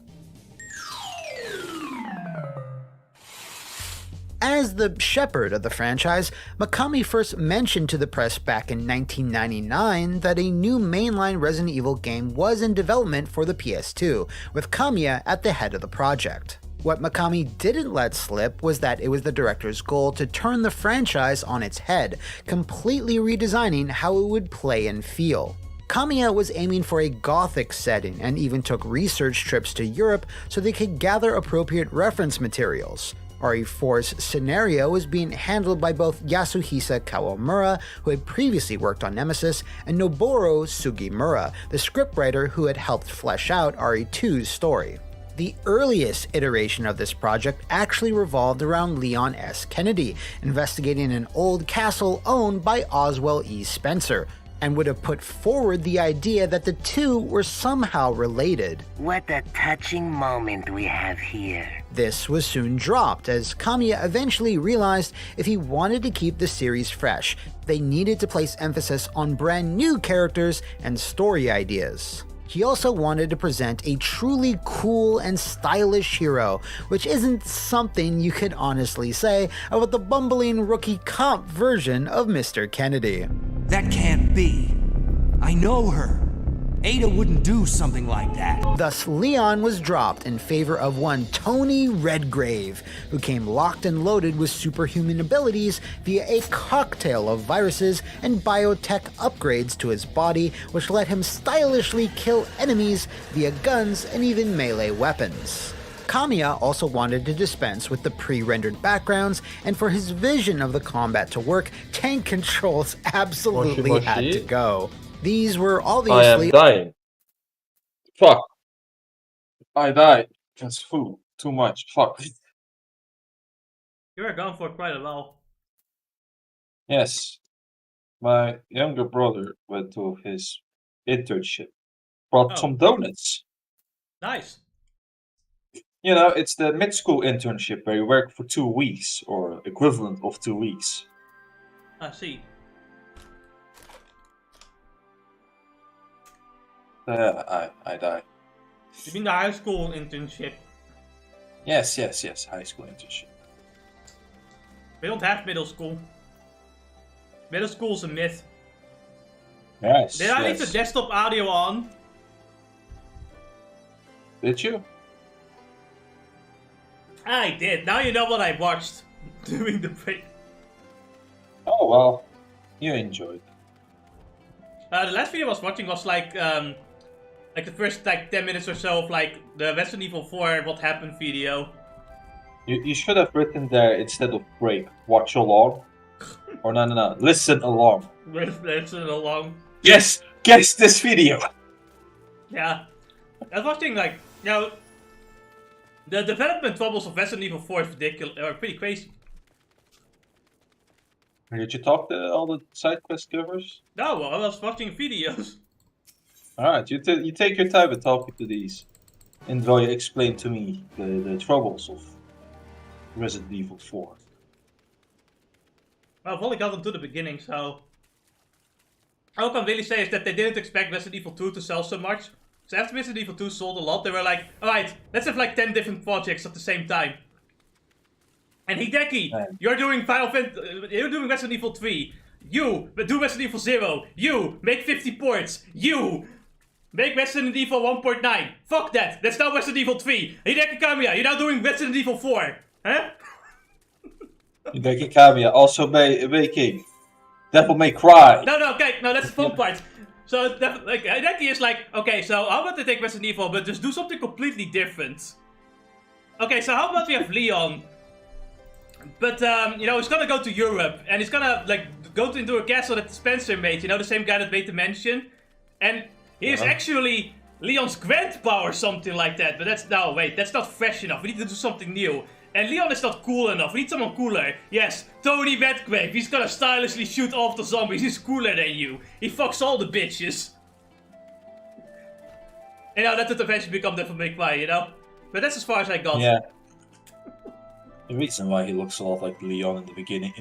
As the shepherd of the franchise, Mikami first mentioned to the press back in 1999 that a new mainline Resident Evil game was in development for the PS2, with Kamiya at the head of the project. What Mikami didn't let slip was that it was the director's goal to turn the franchise on its head, completely redesigning how it would play and feel. Kamiya was aiming for a gothic setting and even took research trips to Europe so they could gather appropriate reference materials. RE4's scenario was being handled by both Yasuhisa Kawamura, who had previously worked on Nemesis, and Noboru Sugimura, the scriptwriter who had helped flesh out RE2's story. The earliest iteration of this project actually revolved around Leon S. Kennedy, investigating an old castle owned by Oswell E. Spencer, and would have put forward the idea that the two were somehow related. What a touching moment we have here. This was soon dropped, as Kamiya eventually realized if he wanted to keep the series fresh, they needed to place emphasis on brand new characters and story ideas. He also wanted to present a truly cool and stylish hero, which isn't something you could honestly say about the bumbling rookie cop version of Mr. Kennedy. That can't be. I know her. Ada wouldn't do something like that. Thus, Leon was dropped in favor of one Tony Redgrave, who came locked and loaded with superhuman abilities via a cocktail of viruses and biotech upgrades to his body, which let him stylishly kill enemies via guns and even melee weapons. Kamiya also wanted to dispense with the pre-rendered backgrounds, and for his vision of the combat to work, tank controls absolutely had to go. These were obviously— I am dying. Fuck. I died. That's food. Too much. Fuck. You were gone for quite a while. Yes. My younger brother went to his internship. Brought some donuts. Nice. You know, it's the mid-school internship where you work for 2 weeks, or equivalent of 2 weeks. I see. I died. You mean the high school internship? Yes, high school internship. We don't have middle school. Middle school's a myth. Yes. Did I leave the desktop audio on? Did you? I did. Now you know what I watched during the break. Oh well, you enjoyed. The last video I was watching was like the first 10 minutes or so of like the Resident Evil 4 what happened video. You should have written there instead of break, watch along. Or no, listen along. Listen along. Yes, guess this video. Yeah, I was watching the development troubles of Resident Evil 4 is ridiculous, are pretty crazy. Did you talk to all the side quest givers? No, well, I was watching videos. Alright, you take your time with talking to these. And will you explain to me the troubles of Resident Evil 4? Well, I've only gotten to the beginning, so... All I can really say is that they didn't expect Resident Evil 2 to sell so much. So after Resident Evil 2 sold a lot, they were like, alright, let's have like 10 different projects at the same time. And Hideki, you're doing you're doing Resident Evil 3. You do Resident Evil 0. You make 50 ports. You make Resident Evil 1.9. Fuck that. That's now Resident Evil 3. Hideki Kamiya, you're now doing Resident Evil 4. Huh? Hideki Kamiya also making Devil May Cry. No, okay, no, that's the fun part. So, like, Hideki is like, okay, so how about they take Resident Evil, but just do something completely different? Okay, so how about we have Leon? But, you know, he's gonna go to Europe, and he's gonna, like, go into a castle that Spencer made, you know, the same guy that made the mansion? And he is actually Leon's grandpa or something like that, but that's, no, wait, that's not fresh enough, we need to do something new. And Leon is not cool enough, we need someone cooler. Yes, Tony Redgrave, he's gonna stylishly shoot off the zombies, he's cooler than you. He fucks all the bitches. You know, that would eventually become Devil May Cry, you know? But that's as far as I got. Yeah. The reason why he looks a lot like Leon in the beginning,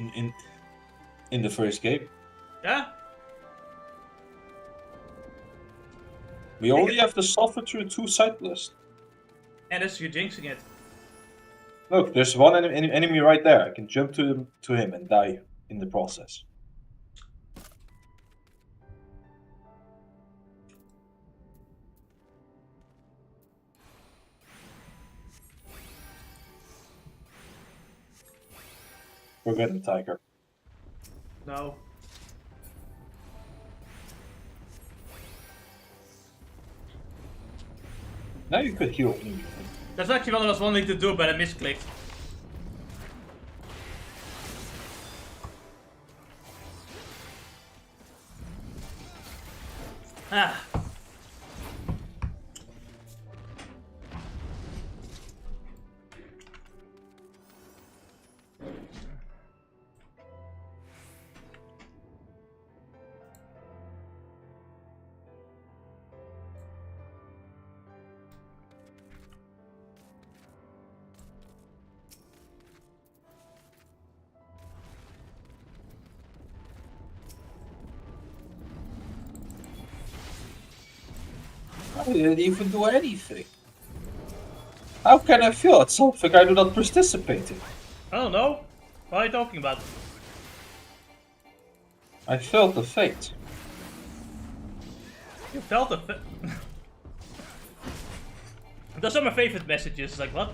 in the first game. Yeah? We only have to suffer through 2 side quests. And that's you're jinxing it. Look, there's one enemy right there. I can jump to him and die in the process. Forget the tiger. No. Now you could heal me. That's actually what I was wanting to do, but I misclicked. Ah. I didn't even do anything. How can I feel at something I do not participate in? I don't know. What are you talking about? I felt the fate. You felt the Those are my favorite messages, like what?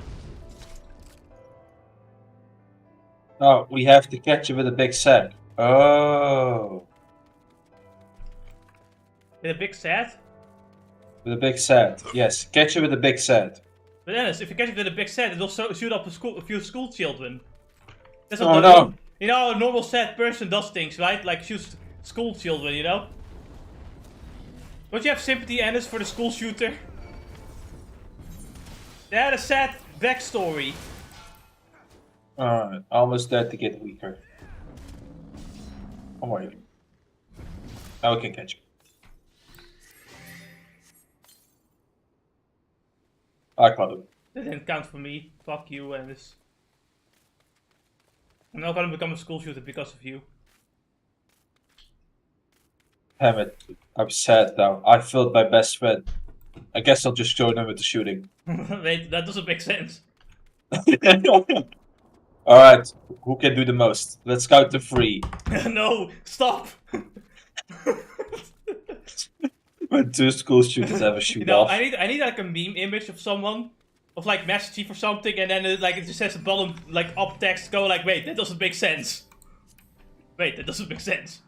Oh, we have to catch you with a big sack. Oh. With a big set? With a big set, yes. Catch you with a big set. But Dennis, if you catch it with a big set, it will shoot up a few school children. That's Oh no! You know how a normal sad person does things, right? Like shoots school children, you know? Don't you have sympathy, Ennis, for the school shooter? They had a sad backstory. Alright, almost dead to get weaker. Come on. Now we can catch you. I caught him. That didn't count for me. Fuck you, Ennis. I'm not gonna become a school shooter because of you. Damn it. I'm sad now. I failed my best friend. I guess I'll just join him with the shooting. Wait, that doesn't make sense. Alright, who can do the most? Let's count to 3. No, stop! When 2 school shooters have a shoot You know, off. I need like a meme image of someone, of like Master Chief or something, and then it, like it just says a bottom like up text go like, wait, that doesn't make sense. Wait, that doesn't make sense.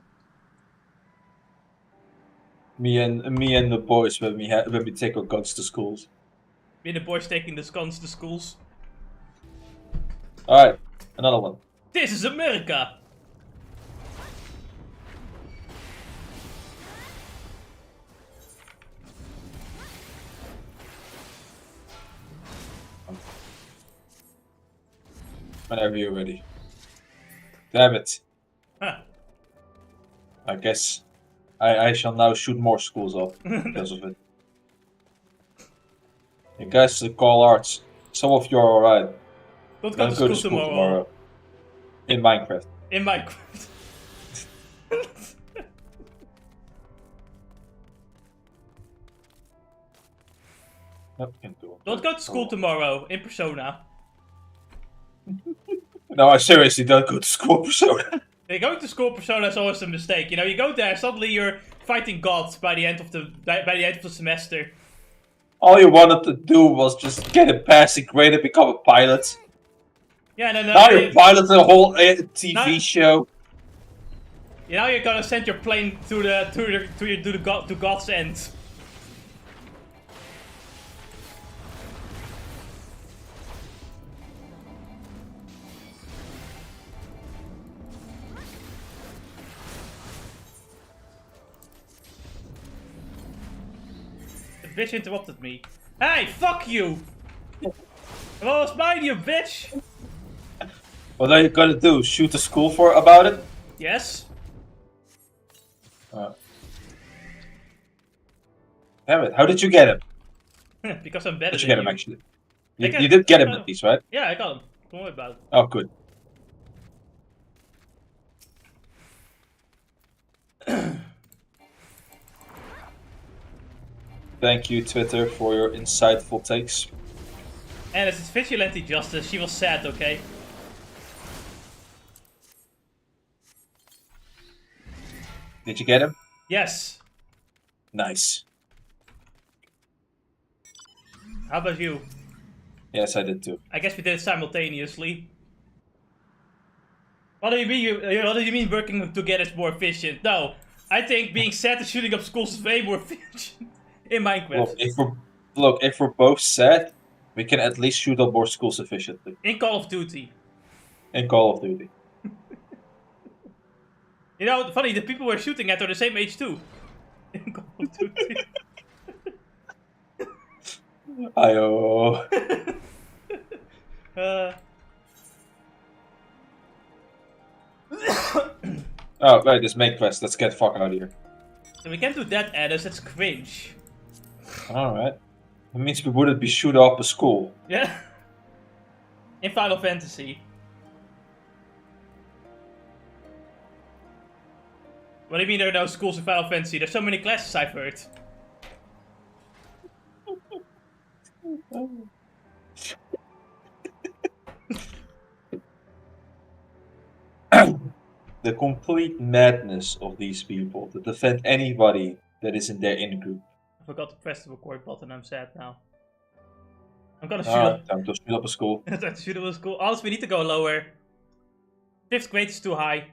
Me and the boys when we take our guns to schools. Me and the boys taking the guns to schools. Alright, another one. This is America! Whenever you're ready. Damn it. Huh. I guess I shall now shoot more schools up because of it. You guys call arts. Some of you are alright. Don't go to school tomorrow. In Minecraft. In Minecraft. Don't go to school tomorrow in Persona. No, I seriously don't go to school Persona. Yeah, going to school Persona is always a mistake. You know, you go there, suddenly you're fighting gods by the end of the semester. All you wanted to do was just get a passing grade and become a pilot. Yeah, no. Now you're piloting a whole TV show. Now you're gonna send your plane to God's end. The bitch interrupted me. Hey, fuck you! Well, it's mine, you bitch! What are you gonna do? Shoot the school about it? Yes. Damn it! How did you get him? Because I'm better. Did you than get him you. actually? You did get him at least, right? Yeah, I got him. Don't worry about it. Oh, good. Thank you, Twitter, for your insightful takes. And it's vigilante justice. She was sad, okay? Did you get him? Yes. Nice. How about you? Yes, I did too. I guess we did it simultaneously. What do you mean? What do you mean working together is more efficient? No, I think being sad and shooting up schools is way more efficient in Minecraft. Look, if we're both sad, we can at least shoot up more schools efficiently. In Call of Duty. In Call of Duty. You know, funny, the people we're shooting at are the same age too. In Call of Duty. Ayo. Oh, right, this main quest. Let's get the fuck out of here. So we can't do that, Addis. That's cringe. Alright. That means we wouldn't be shooting up a school. Yeah. In Final Fantasy. What do you mean there are no schools in Final Fantasy? There's so many classes, I've heard. The complete madness of these people to defend anybody that is in their in-group. I forgot to press the record button, I'm sad now. I'm gonna shoot up. Time to shoot up a school. Time to shoot up a school. Honestly, we need to go lower. 5th grade is too high.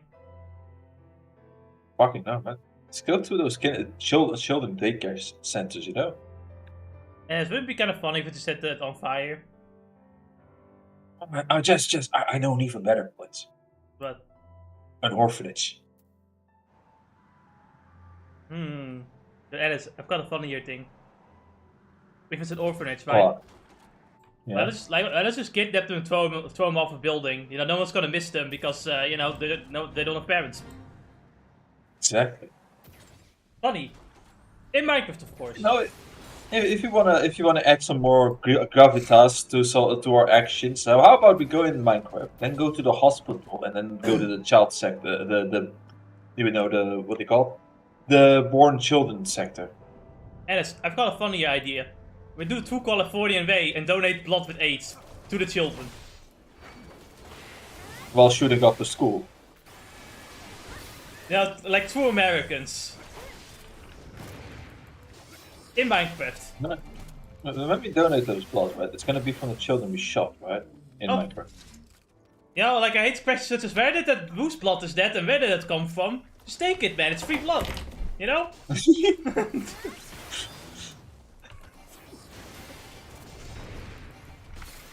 Fucking no, man. Let's go to those children daycare centers, you know? Yeah, it would be kind of funny if we just set that on fire. I know an even better place. What? An orphanage. I've got a funnier thing. If it's an orphanage, right? Yeah. Let's just kidnap them and throw them off a building. You know, no one's gonna miss them because you know they don't have parents. Exactly. Funny. In Minecraft, of course. No, if you wanna add some more gravitas to our actions, so how about we go in Minecraft, then go to the hospital, and then go to the child sector, what they call the born children sector. Alice, I've got a funny idea. We do true Californian way and donate blood with AIDS to the children. While shooting up the school. Yeah, like true Americans. In Minecraft. No, when we donate those blood, right, it's gonna be from the children we shot, right? In Minecraft. You know, like I hate questions such as where did that Bruce blood is that and where did that come from? Just take it, man, it's free blood. You know?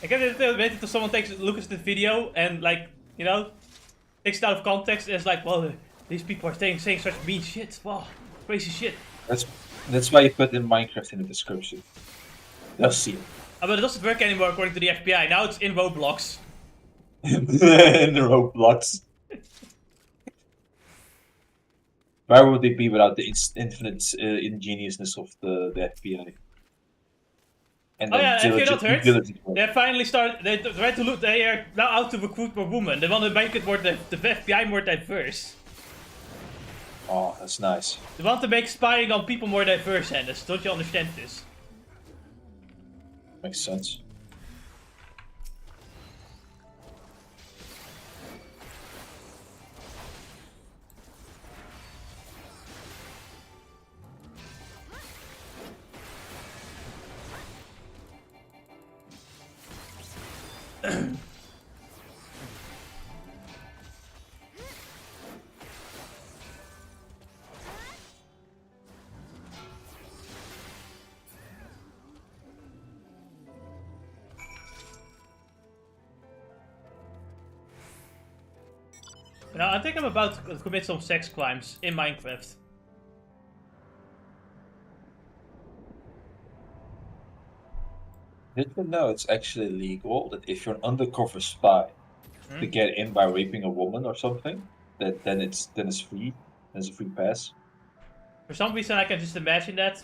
I can't wait until someone looks at the video and, like, you know, takes it out of context and is like, well, these people are saying such mean shit. Wow, crazy shit. That's why you put in Minecraft in the description. They'll see it. Oh, but it doesn't work anymore according to the FBI. Now it's in Roblox. In the Roblox. Where would they be without the infinite ingeniousness of the FBI? And Oh then yeah, have you not heard? diligent. They finally started. They tried to look. They are now out to recruit more women. They want to make it more the FBI more diverse. Oh, that's nice. They want to make spying on people more diverse, Hennis. Don't you understand this? Makes sense. Now, I think I'm about to commit some sex crimes in Minecraft. Did you know it's actually legal that if you're an undercover spy to get in by raping a woman or something, then it's free. There's a free pass. For some reason, I can just imagine that.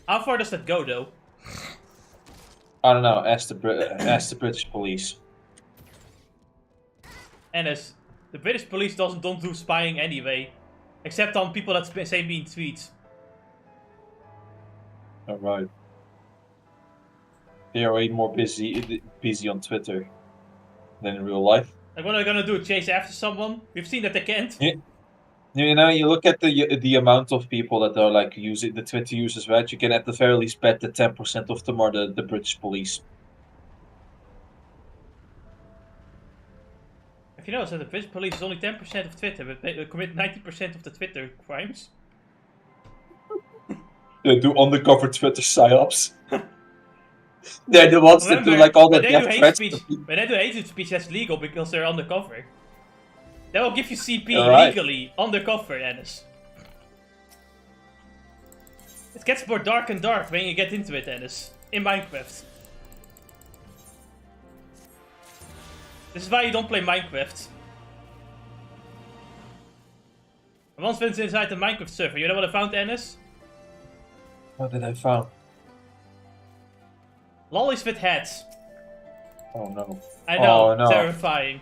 How far does that go, though? I don't know. Ask the British police. And as the British police don't do spying anyway, except on people that say mean tweets. Alright. They are way more busy on Twitter than in real life. Like, what are they gonna do? Chase after someone? We've seen that they can't. Yeah. You know, you look at the amount of people that are like using the Twitter users, right? You can at the very least bet that 10% of them are the British police. If you know, so the British police is only 10% of Twitter, but they commit 90% of the Twitter crimes. They do undercover Twitter psyops. They're the ones that do like all the death threats. When they do hate speech, that's legal because they're undercover. They will give you CP legally, undercover, Ennis. It gets more dark and dark when you get into it, Ennis. In Minecraft. This is why you don't play Minecraft. I once went inside the Minecraft server. You know what I found, Ennis? What did I find? Lollies with heads. Oh no. I know, oh, no. Terrifying.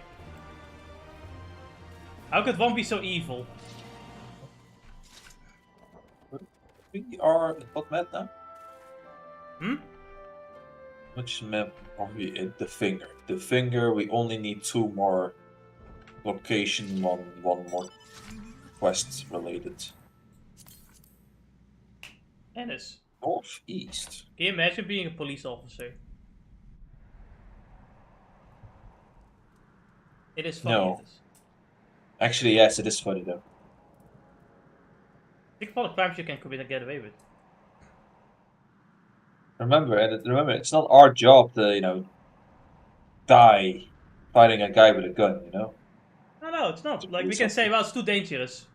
How could one be so evil? We are at what map now? Hmm? Which map are we in? The Finger. The Finger, we only need 2 more location, one more quest related. Ennis. Northeast. Can you imagine being a police officer? It is funny. No. Actually, yes, it is funny though. Think of all the crimes you can commit and get away with. Remember, it's not our job to, you know, die fighting a guy with a gun, you know? No, it's not. Like, we can say, well, it's too dangerous.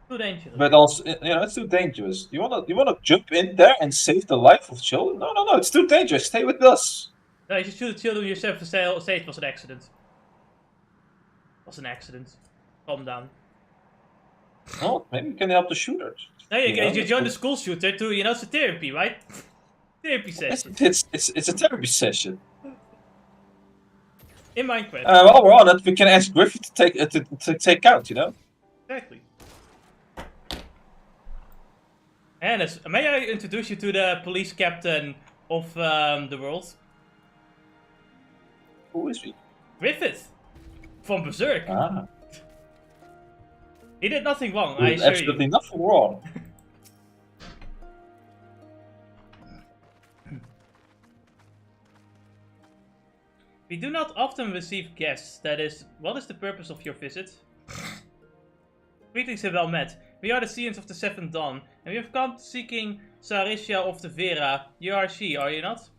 Too dangerous. But also, you know, it's too dangerous. You wanna jump in there and save the life of children? No, it's too dangerous. Stay with us. No, you should shoot the children yourself to say it was an accident. It was an accident. Calm down. Well, maybe we can help the shooters. No, you join the school shooter to, you know, it's a therapy, right? Therapy session. It's a therapy session. In Minecraft. While we're on it, we can ask Griffith to take out, you know? Exactly. Hannes, may I introduce you to the police captain of the world? Who is he? Griffith! From Berserk. Ah. He did nothing wrong, I assure you. Absolutely nothing wrong. We do not often receive guests. That is, what is the purpose of your visit? Greetings and well met. We are the Seers of the Seventh Dawn, and we have come seeking Sarisha of the Vera. You are she, are you not?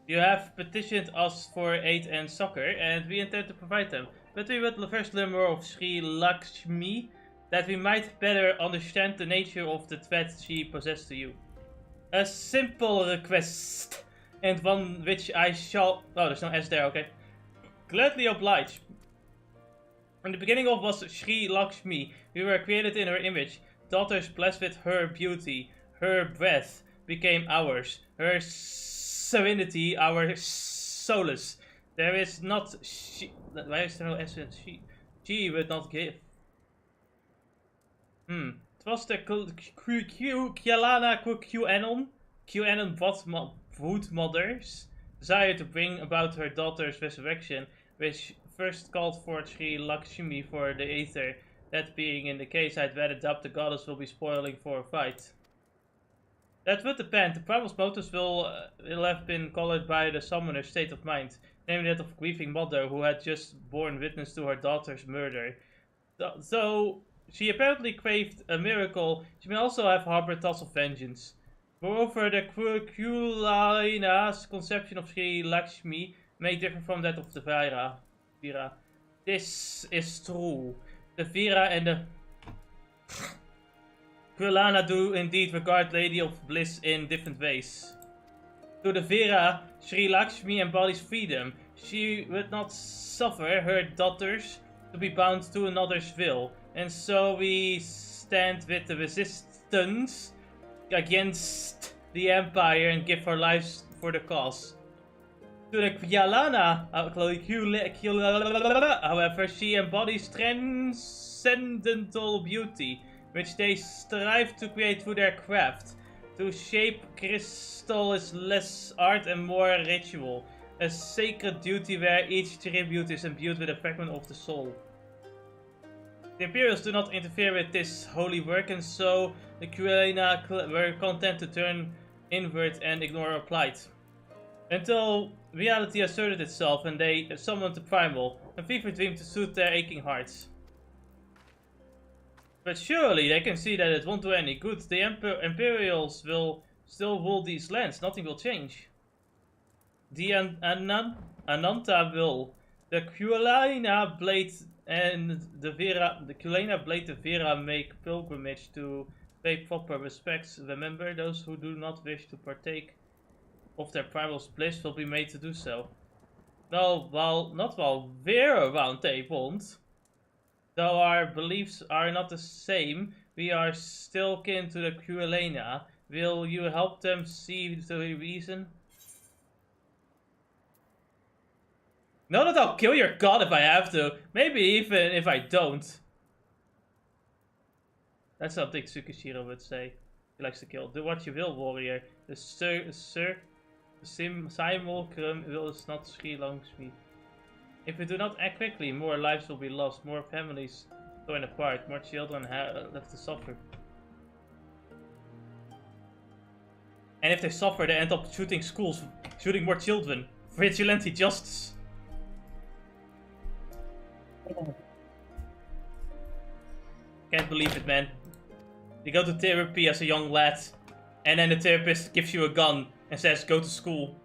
You have petitioned us for aid and succor, and we intend to provide them. But we would first learn more of Sri Lakshmi, that we might better understand the nature of the threat she possessed to you. A simple request, and one which I shall... Oh, there's no S there, okay. Gladly oblige. In the beginning of was Sri Lakshmi. We were created in her image. daughters blessed with her beauty, her breath became ours, her serenity our solace. There is not she. Why is there no essence? She would not give. It was the Kyalana QAnon brood mother's desire to bring about her daughter's resurrection, which first called forth Sri Lakshmi for the Aether. That being in the case, I'd rather doubt the goddess will be spoiling for a fight. That would depend. The primal's motives will have been colored by the summoner's state of mind, namely that of grieving mother who had just borne witness to her daughter's murder. Though she apparently craved a miracle, she may also have harbored thoughts of vengeance. Moreover, the Kulina's conception of Sri Lakshmi may differ from that of the Vira. This is true. The Vira and the Kulana do indeed regard Lady of Bliss in different ways. To the Vira, Sri Lakshmi embodies freedom. She would not suffer her daughters to be bound to another's will, and so we stand with the resistance against the Empire and give our lives for the cause. To the Kyalana, however, she embodies transcendental beauty, which they strive to create through their craft. To shape crystal is less art and more ritual, a sacred duty where each tribute is imbued with a fragment of the soul. The Imperials do not interfere with this holy work, and so the Kuelena were content to turn inward and ignore our plight. Until reality asserted itself and they summoned the primal, a fever dream to soothe their aching hearts. But surely they can see that it won't do any good. The Imperials will still rule these lands. Nothing will change. The Ananta will. The Kuelena Blade and the Kuelena Blade the Vera make pilgrimage to pay proper respects. Remember, those who do not wish to partake of their primal's bliss will be made to do so. Not while we're around, they won't. Though our beliefs are not the same, we are still kin to the Kuelena. Will you help them see the reason? Know that I'll kill your god if I have to. Maybe even if I don't. That's something Tsukishiro would say. He likes to kill. Do what you will, warrior. The simulacrum will not Sri Lakshmi. If we do not act quickly, more lives will be lost, more families torn apart, more children left to suffer. And if they suffer, they end up shooting schools, shooting more children. Vigilante justice. Can't believe it, man. You go to therapy as a young lad, and then the therapist gives you a gun and says, go to school.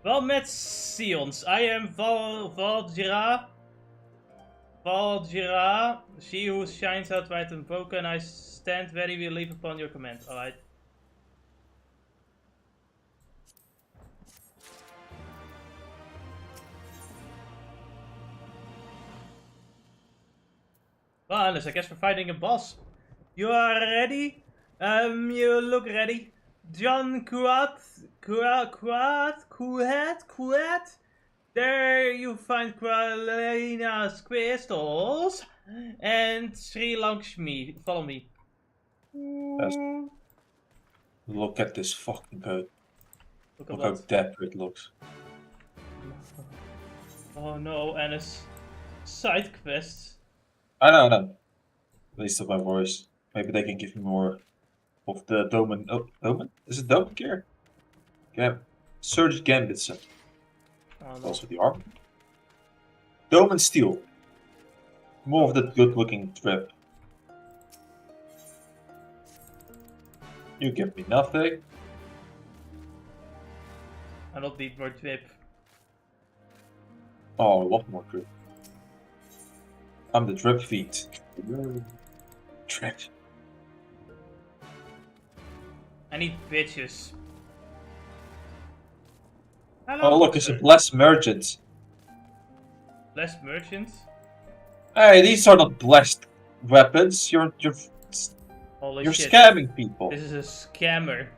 Well met, Sions. I am Valjira, she who shines outright unbroken, and I stand ready to leave upon your command. Alright. Well, unless I guess we're fighting a boss. You are ready? You look ready. John Kuat. There you find Kuelena's crystals and Sri Lakshmi. Follow me. Yes. Look at this fucking code. Look how dapper it looks. Oh no, and it's side quests. I know. At least of my voice. Maybe they can give me more of the doman. Oh, doman? Is it doman gear? Yeah. Surge Gambit. Oh, no. Also the armor. Doman steel. More of that good looking trip. You give me nothing. I don't need more drip. Oh, a lot more drip. I'm the drip feed. Drip. I need bitches. Oh look, it's a blessed merchant. Blessed merchants? Hey, these are not blessed weapons. You're Holy you're shit. scamming people. This is a scammer.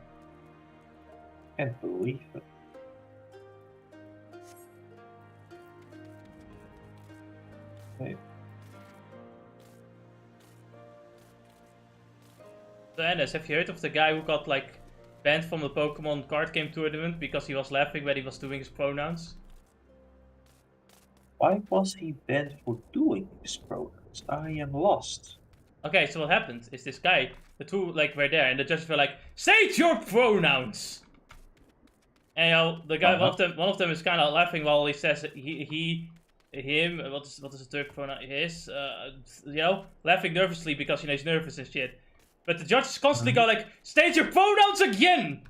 Can't believe it. Hey. So Anders, have you heard of the guy who got like banned from the Pokemon card game tournament because he was laughing when he was doing his pronouns? Why was he banned for doing his pronouns? I am lost. Okay, so what happened is this guy, the two like were there and the judges were like, state your pronouns! And you know, the guy, one of them is kind of laughing while he says him, what is the third pronoun? His, you know, laughing nervously because, you know, he's nervous and shit. But the judges constantly go like, state your pronouns again!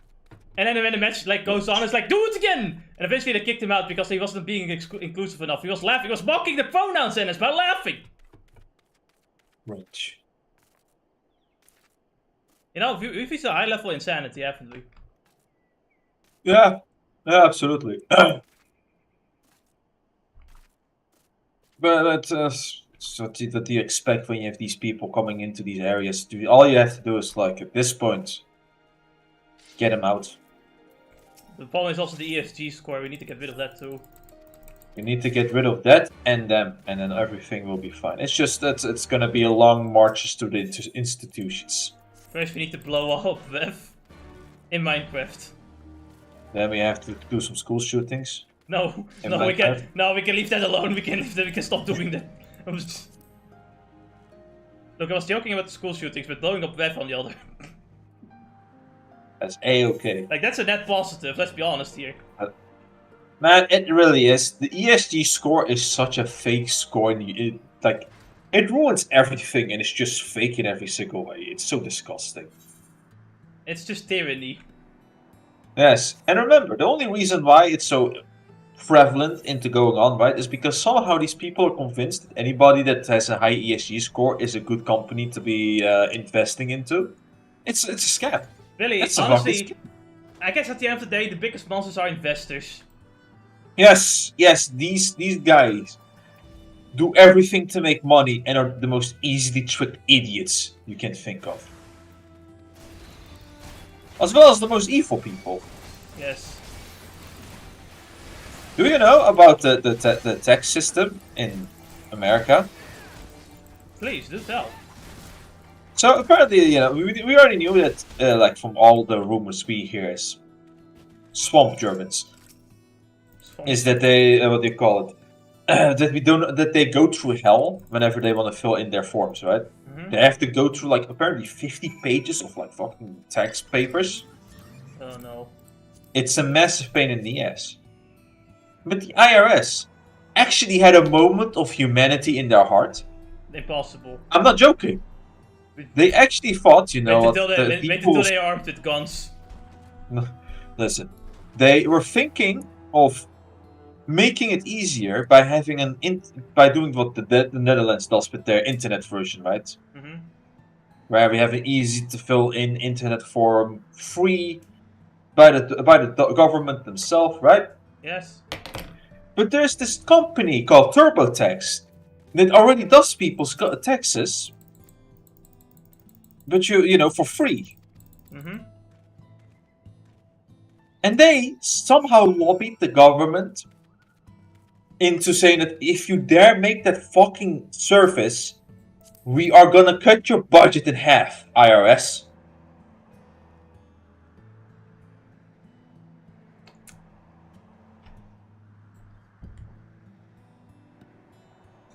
And then when the match like goes on, it's like, do it again! And eventually they kicked him out because he wasn't being inclusive enough. He was laughing, he was mocking the pronouns in us by laughing! Rich. You know, we've reached a high level insanity, haven't we? Yeah, absolutely. But what do you expect when you have these people coming into these areas? All you have to do is, like, at this point, get them out. The problem is also the ESG score, we need to get rid of that too. You need to get rid of that and them, and then everything will be fine. It's just that it's gonna be a long march to the institutions. First we need to blow up Vev in Minecraft. Then we have to do some school shootings. No, we can leave that alone. We can stop doing that. Look, I was joking about the school shootings, but blowing up Vev on the other. That's A-okay. Like, that's a net positive, let's be honest here. Man, it really is. The ESG score is such a fake score. It ruins everything and it's just fake in every single way. It's so disgusting. It's just tyranny. Yes, and remember, the only reason why it's so prevalent into going on, right, is because somehow these people are convinced that anybody that has a high ESG score is a good company to be investing into. It's a scam. Really, honestly, I guess at the end of the day, the biggest monsters are investors. Yes, these guys do everything to make money and are the most easily tricked idiots you can think of. As well as the most evil people. Yes. Do you know about the tax system in America? Please, do tell. So apparently, you know, we already knew that, like from all the rumors we hear, is swamp Germans. Is that they, what do you call it? that they go through hell whenever they want to fill in their forms, right? Mm-hmm. They have to go through like apparently 50 pages of like fucking tax papers. Oh no. It's a massive pain in the ass. But the IRS actually had a moment of humanity in their heart. Impossible. I'm not joking. They actually thought, you know, wait until they are armed with guns. Listen, they were thinking of making it easier by having by doing what the Netherlands does with their internet version, right? Mm-hmm. Where we have an easy to fill in internet form, free by the government themselves, right? Yes. But there's this company called TurboTax that already does people's taxes, but you know, for free. Mm-hmm. And they somehow lobbied the government into saying that if you dare make that fucking service, we are gonna cut your budget in half, IRS.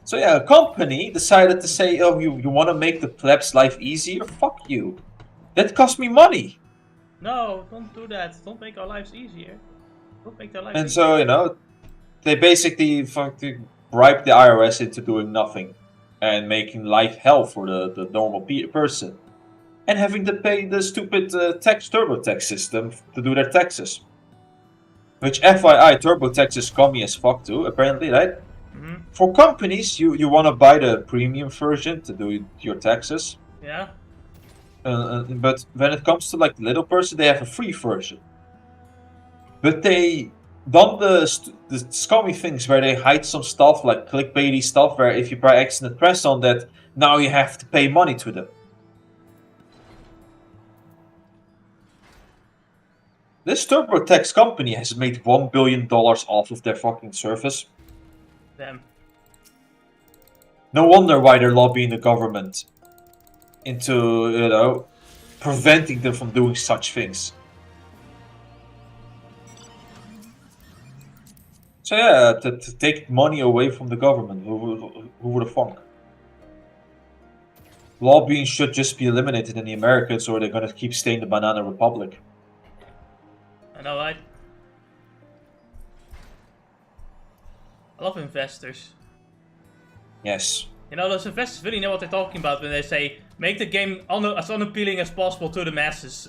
So yeah, a company decided to say, oh, you want to make the plebs' life easier? Fuck you. That cost me money. No, don't do that. Don't make our lives easier. Don't make their lives And easier. so, you know, they basically fucking bribed the IRS into doing nothing. And making life hell for the normal person. And having to pay the stupid TurboTax system to do their taxes. Which FYI, TurboTax is scummy as fuck too, apparently, right? For companies, you want to buy the premium version to do your taxes. Yeah. But when it comes to like the little person, they have a free version. But they done the scummy things where they hide some stuff, like clickbaity stuff, where if you by accident press on that, now you have to pay money to them. This TurboTax company has made $1 billion off of their fucking service. Damn. No wonder why they're lobbying the government into, you know, preventing them from doing such things. So yeah, to take money away from the government, who would have thunk? Lobbying should just be eliminated in the Americas, or they're gonna keep staying the Banana Republic. I know, right? I love investors. Yes. You know, those investors really know what they're talking about when they say, make the game as unappealing as possible to the masses.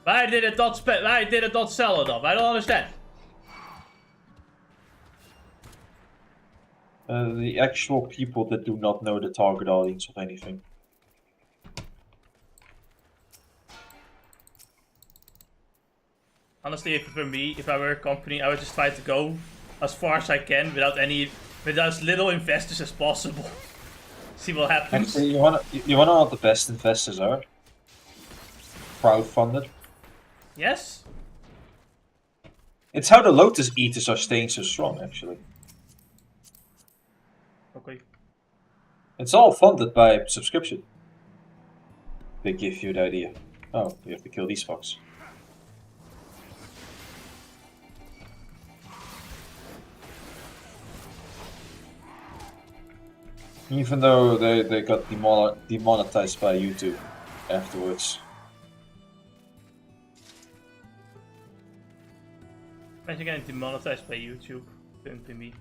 Why did it not sell enough? I don't understand. The actual people that do not know the target audience of anything. Honestly, for me, if I were a company, I would just try to go as far as I can without as little investors as possible. See what happens. Actually, you wanna know what the best investors are? Crowdfunded. Yes. It's how the Lotus Eaters are staying so strong, actually. Okay. It's all funded by subscription. They give you the idea. Oh, you have to kill these fucks. Even though they got demonetized by YouTube afterwards. Imagine getting demonetized by YouTube. Couldn't be me.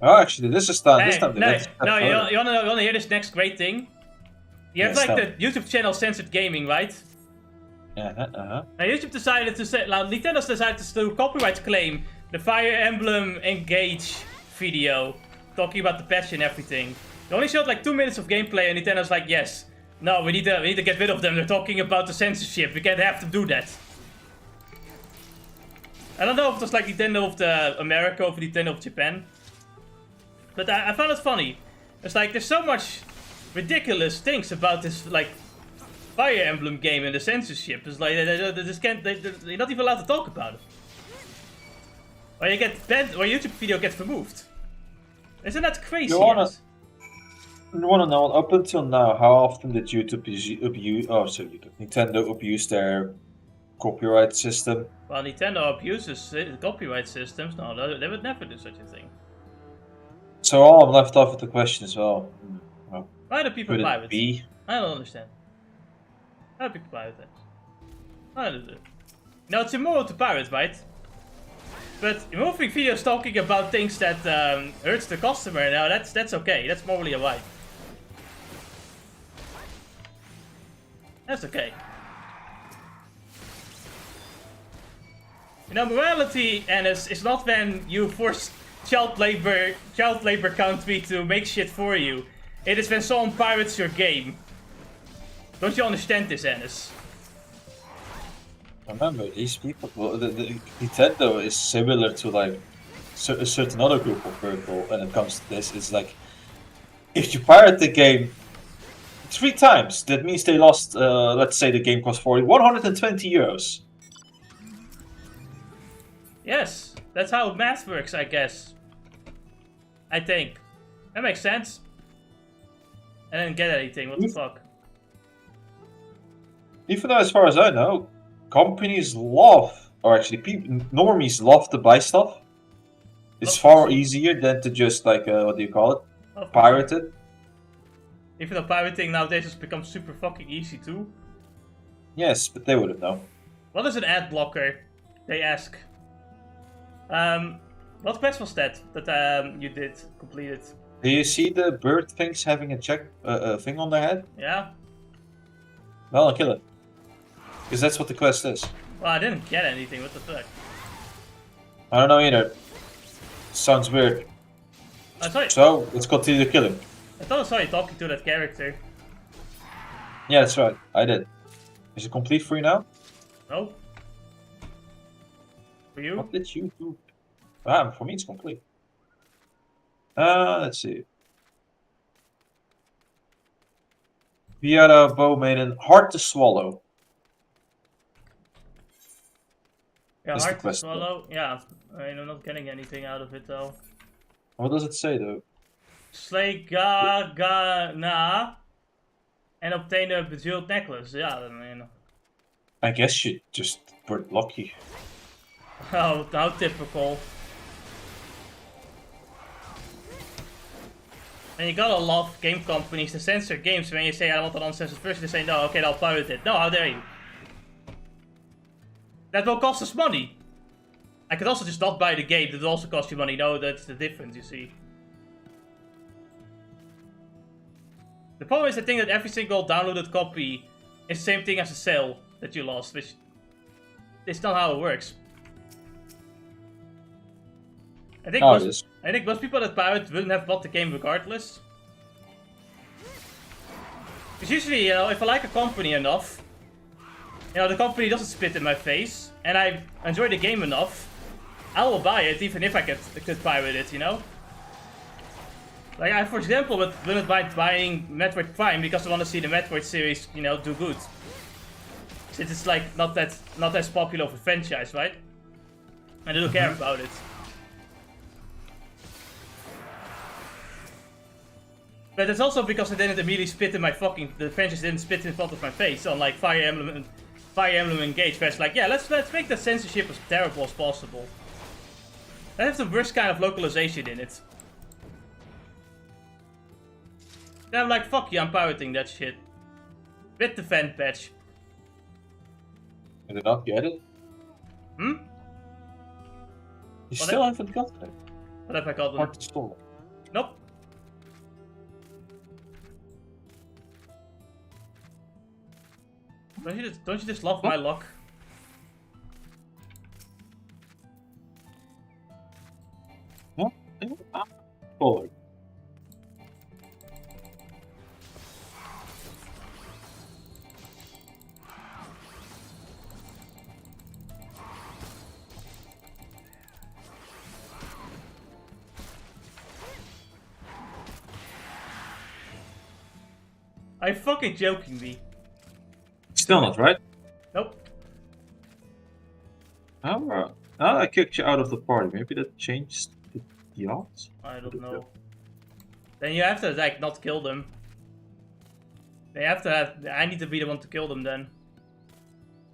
Oh, actually, this time. No, you wanna hear this next great thing? You have Yes, like the YouTube channel Censored Gaming, right? Now YouTube decided to say, Nintendo's decided to do copyright claim the Fire Emblem Engage video, talking about the patch and everything. They only showed like 2 minutes of gameplay, and Nintendo's like, yes, no, we need to get rid of them. They're talking about the censorship. We can't have to do that. I don't know if it was like Nintendo of the America or Nintendo of Japan. But I found it funny. It's like, there's so much ridiculous things about this, like, Fire Emblem game and the censorship. It's like, they just can't, they're not even allowed to talk about it. Or you get banned, or your YouTube video gets removed. Isn't that crazy? You wanna know, up until now, how often did Nintendo abuse their copyright system? Well, Nintendo abuses copyright systems. No, they would never do such a thing. So I'm left off with the question as well. Well, why do people could buy it it? be? I don't understand. Why do people buy it? I don't know. Now it's immoral to pirate, right? But removing videos talking about things that hurts the customer, now that's okay. That's morally alright. That's okay. You know, morality, Ennis, is not when you force child labor country to make shit for you. It is when someone pirates your game. Don't you understand this, Ennis? Remember, these people, well, the Nintendo is similar to like a certain other group of people when it comes to this. It's like, if you pirate the game 3 times, that means they lost, let's say the game cost 120 euros. Yes, that's how math works, I guess. I think. That makes sense. I didn't get anything, what the fuck? Even though, as far as I know, companies love, or actually normies love to buy stuff. It's far easier than to just like, what do you call it? Pirate it. Even though pirating nowadays has become super fucking easy too. Yes, but they wouldn't know. What is an ad blocker? They ask. What quest was that you completed? Do you see the bird things having a thing on their head? Yeah. Well, I'll kill it. Because that's what the quest is. Well, I didn't get anything, what the fuck? I don't know either. Sounds weird. Sorry. So, let's continue the killing. I thought I saw you talking to that character. Yeah, that's right. I did. Is it complete for you now? No. For you? What did you do? For me it's complete. Let's see. Viada, Bow Maiden, hard to swallow. Yeah, That's hard the to question. swallow. Yeah, I'm not getting anything out of it though. What does it say though? Slay Gagana and obtain a bejeweled necklace. Yeah, I mean. I guess you just were lucky. Oh, how typical. And you gotta love game companies to censor games when you say I want an uncensored version, they say no, okay, I'll pirate it. No, how dare you? That will cost us money. I could also just not buy the game, that will also cost you money. No, that's the difference, you see. The problem is I think that every single downloaded copy is the same thing as a sale that you lost, which is not how it works. I think most people that pirate wouldn't have bought the game regardless. Because usually, you know, if I like a company enough, you know, the company doesn't spit in my face, and I enjoy the game enough, I will buy it even if I could pirate it, you know? Like, I, for example, wouldn't mind buying Metroid Prime because I want to see the Metroid series, you know, do good. Since it's like not as popular of a franchise, right? And I don't care about it. But it's also because I didn't immediately spit in my the franchise didn't spit in front of my face on like Fire Emblem Engage, where it's like, yeah, let's make the censorship as terrible as possible. That has the worst kind of localization in it. Then I'm like, fuck you, I'm pirating that shit. With the fan patch. You did not get it? Hmm? You still haven't gotten it? What have I gotten? Hard to store. Nope. Don't you just love my luck? What? Forward. Are you fucking joking me? Still not, right? Nope. Oh, I kicked you out of the party. Maybe that changed the odds? I don't know. Then you have to, like, not kill them. They have to have... I need to be the one to kill them then.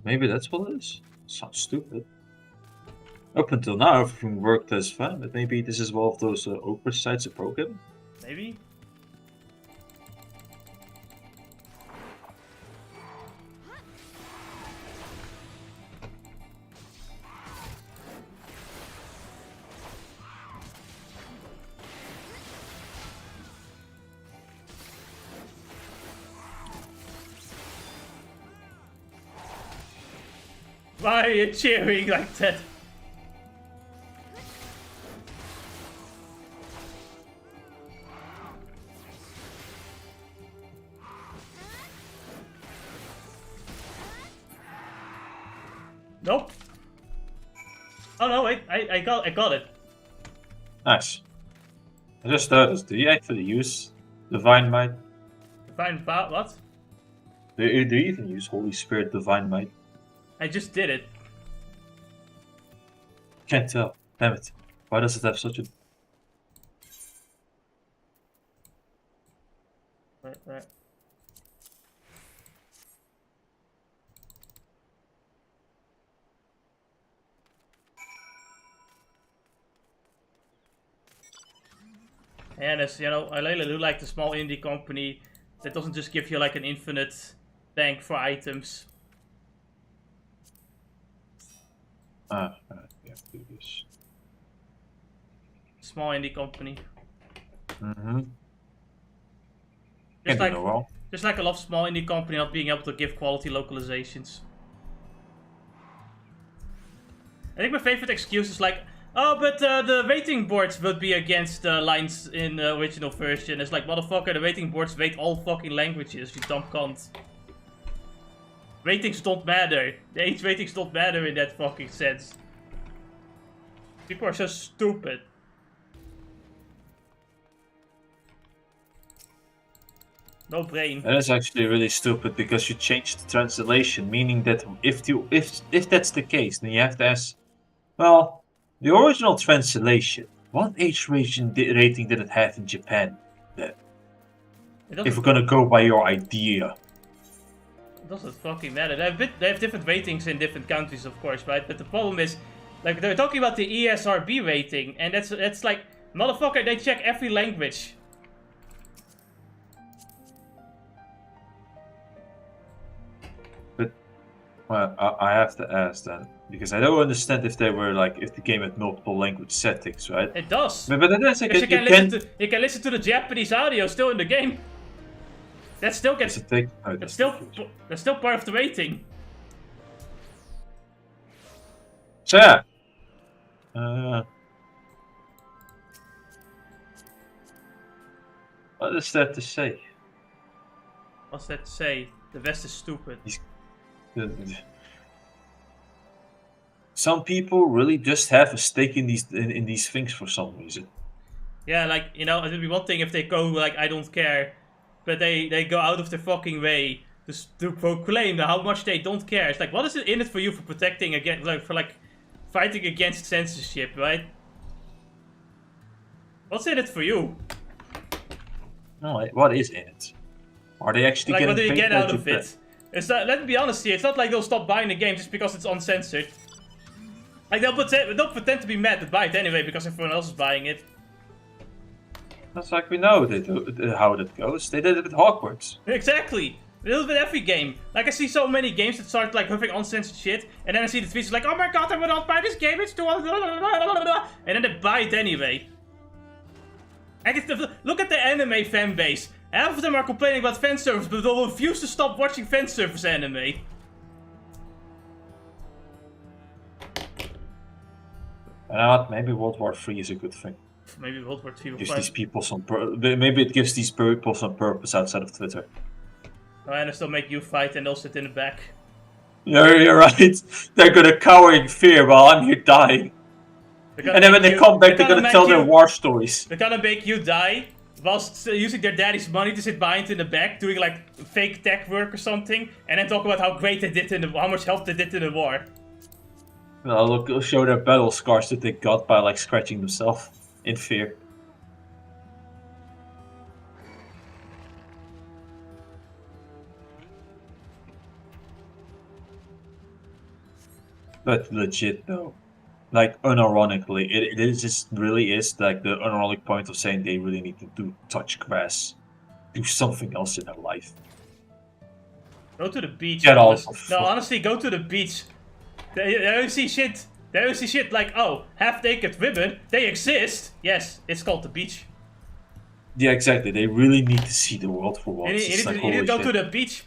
Maybe that's what it is. Sounds stupid. Up until now, everything worked as fine, but maybe this is one of those oversights of program? Maybe? Why are you cheering like that? Nope. Oh no, wait, I got it. Nice. I just noticed, do you actually use Divine Might? Divine what? Do you even use Holy Spirit Divine Might? I just did it. Can't tell. Damn it. Why does it have such a... Right. And as you know, I really do like the small indie company that doesn't just give you like an infinite bank for items. Yeah, do this. Small indie company. Mm-hmm. Just like I love small indie company not being able to give quality localizations. I think my favorite excuse is like, oh, but the rating boards would be against lines in the original version. It's like, motherfucker, the rating boards rate all fucking languages, you dumb cunt. Ratings don't matter. The age ratings don't matter in that fucking sense. People are so stupid. No brain. That is actually really stupid because you changed the translation, meaning that if that's the case, then you have to ask, well, the original translation, what age rating did it have in Japan then? If we're gonna go by your idea. It doesn't fucking matter. They have different ratings in different countries, of course, right? But the problem is, like, they're talking about the ESRB rating, and that's like, motherfucker, they check every language. But, well, I have to ask then, because I don't understand if the game had multiple language settings, right? It does. But that's like, you can listen to the Japanese audio still in the game. That still gets. That's still part of the rating. So yeah. What is that to say? What's that to say? The West is stupid. Some people really just have a stake in these things for some reason. Yeah, like, you know, it would be one thing if they go like, I don't care, but they go out of their fucking way to proclaim how much they don't care. It's like, what is it in it for you for protecting against, like, for like fighting against censorship, right? What's in it for you? No, what is in it? Are they actually like, getting what do you paid get out of it? It's not, let's be honest here, it's not like they'll stop buying the game just because it's uncensored. Like, they'll pretend to be mad to buy it anyway because everyone else is buying it. That's like we know how that goes. They did it with Hogwarts. Exactly. A little bit every game. Like, I see so many games that start like having uncensored shit, and then I see the tweets like, oh my god, I will not buy this game, it's too... And then they buy it anyway. And look at the anime fan base. Half of them are complaining about fan service, but they'll refuse to stop watching fan service anime. Maybe World War III is a good thing. Maybe World War II. Gives these people some maybe it gives these people some purpose outside of Twitter. Oh, and they'll make you fight and they'll sit in the back. Yeah, you're right. They're gonna cower in fear while I'm here dying. And then when they come back, they're gonna tell their war stories. They're gonna make you die whilst using their daddy's money to sit behind in the back, doing like fake tech work or something, and then talk about how great they did how much help they did in the war. No, look, show their battle scars that they got by like scratching themselves in fear. But legit though, like unironically, it just really is like the unironic point of saying they really need to touch grass, do something else in their life. Go to the beach. Get off. No, honestly, go to the beach. They don't see shit. They don't see shit like, oh, half-naked women, they exist. Yes, it's called the beach. Yeah, exactly. They really need to see the world for once. You need to go to the beach.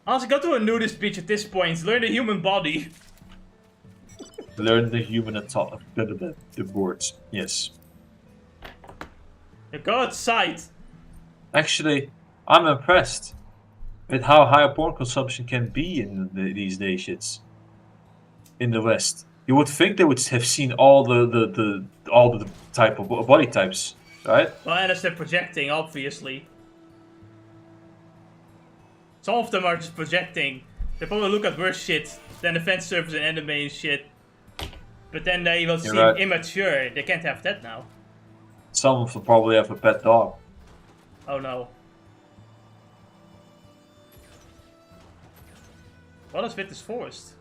Honestly, go to a nudist beach at this point. Learn the human body. Learn the human anatomy. The boards. Yes. Go outside. Actually, I'm impressed with how high porn consumption can be in these nations. In the West, you would think they would have seen all the type of body types, right? Well, and as they're projecting, obviously. Some of them are just projecting. They probably look at worse shit than the fan service and anime and shit. But then they will seem immature. They can't have that now. Some of them probably have a pet dog. Oh no. What is with this forest?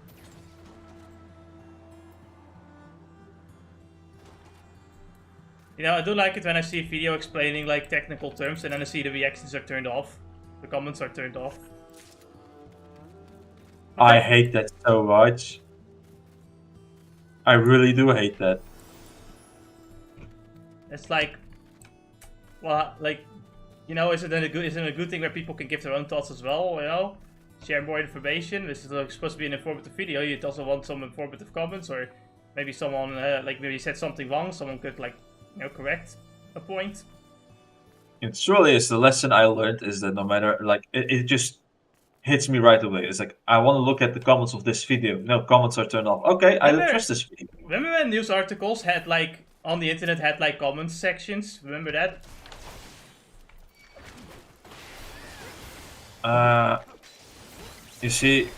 You know, I do like it when I see a video explaining like technical terms and then I see the reactions are turned off. The comments are turned off. I hate that so much. I really do hate that. It's like, well, like, you know, is it a good thing where people can give their own thoughts as well, you know? Share more information. This is like supposed to be an informative video. You also want some informative comments, or maybe someone like maybe said something wrong, someone could like correct a point. It truly is the lesson I learned is that no matter like it just hits me right away. It's like I want to look at the comments of this video. No, comments are turned off. Okay, I don't trust this video. Remember when news articles had like on the internet had like comment sections? Remember that? You see,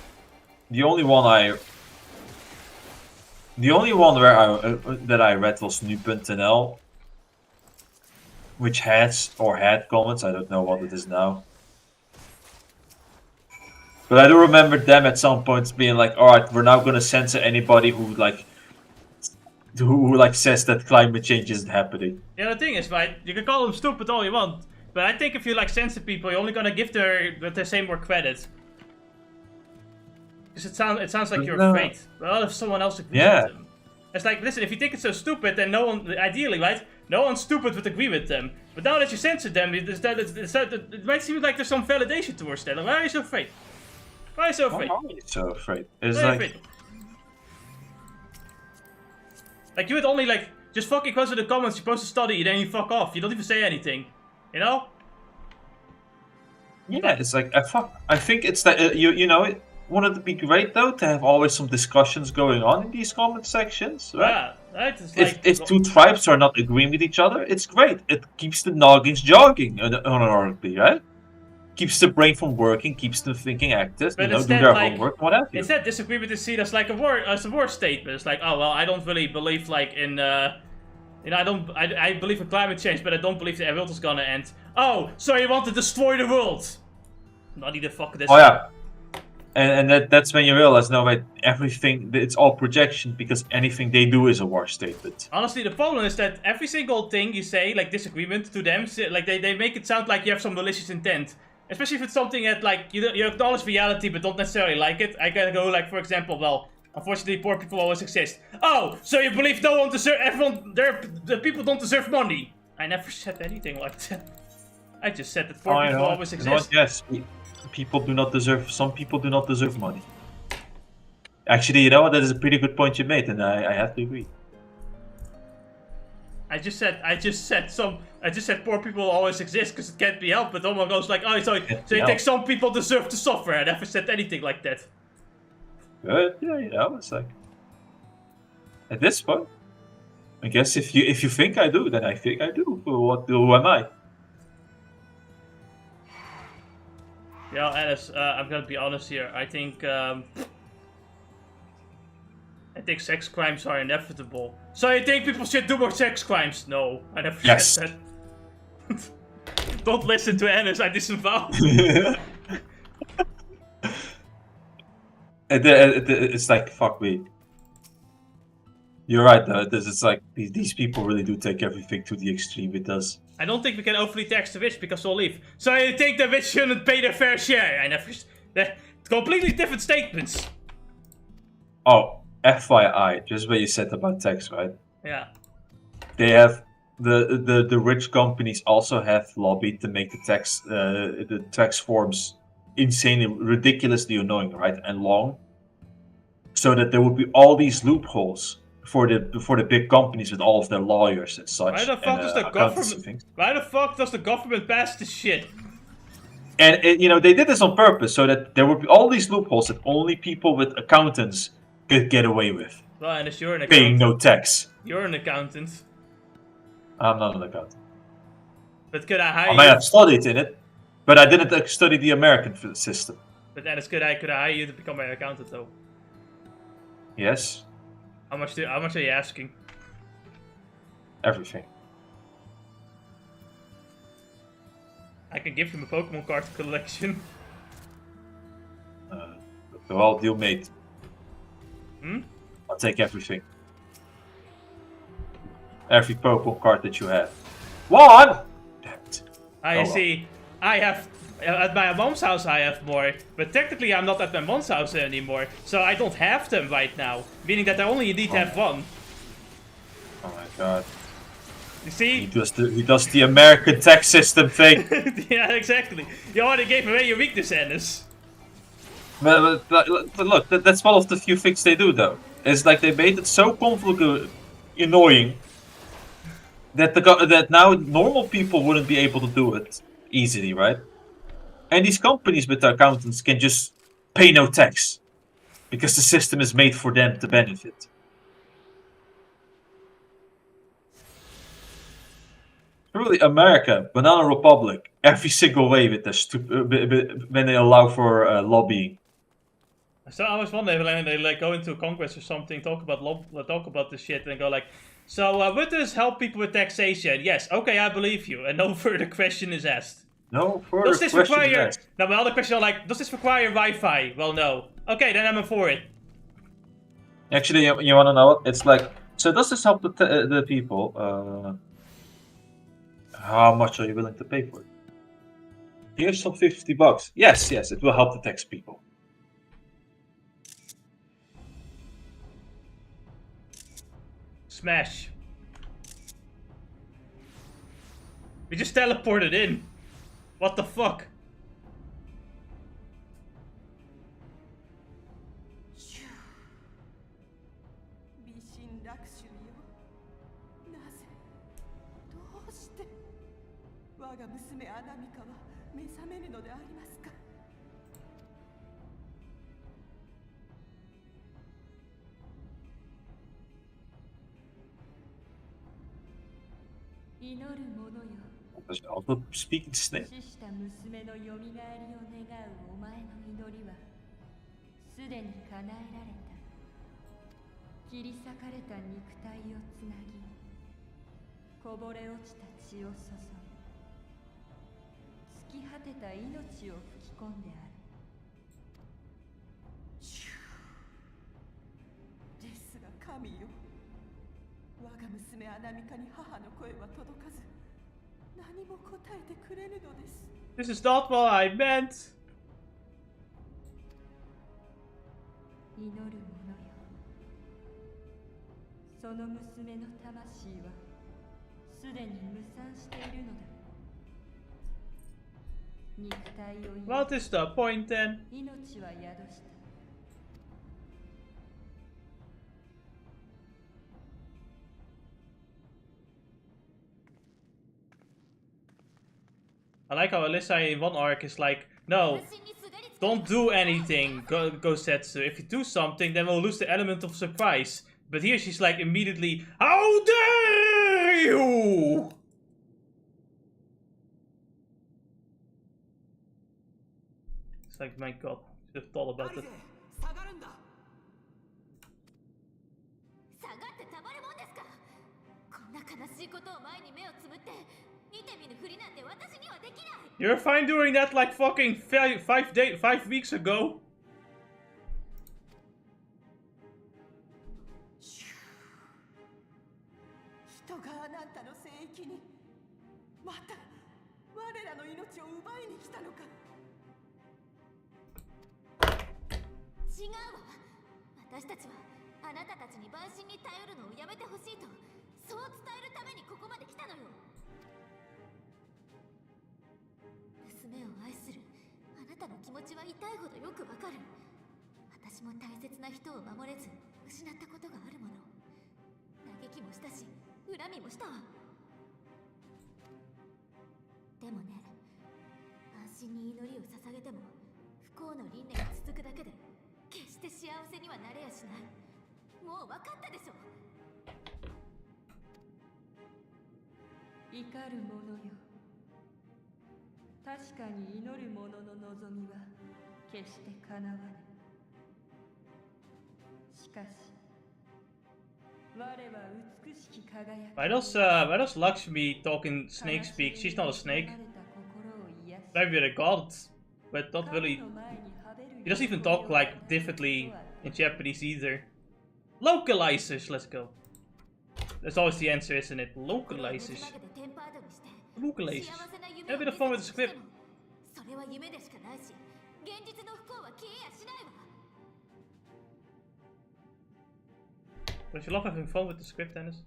the only one where that I read was nu.nl, which had comments. I don't know what it is now, but I do remember them at some points being like, "All right, we're now going to censor anybody who says that climate change isn't happening." Yeah, the thing is, right? You can call them stupid all you want, but I think if you like censor people, you're only gonna give the same more credit. Because it sounds like you're afraid. Well, if someone else agrees with them. It's like, listen, if you think it's so stupid, then no one, ideally, right? No one stupid would agree with them. But now that you censor them, it might seem like there's some validation towards that. Like, why are you so afraid? Why are you so afraid? Why are you so afraid? It's like you would only like just fucking close to the comments. You're supposed to study, then you fuck off. You don't even say anything, you know? Yeah, it's like I think it's that you know it. Wouldn't it be great though to have always some discussions going on in these comment sections, right? Yeah, right. It's like, if two tribes are not agreeing with each other, it's great. It keeps the noggins jogging, unironically, right? Keeps the brain from working, keeps them thinking active, do their homework, what have you. Instead, disagreement is seen as like a war statement. It's like, oh well, I don't really believe like in I believe in climate change, but I don't believe the world is gonna end. Oh, so you want to destroy the world? Not the fuck this. Oh yeah. And that's when you realize, no wait, everything, it's all projection, because anything they do is a war statement. Honestly, the problem is that every single thing you say, like disagreement to them, like they make it sound like you have some malicious intent. Especially if it's something that, like, you acknowledge reality but don't necessarily like it. I can go, like, for example, well, unfortunately poor people always exist. Oh, so you believe no one deserves, the people don't deserve money. I never said anything like that. I just said that poor people always exist. Yes. People do not deserve. Some people do not deserve money. Actually, you know what? That is a pretty good point you made, and I have to agree. I just said poor people always exist because it can't be helped. But someone goes like, oh, so you think some people deserve to suffer? I never said anything like that. Good. Yeah, you know, it's like at this point, I guess if you think I do, then I think I do. Who am I? Yeah, Alice, I'm gonna be honest here. I think sex crimes are inevitable. So you think people should do more sex crimes? No, I never said that. Don't listen to Alice, I disavow. It's like, fuck me. You're right though, it's like, these people really do take everything to the extreme, it does. I don't think we can overly tax the rich because we'll leave. So you think the rich shouldn't pay their fair share? I never... completely different statements. Oh, FYI, just what you said about tax, right? Yeah. They have... The rich companies also have lobbied to make the tax forms insanely, ridiculously annoying, right? And long. So that there would be all these loopholes for the big companies with all of their lawyers and such. Why the fuck does the government? Why the fuck does the government pass this shit? And you know, they did this on purpose so that there would be all these loopholes that only people with accountants could get away with. Well, and if you're an accountant, paying no accountant, tax. You're an accountant. I'm not an accountant. But could I hire you? I might have studied in it, but I didn't study the American system. But then could I hire you to become my accountant though? Yes. How much are you asking? Everything. I can give him a Pokemon card collection. Well, deal made. Hmm? I'll take everything. Every Pokemon card that you have. One! Damn it. I see. I have... At my mom's house I have more, but technically I'm not at my mom's house anymore, so I don't have them right now, meaning that I only indeed have one. Oh my god. You see? He does the American tax system thing. Yeah, exactly. You already gave away your weakness, Ennis. But look, that's one of the few things they do though. It's like they made it so convoluted, annoying, that now normal people wouldn't be able to do it easily, right? And these companies with their accountants can just pay no tax because the system is made for them to benefit. Really, America, Banana Republic, every single way with their when they allow for lobbying. So I was wondering, when they like go into a congress or something, talk about this shit, and go like, so would this help people with taxation? Yes, okay, I believe you, and no further question is asked. No further question is asked. Now my other question is like, does this require Wi-Fi? Well, no. Okay, then I'm for it. Actually, you want to know what? It's like, so does this help the people? How much are you willing to pay for it? Here's some $50. Yes, it will help the tax people. Smash. We just teleported in. What the fuck? Dat is altijd speaking snake. 死した娘の蘇りを願うお前の祈りはすでに叶えられた。切り裂かれた肉体をつなぎ、こぼれ落ちた血を注ぎ、尽き果てた命を吹き込んである。ですが神よ、我が娘アナミカに母の声は届かず、何も答えてくれぬのです。This is not what I meant. 祈る者よ、その娘の魂はすでに無産しているのだ。肉体を What is the point then? 命は宿した。I like how Alyssa in one arc is like, no, don't do anything, Gosetsu. If you do something, then we'll lose the element of surprise. But here she's like immediately, how dare you! It's like, my god, should have thought about it. You're fine doing that like fucking 5 weeks ago.怒る者よ、確かに祈る者の望みは決して叶わぬ。しかし我は美しき輝き。Why does Lakshmi talk in snake speak? She's not a snake. Maybe a god, but not really. He doesn't even talk like differently in Japanese either. Localizers, let's go. That's always the answer, isn't it? Localizers. Localizers. Have a bit of fun with the script. Don't you love having fun with the script, Dennis?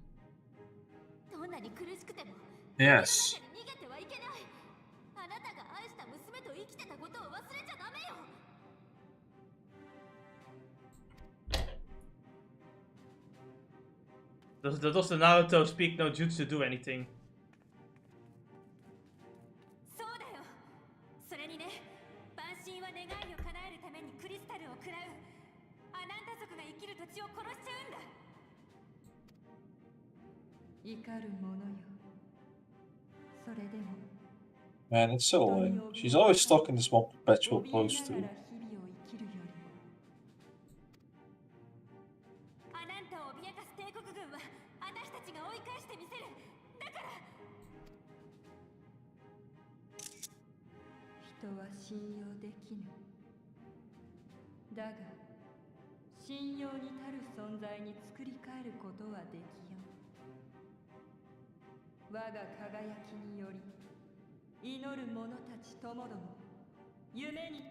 Yes. Does the Naruto speak no jutsu do anything? そうだよ。それにね、万神は願いを叶えるためにクリスタルを食らう。アナンタ族が生きる土地を殺しちゃうんだ。怒る者よ。それでも。 Man, it's so lame. She's always stuck in this one perpetual post too. アナンタを脅かす帝国軍は私たちが追い返してみせる。だから人は信用できぬ。だが信用に足る存在に作り変えることはできよう。我が輝きにより祈る者たちともども夢に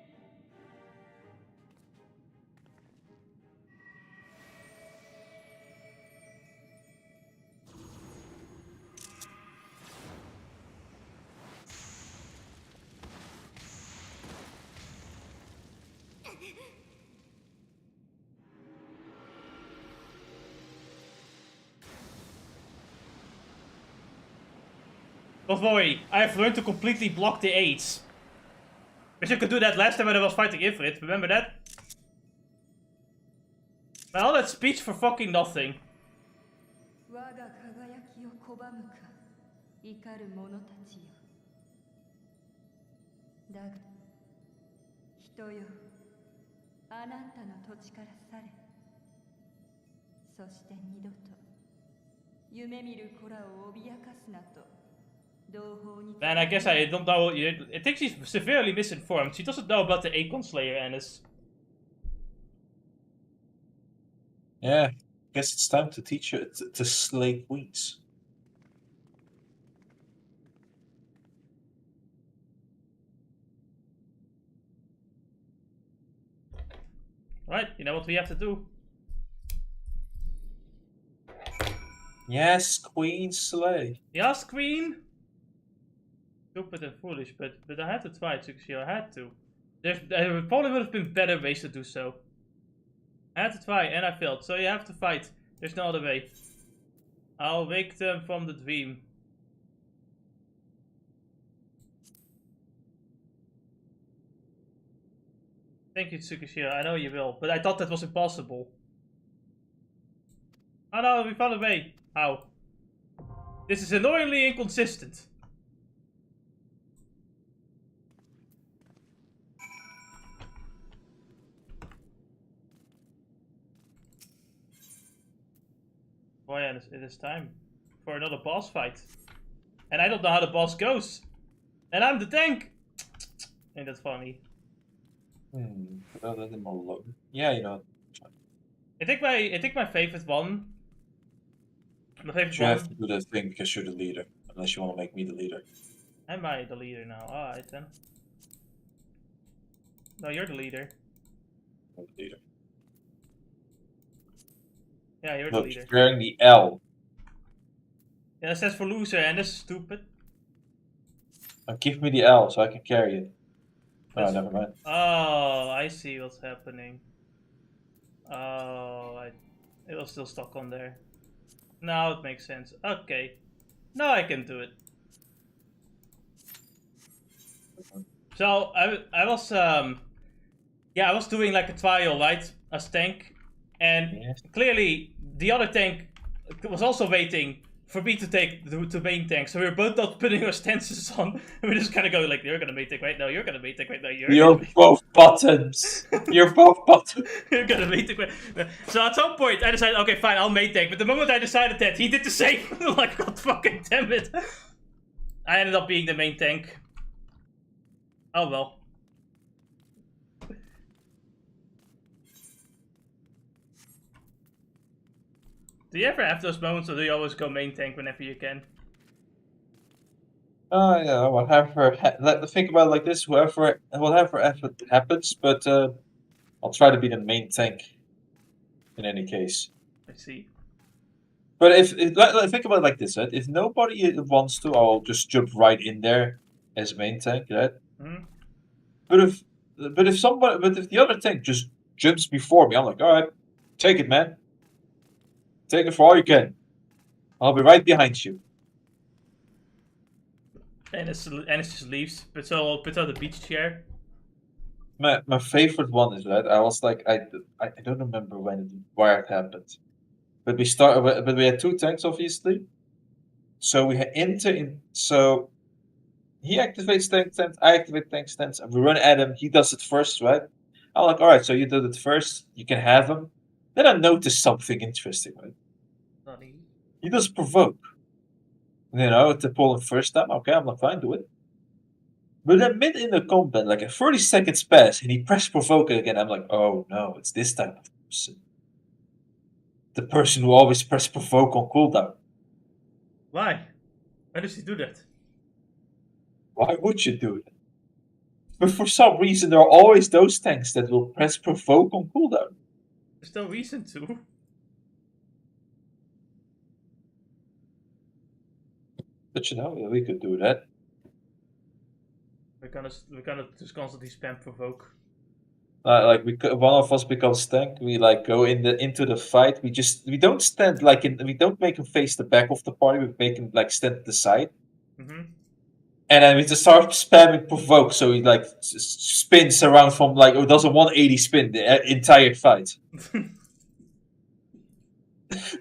Don't worry, I have learned to completely block the aids. Wish I could do that last time when I was fighting Ifrit, remember that? But all that speech for fucking nothing. 我が輝きを拒むか怒る者たちよ。だが人よ、あなたの土地から去れ。そして二度と夢見る子らを脅かすなと。 Man, I guess I don't know. I think she's severely misinformed. She doesn't know about the Acorn Slayer, Anis. Yeah, guess it's time to teach her to slay queens. Right, you know what we have to do. Yes, queen slay. Yes, queen. Stupid and foolish, but I had to try, Tsukushiro. I had to. There probably would have been better ways to do so. I had to try, and I failed. So you have to fight. There's no other way. I'll wake them from the dream. Thank you, Tsukushiro. I know you will, but I thought that was impossible. Oh no, we found a way. How? This is annoyingly inconsistent. Boy, yeah, it is time for another boss fight. And I don't know how the boss goes. And I'm the tank! Ain't that funny? Well, let him alone. Yeah, you know. I think my favorite one. My favorite You one. have to do that thing because you're the leader. Unless you want to make me the leader. Am I the leader now? Alright then. No, you're the leader. I'm the leader. Yeah, you're Look, the leader. You're wearing the L. Yeah, it says for loser, and that's stupid. Give me the L so I can carry it. Oh, never mind. Oh, I see what's happening. Oh, it was still stuck on there. Now it makes sense. Okay. Now I can do it. So, I was, yeah, I was doing like a trial, right? As tank. And clearly, the other tank was also waiting for me to take the main tank. So we were both not putting our stances on. We just kind of go like, you're gonna main tank right now, you're gonna main tank right now, You're both buttons. You're both buttons. You're gonna main tank right now. So at some point, I decided, okay, fine, I'll main tank. But the moment I decided that, he did the same. Like, god fucking damn it. I ended up being the main tank. Oh well. Do you ever have those moments, or do you always go main tank whenever you can? Yeah, whatever. Think about it like this: whatever happens, but I'll try to be the main tank. In any case. I see. But if think about it like this, right? If nobody wants to, I'll just jump right in there as main tank, right? Mm-hmm. But if the other tank just jumps before me, I'm like, all right, take it, man. Take it for all you can. I'll be right behind you. And it just leaves. Puts on the beach chair. My favorite one is right. I was like, I don't remember where it happened, but we had 2 tanks obviously. So we had so he activates tank stance, I activate tank stance, and we run at him. He does it first, right? I'm like, all right, so you did it first. You can have him. Then I noticed something interesting, right? Funny. He does provoke. You know, to pull him first time. Okay, I'm like, fine, do it. But then mid in the combat, like 30 seconds pass, and he pressed provoke again. I'm like, oh no, it's this type of person. The person who always press provoke on cooldown. Why? Why does he do that? Why would you do that? But for some reason, there are always those tanks that will press provoke on cooldown. There's no reason to. But you know, we could do that. We're gonna just constantly spam provoke. Like one of us becomes tank. We like go into the fight. We don't stand like we don't make him face the back of the party. We make him like stand at the side. Mm-hmm. And then we just start spamming provoke, so he like spins around from like does a 180 spin the entire fight.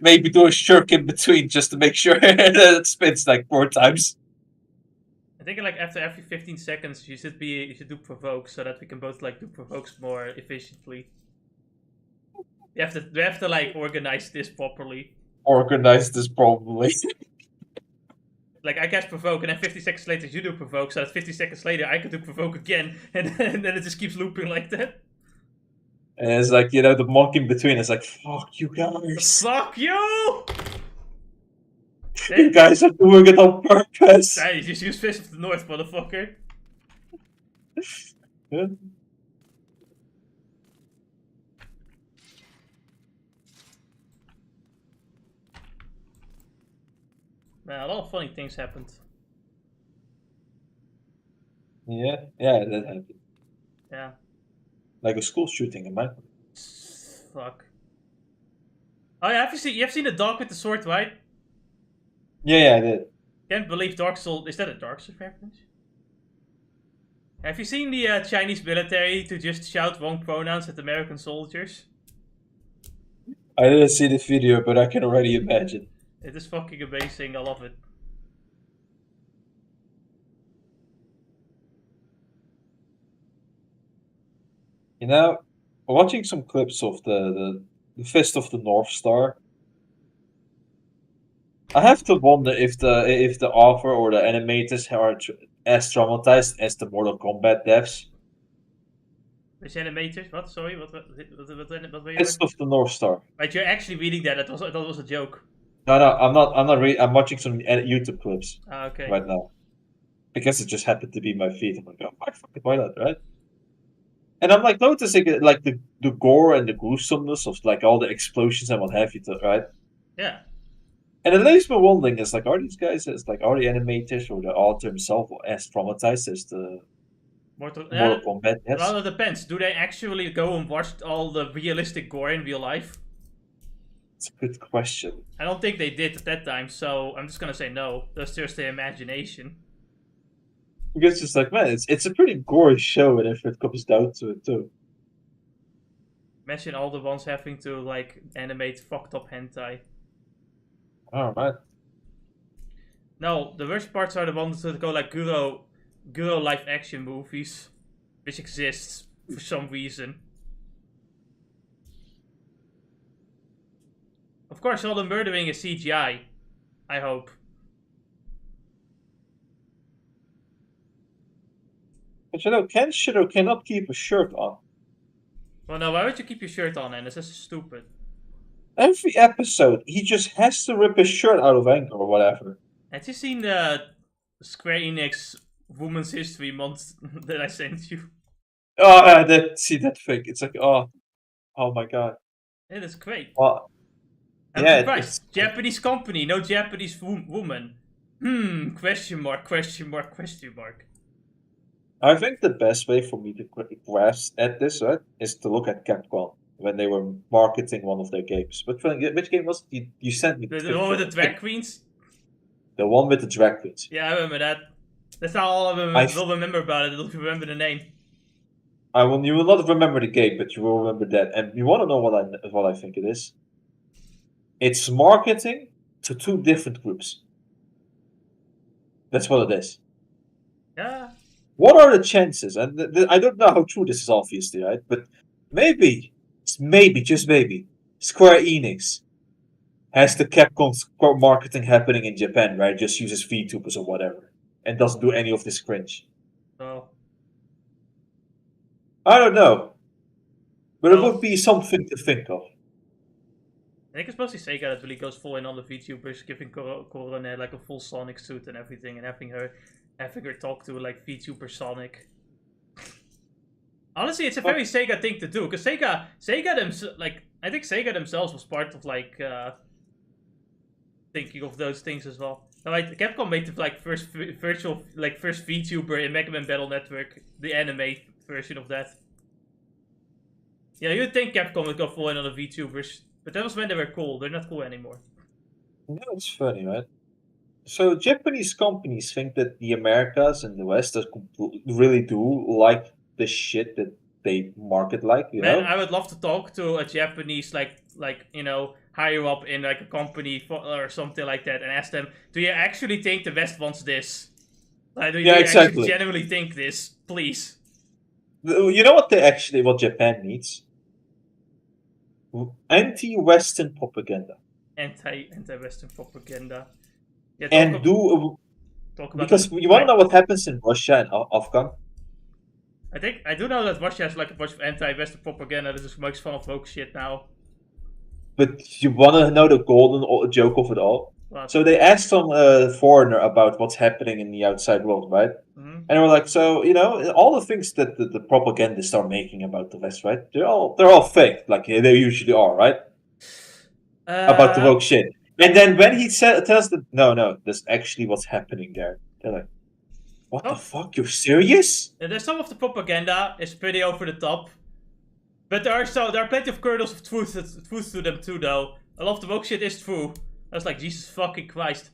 Maybe do a shirk in between just to make sure that it spins like 4 times. I think like after every 15 seconds you should do provoke so that we can both like do provokes more efficiently. We have to like organize this properly. Like I cast provoke and then 50 seconds later you do provoke, so that 50 seconds later I can do provoke again, and then it just keeps looping like that. And it's like, you know, the monk in between is like, fuck you guys. Fuck you! You guys are doing it on purpose. Hey, just use Fist of the North, motherfucker. Yeah. Man, a lot of funny things happened. Yeah, that happened. Yeah. Like a school shooting in my. Fuck. Oh yeah, you have seen the dog with the sword, right? Yeah, I did. Can't believe Dark Souls. Is that a Dark Souls reference? Have you seen the Chinese military to just shout wrong pronouns at American soldiers? I didn't see the video, but I can already imagine. It is fucking amazing. I love it. You know, watching some clips of the Fist of the North Star, I have to wonder if the author or the animators are as traumatized as the Mortal Kombat devs. Which animators? What? Sorry, what were you? Fist of the North Star. Right, you're actually reading that. I thought it was a joke. No, I'm not reading. I'm watching some YouTube clips Okay. right now because it just happened to be my feed. I'm like, oh, why not, right? And I'm like noticing it, like the gore and the gruesomeness of like all the explosions and what have you, right? Yeah. And it leaves me wondering: is like, are these guys are the animators or the author himself as traumatized as the Mortal Kombat? Yes. Well, it depends. Do they actually go and watch all the realistic gore in real life? It's a good question. I don't think they did at that time, so I'm just gonna say no. That's just their imagination. Because it's like, man, it's a pretty gory show, and if it comes down to it too. Imagine all the ones having to like animate fucked up hentai. Oh man. No, the worst parts are the ones that go like Guro live action movies, which exists for some reason. Of course, all the murdering is CGI. I hope. But you know, Kenshiro cannot keep a shirt on. Well, no, why would you keep your shirt on, and it's just stupid. Every episode, he just has to rip his shirt out of anger or whatever. Have you seen the Square Enix Women's History Month that I sent you? Oh, I did see that thing. It's like, oh my god. It is great. Well, I'm surprised. Japanese company, no Japanese woman. Question mark, question mark, question mark. I think the best way for me to grasp at this, right, is to look at Capcom. when they were marketing one of their games. Which game was it? You sent me the one with the drag queens? The one with the drag queens. Yeah, I remember that. That's not all I will remember about it. I don't remember the name. You will not remember the game, but you will remember that. And you want to know what I think it is? It's marketing to two different groups. That's what it is. Yeah. What are the chances? And I don't know how true this is, obviously, right? But maybe, just maybe, Square Enix has the Capcom marketing happening in Japan, right? Just uses VTubers or whatever, and doesn't do any of this cringe. Oh. I don't know, but it would be something to think of. I think it's mostly Sega that really goes full in on the VTubers, giving Coronet like a full Sonic suit and everything, and having her talk to like VTuber Sonic. Honestly, it's a very Sega thing to do, because Sega themselves, like, I think Sega themselves was part of like thinking of those things as well. Like Capcom made the like first VTuber in Mega Man Battle Network, the anime version of that. Yeah, you'd think Capcom would go full in on the VTubers, but that was when they were cool. They're not cool anymore. Yeah, it's funny, right? So Japanese companies think that the Americas and the West really do like the shit that they market like, you know? I would love to talk to a Japanese like higher up in like a company or something like that, and ask them, do you actually think the West wants this? Like, do you actually genuinely think this? Please. You know what what Japan needs? Anti-Western propaganda. Anti-Western propaganda. Yeah, because you want to know what happens in Russia and Afghan? I do know that Russia has like a bunch of anti-Western propaganda that just makes fun of woke shit now. But you want to know the golden joke of it all? What? So they asked some foreigner about what's happening in the outside world, right? Mm-hmm. And we're like, so, you know, all the things that the propagandists are making about the West, right? They're all fake, like they usually are, right? About the woke shit. And then when he tells them, no, that's actually what's happening there. They're like, what the fuck? You're serious? Yeah, there's some of the propaganda is pretty over the top. But there are plenty of kernels of truth to them too, though. A lot of the woke shit is true. I was like, Jesus fucking Christ.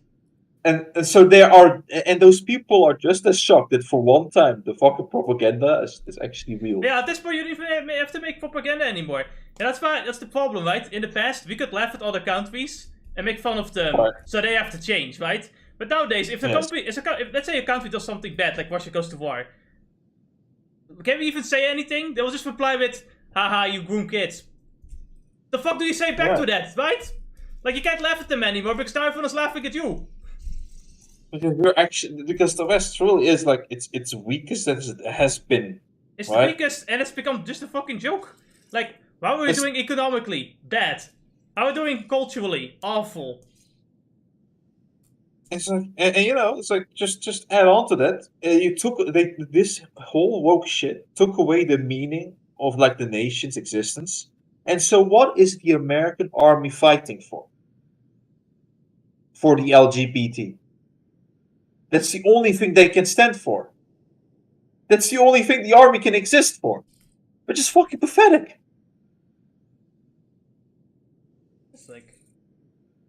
And so those people are just as shocked that for one time the fucking propaganda is actually real. Yeah, at this point you don't even have to make propaganda anymore. And that's the problem, right? In the past, we could laugh at other countries and make fun of them, so they have to change, right? But nowadays, if let's say a country does something bad, like Russia goes to war, can we even say anything? They will just reply with, haha, you groom kids. The fuck do you say back to that, right? Like, you can't laugh at them anymore, because now everyone is laughing at you. Because the West really is like, it's weakest as it has been. It's the weakest, and it's become just a fucking joke. Like, how are we doing economically? Bad. How are we doing culturally? Awful. It's like, and you know, it's like, just add on to that. This whole woke shit took away the meaning of like the nation's existence. And so what is the American army fighting for? For the LGBT. That's the only thing they can stand for. That's the only thing the army can exist for. Which is fucking pathetic. It's like...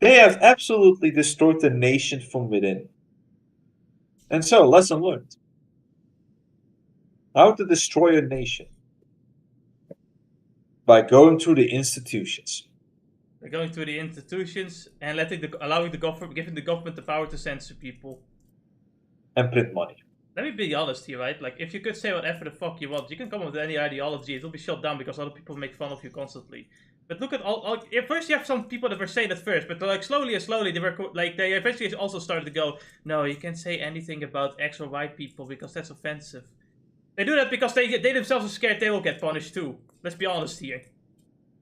They have absolutely destroyed the nation from within. And so, lesson learned. How to destroy a nation. By going through the institutions. By going through the institutions and allowing the government, giving the government the power to censor people. And print money. Let me be honest here, right? Like, if you could say whatever the fuck you want, you can come up with any ideology, it will be shut down because other people make fun of you constantly. But look at at first you have some people that were saying it first, but like slowly they eventually also started to go, no, you can't say anything about X or Y people because that's offensive. They do that because they themselves are scared they will get punished too. Let's be honest here.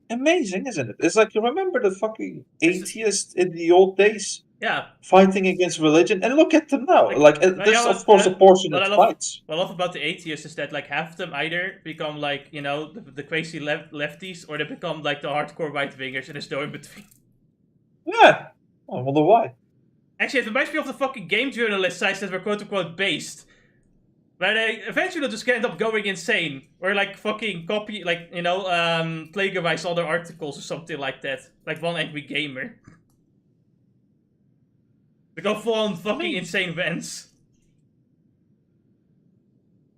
Amazing, isn't it? It's like, you remember the fucking atheists in the old days? Yeah. Fighting against religion, and look at them now. There's of course a portion that fights. What I love about the atheists is that like half of them either become like, you know, the crazy lefties, or they become like the hardcore right-wingers, and there's no in between. Yeah. I wonder why. Actually, it reminds me of the fucking game journalist sites that were quote-unquote based. But eventually they'll just end up going insane. Or like fucking copy, like, you know, plagiarize other articles or something like that. Like One Angry Gamer. They go full on fucking insane vents.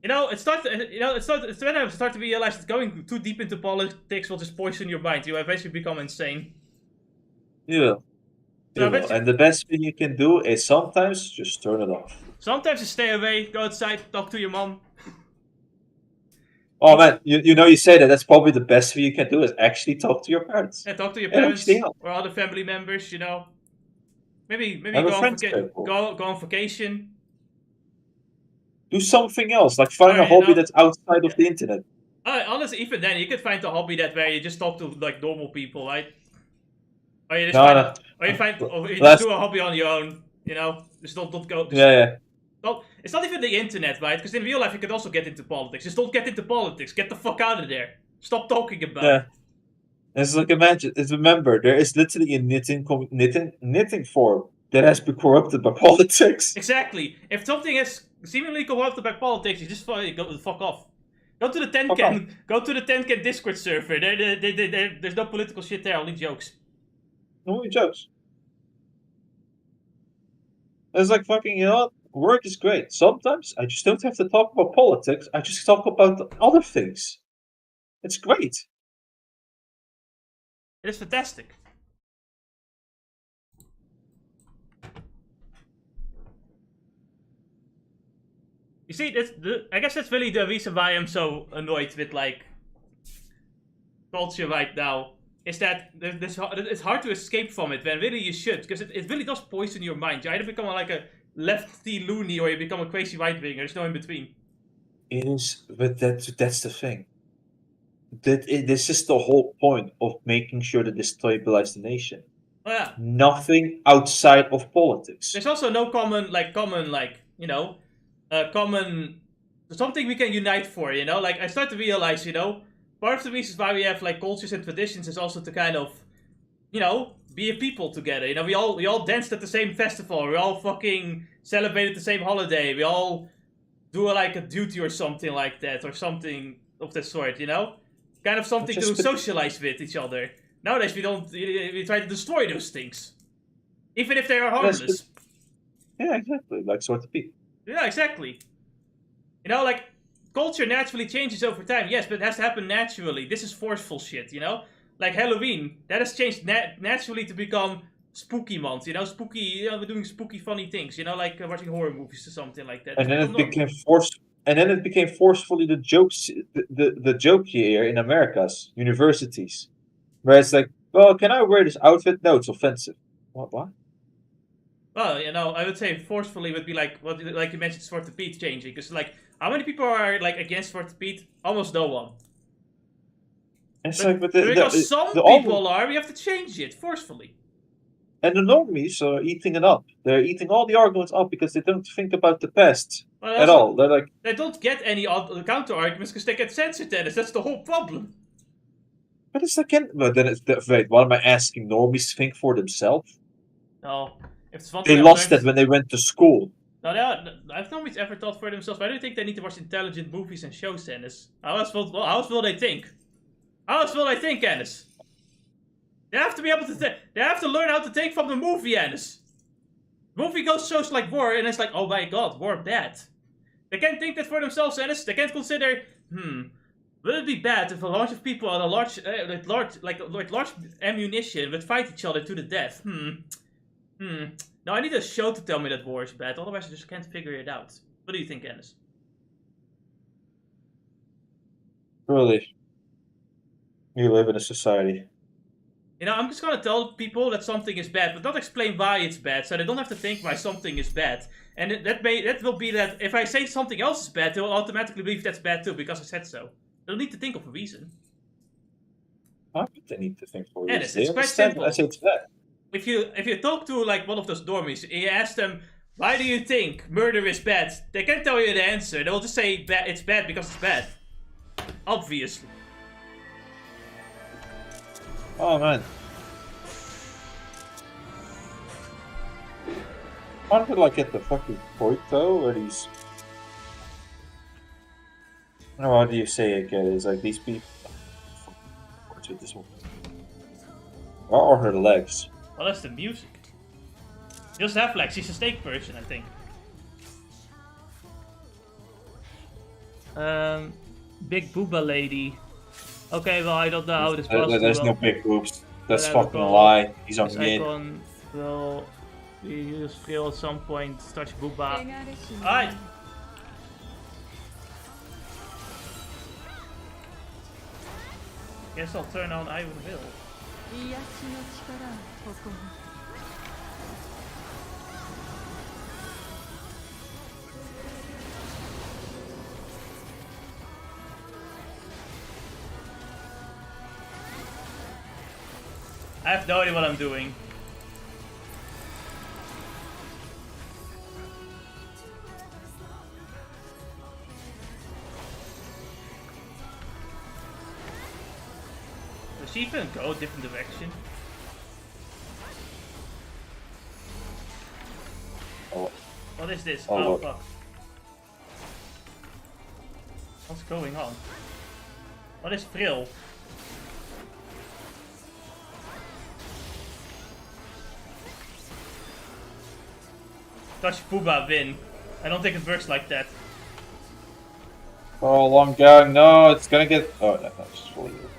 You know, it's when I start to realize that going too deep into politics will just poison your mind. You eventually become insane. Yeah. And the best thing you can do is sometimes just turn it off. Sometimes just stay away, go outside, talk to your mom. Oh man, you say that. That's probably the best thing you can do is actually talk to your parents. Yeah, talk to your parents or other family members, you know. Maybe go on vacation. Do something else, like find a hobby that's outside of the internet. Honestly, even then, you could find a hobby where you just talk to like normal people, right? Or you just just do a hobby on your own, you know? Just don't go. It's not even the internet, right? Because in real life you could also get into politics. Just don't get into politics. Get the fuck out of there. Stop talking about it. It's like remember, there is literally a knitting forum that has been corrupted by politics. Exactly. If something is seemingly corrupted by politics, you just go the fuck off. Go to the 10K. Go to the 10K Discord server. There's no political shit there. Only jokes. Only jokes. It's like fucking, you know, work is great. Sometimes I just don't have to talk about politics. I just talk about other things. It's great. It is fantastic. You see, I guess that's really the reason why I'm so annoyed with like culture right now. Is that it's hard to escape from it when really you should, because it really does poison your mind. You either become like a lefty loony or you become a crazy right winger. There's no in between. It is, but that's the thing. This is the whole point of making sure that they stabilize the nation. Oh, yeah. Nothing outside of politics. There's also no common something we can unite for. You know, like I start to realize, you know, part of the reasons why we have like cultures and traditions is also to kind of, you know, be a people together. You know, we all danced at the same festival. We all fucking celebrated the same holiday. We all do like a duty or something like that, or something of that sort. You know, kind of something to socialize with each other. Nowadays we try to destroy those things, even if they are harmless. Yeah, exactly. Like sort of people. Yeah, exactly. You know, like culture naturally changes over time, yes, but it has to happen naturally. This is forceful shit, you know? Like Halloween, that has changed naturally to become spooky month, you know? Spooky, you know, we're doing spooky funny things, you know, like watching horror movies or something like that. And then it became forcefully the joke year in America's universities. Where it's like, well, can I wear this outfit? No, it's offensive. What? Well, you know, I would say forcefully would be like, well, like you mentioned, Zwarte Piet changing. Because, like, how many people are, like, against Zwarte Piet? Almost no one. Because some people are, we have to change it, forcefully. And the normies are eating it up. They're eating all the arguments up because they don't think about the past at all. They're like... They don't get any counter-arguments because they get censored, Dennis. That's the whole problem. But it's like... Wait, what am I asking? Normies think for themselves? No. They lost that when they went to school. No, I've nobody's ever thought for themselves. Why do you think they need to watch intelligent movies and shows, Dennis? How else will they think? How else will they think, Dennis? They have to be able to think. They have to learn how to think from the movie, Dennis. Movie goes shows like war, and it's like, oh my god, war bad. They can't think that for themselves, Dennis. They can't consider, will it be bad if a bunch of people on a large ammunition would fight each other to the death? No, I need a show to tell me that war is bad, otherwise I just can't figure it out. What do you think, Ennis? Really? You live in a society. You know, I'm just gonna tell people that something is bad, but not explain why it's bad, so they don't have to think why something is bad. And that will be that if I say something else is bad, they will automatically believe that's bad too, because I said so. They don't need to think of a reason. Why would they need to think for a reason? Ennis, it's quite simple. I say it's bad. If you talk to like one of those normies and you ask them, why do you think murder is bad? They can't tell you the answer. They'll just say it's bad because it's bad. Obviously. Oh man. How did I get the fucking point though, where these No, how do you say it again? It's like these people. What's with this one? What are her legs? Well, that's the music. She doesn't have legs, she's a snake person, I think. Big booba lady. Okay, well, I don't know how this was. There's no big boobs. That's fucking a lie. He's on this mid. icon will be used frill at some point. Touch booba. Alright! Guess I'll turn on Iron Will. I have no idea what I'm doing. Does she even go a different direction? Oh. What is this? Oh, Oh fuck. What's going on? What is frill? Touch Booba, win. I don't think it works like that. Oh, long gun. No, it's gonna get. Oh, no, that's just for you.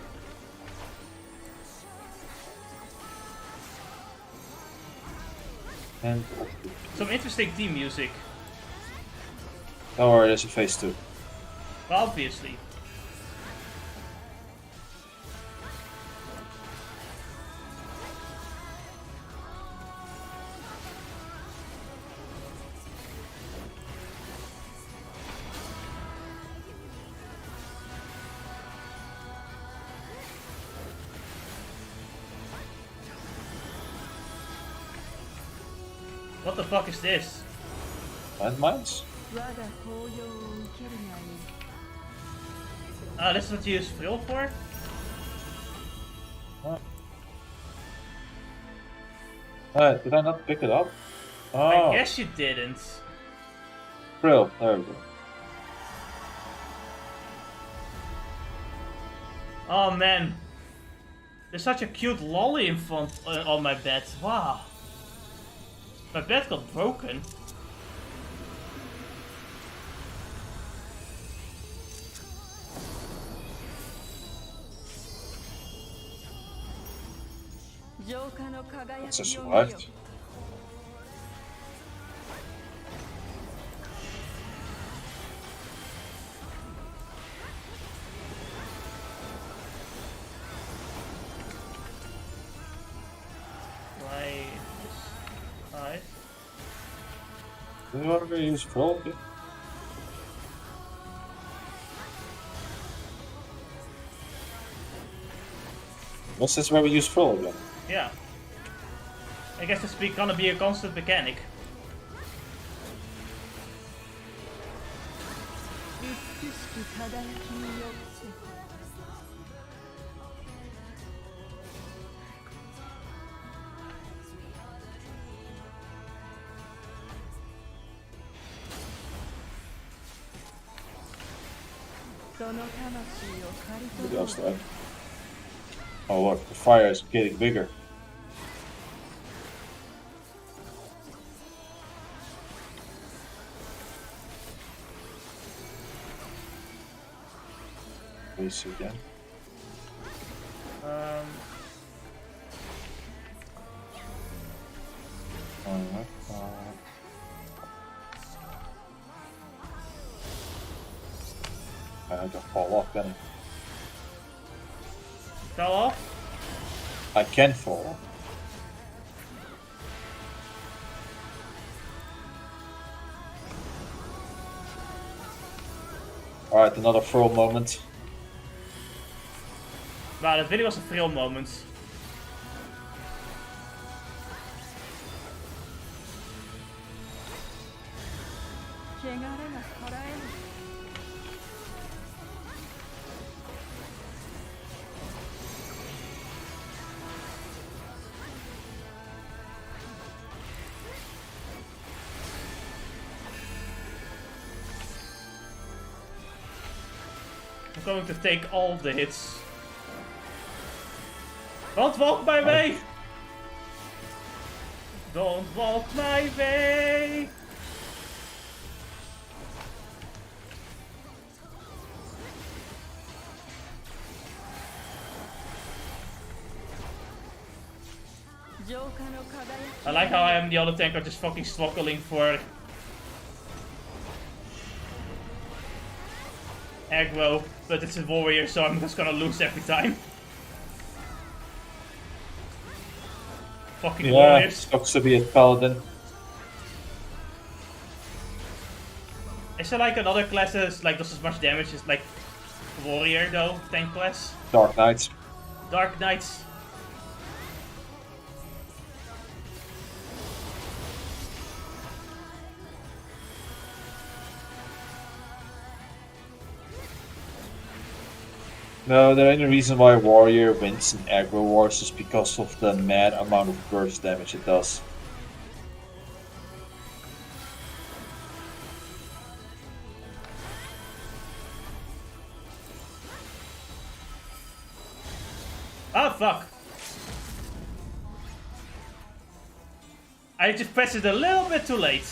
And Some interesting team music. don't worry, there's a phase 2. Well, obviously. What the fuck is this? Landmines? Ah, this is what you use frill for? Did I not pick it up? Oh, I guess you didn't. Frill. There we go. Oh man. There's such a cute lolly in front on my bed. Wow. My bed got broken. It's a survived. Alright. Do you want to use frill? What's this where we use frill again? Yeah. I guess it's gonna be a constant mechanic. What else there? Oh look, the fire is getting bigger. We see again. I can fall off, can I? Fell off? I can fall off. Alright, another frill moment. Wow, that video was a frill moment. going to take all the hits. Don't walk my way! Don't walk my way! I like how I am the other tanker just fucking struggling for aggro, but it's a warrior, so I'm just gonna lose every time. Fucking warriors. Sucks to be a paladin. Is there like another class that like does as much damage as like warrior though, tank class? Dark Knights. Dark Knights. No, the only reason why warrior wins in aggro wars is because of the mad amount of burst damage it does. Oh fuck! I just pressed it a little bit too late.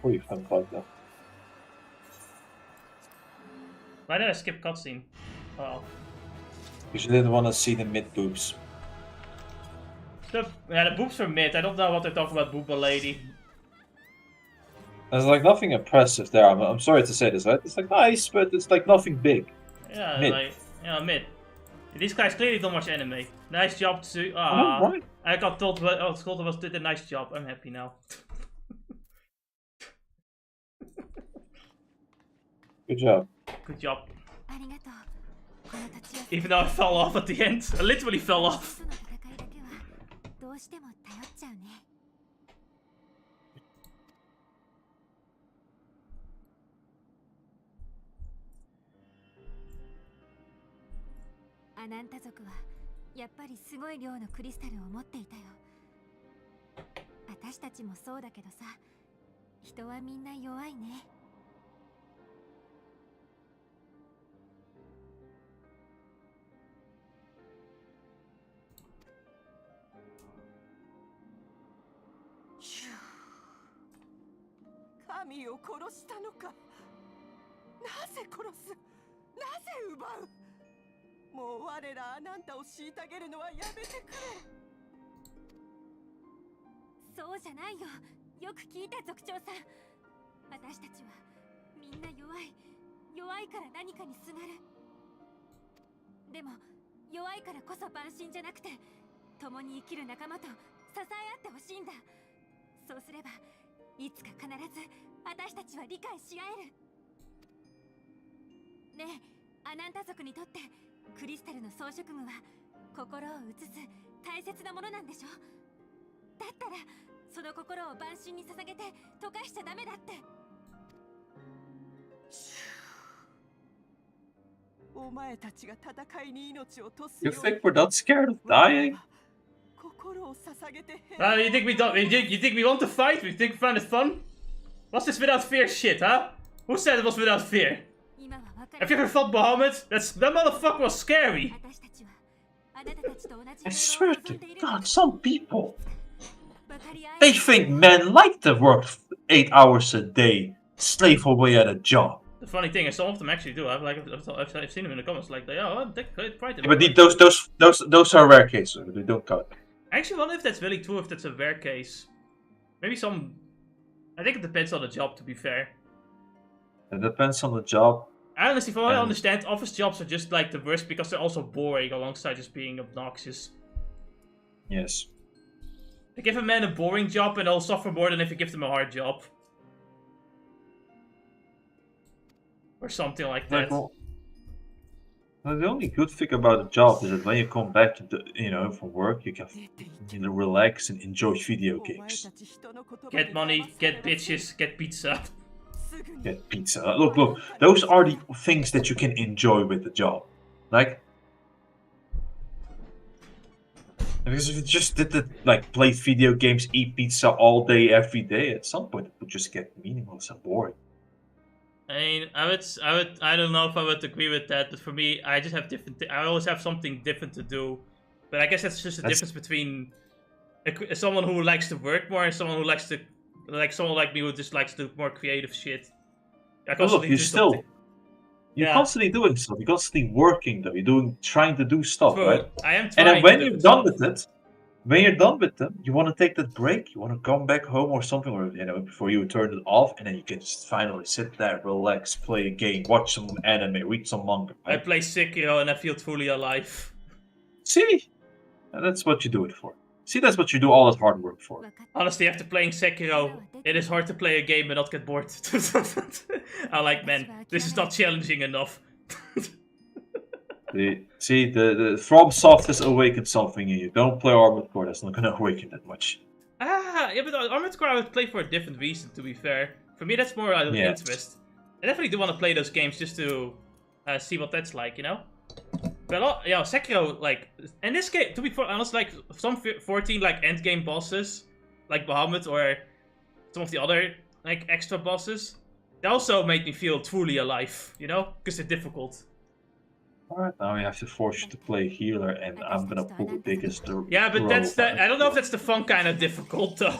Oh, you fun like that. Why did I skip cutscene? Oh. Because you didn't want to see the mid boobs. The boobs were mid. I don't know what they're talking about, booba lady. There's like nothing impressive there. I'm sorry to say this, right? It's like nice, but it's like nothing big. Yeah, mid. like mid. These guys clearly don't watch anime. Nice job to. Right. I got told Skolter was did a nice job. I'm happy now. Good job. Good job. Even though I fell off at the end. I literally fell off. Kamiを殺したのか。なぜ殺す？なぜ奪う？もう我らあなたを虐げるのはやめてくれ。そうじゃないよ。よく聞いて族長さん。私たちはみんな弱い。弱いから何かにすがる。でも弱いからこそ万心じゃなくて、共に生きる仲間と支え合ってほしいんだ。そうすればいつか必ず私たちは理解し合える。ねえ、アナンタ族にとってクリスタルの装飾具は心を映す大切なものなんでしょ。だったらその心を万心に捧げて溶かしちゃダメだって。お前たちが戦いに命を賭す You think we're not scared of dying? You think we don't? You think we want to fight? You think we find it fun? What's this without fear shit, huh? Who said it was without fear? Have you ever fought Bahamut? That motherfucker was scary. I swear to God, some people, they think men like to work 8 hours a day, slave away at a job. The funny thing is, some of them actually do. I've seen them in the comments, like they are. They fight. Yeah, but those are rare cases. They don't count. I actually wonder if that's really true. If that's a rare case, maybe some. I think it depends on the job. To be fair, it depends on the job. I honestly, from what I understand, office jobs are just like the worst because they're also boring alongside just being obnoxious. Yes. You give a man a boring job and they'll suffer more than if you give them a hard job. Or something like that. Well, the only good thing about a job is that when you come back to from work, you can relax and enjoy video games. Get money, get bitches, get pizza. get pizza. Look, those are the things that you can enjoy with the job. Like, because if you just did the play video games, eat pizza all day, every day, at some point it would just get meaningless and boring. I mean, I don't know if I would agree with that, but for me, I just have different. I always have something different to do, but I guess that's just the difference between someone who likes to work more and someone who likes to, someone like me who just likes to do more creative shit. Look, you're constantly doing stuff. You're constantly working, though. You're trying to do stuff, True. right? I am trying. And then when you're done with it, when you're done with them, you want to take that break. You want to come back home or something, or before you turn it off, and then you can just finally sit there, relax, play a game, watch some anime, read some manga. Right? I play Sekiro and I feel truly alive. See, and that's what you do it for. See, that's what you do all that hard work for. Honestly, after playing Sekiro, it is hard to play a game and not get bored. I'm like, man, this is not challenging enough. See, the FromSoft has awakened something in you. Don't play Armored Core, that's not gonna awaken that much. Yeah, but Armored Core I would play for a different reason, to be fair. For me, that's more out of interest. I definitely do want to play those games just to see what that's like, you know? But, yeah, Sekiro, in this game, to be honest, some 14, endgame bosses, like Bahamut or some of the other, extra bosses, they also make me feel truly alive, you know? Because they're difficult. Alright, now we have to force you to play healer, and I'm gonna pull the biggest. Yeah, but I don't know if that's the fun kind of difficult, though.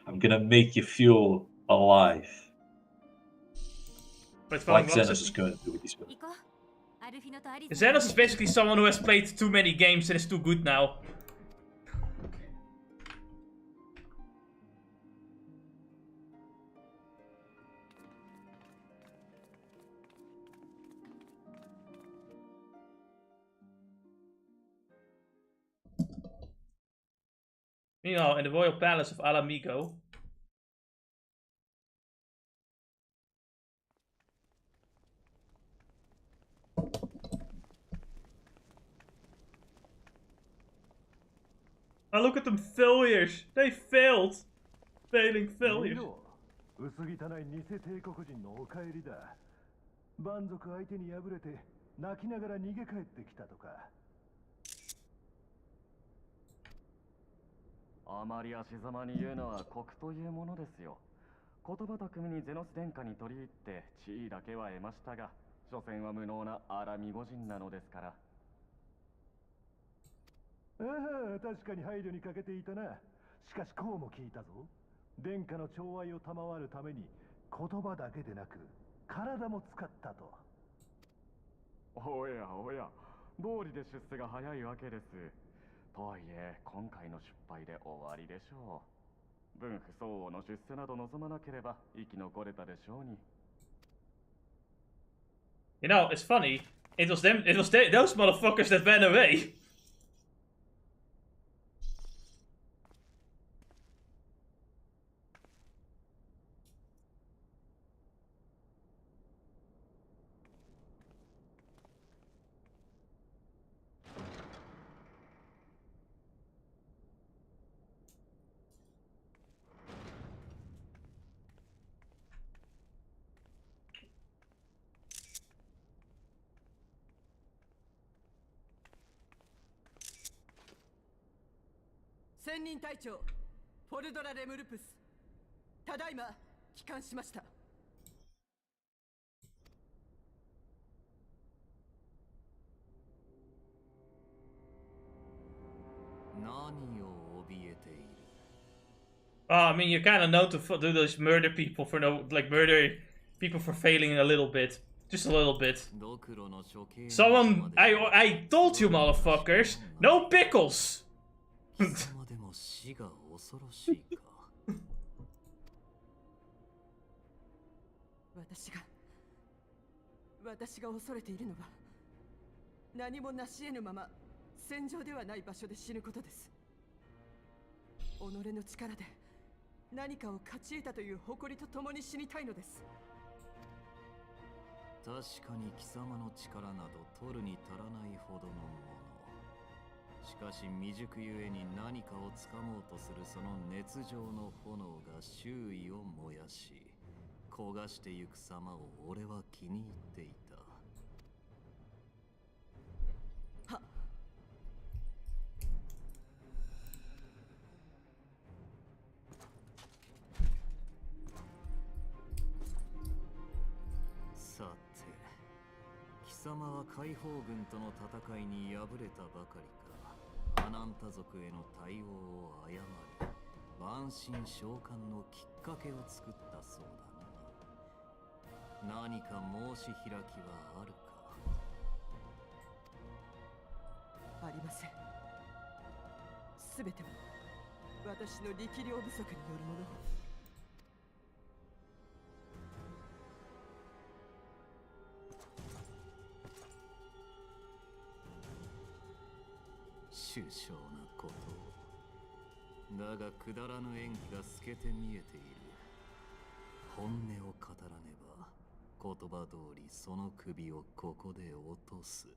I'm gonna make you feel alive. But like Xenos is gonna do with this one. Xenos is basically someone who has played too many games and is too good now. Meanwhile, in the royal palace of Alamigo. Oh, look at them failures. They failed. Failing failures. 薄汚い偽帝国人のお帰りだ。蛮族相手に敗れて泣きながら逃げ帰ってきたとか。あまり足ざまに言うのは酷というものですよ。言葉巧みにゼノス殿下に取り入って地位だけは得ましたが、所詮は無能なアラミゴ人なのですから。ああ、確かに配慮に欠けていたな。しかしこうも聞いたぞ。殿下の寵愛を賜るために言葉だけでなく体も使ったと。おやおや、道理で出世が早いわけです。とはいえ、今回の失敗で終わりでしょう。分不相応の出世など望まなければ生き残れたでしょうに。You know, it's funny. It was those motherfuckers that ran away.専任隊長フォルドラ・レムルプス、ただいま帰還しました。何を怯えている。I mean, you're kind of known to do those murder people for murder people for failing a little bit. Just a little bit. Someone, I told you motherfuckers, no pickles! 死が恐ろしいか。私が恐れているのは何も成し得ぬまま戦場ではない場所で死ぬことです。己の力で何かを勝ち得たという誇りとともに死にたいのです。確かに貴様の力など取るに足らないほどのもの。しかし未熟ゆえに何かをつかもうとするその熱情の炎が周囲を燃やし、焦がしてゆく様を俺は気に入っていた。はさて、貴様は解放軍との戦いに敗れたばかりか、アナンタ族への対応を誤り、万神召喚のきっかけを作ったそうだな。何か申し開きはあるか？ありません。すべては私の力量不足によるもの。殊勝なことを。だがくだらぬ演技が透けて見えている。本音を語らねば、言葉通りその首をここで落とす。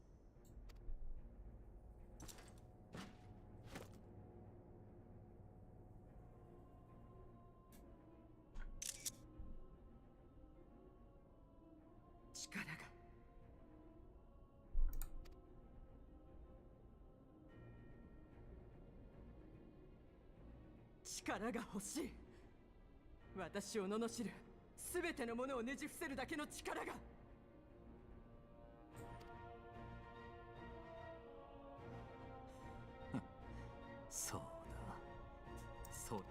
力が力が欲しい。私を罵るすべてのものをねじ伏せるだけの力が。そうだ。そ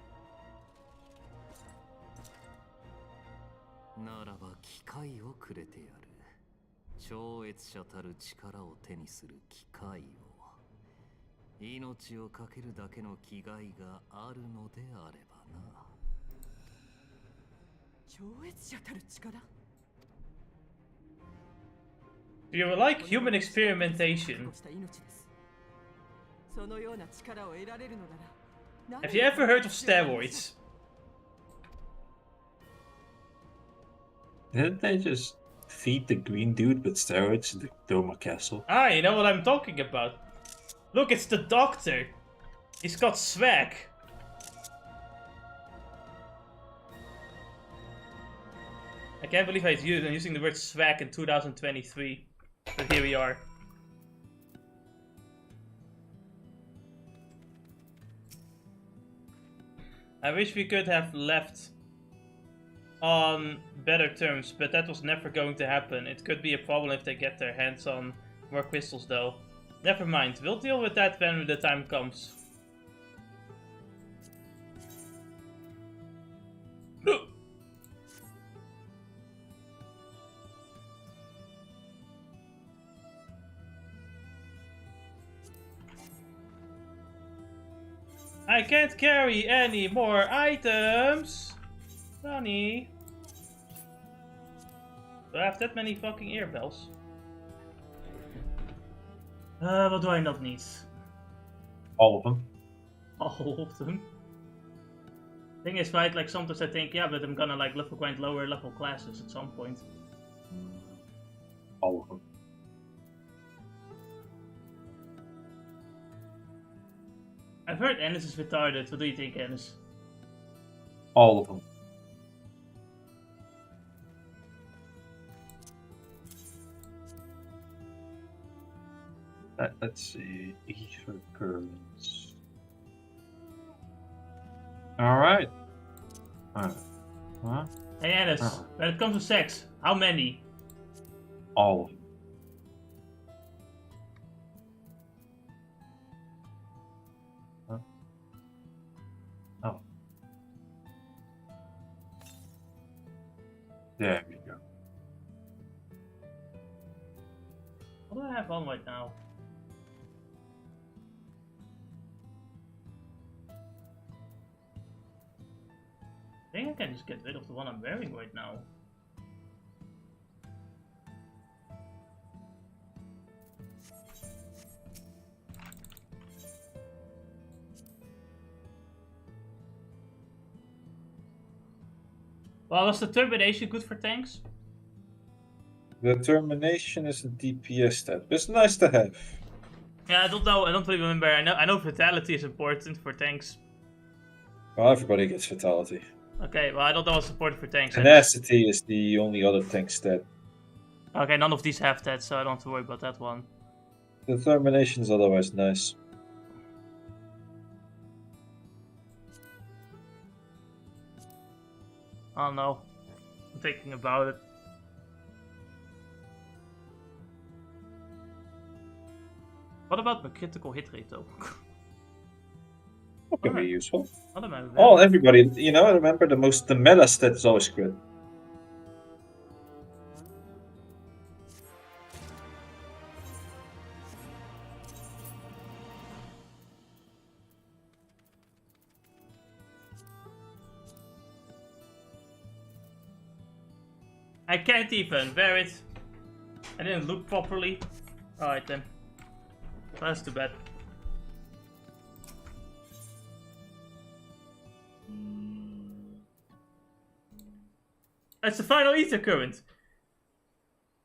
れならば機会をくれてやる。超越者たる力を手にする機会を。命をかけるだけの気概があるのであればな。超越者たる力。 You like human experimentation. そのような力を得られるのなら。 Have you ever heard of steroids? Didn't they just feed the green dude with steroids in the Doma castle? Ah, you know what I'm talking about. Look, it's the doctor. He's got swag. I can't believe I'm using the word swag in 2023. But here we are. I wish we could have left on better terms, but that was never going to happen. It could be a problem if they get their hands on more crystals though. Never mind, we'll deal with that when the time comes. I can't carry any more items! Funny. Do I have that many fucking earbells? What do I not need? All of them. All of them? Thing is, right, like sometimes I think, yeah, but I'm gonna like level grind lower level classes at some point. All of them. I've heard Ennis is retarded. What do you think, Ennis? All of them. Let's see. Ether currents. Alright. Huh? Hey, Ennis, when it comes to sex, how many? All of them. Oh. There we go. What do I have on right now? I think I can just get rid of the one I'm wearing right now. Well, was the termination good for tanks? The termination is a DPS stat, but it's nice to have. Yeah, I don't know. I don't really remember. I know vitality is important for tanks. Well, everybody gets fatality. Okay, well I don't know what's supported for tanks. Tenacity is the only other tank stat. Okay, none of these have that, so I don't have to worry about that one. Determination is otherwise nice. I don't know. I'm thinking about it. What about the critical hit rate though? That can be useful. What am I with Oh, that? everybody, you know, remember the meta stat is always crit. I can't even bear it. I didn't look properly. Alright then. That's too bad. That's the final ether current.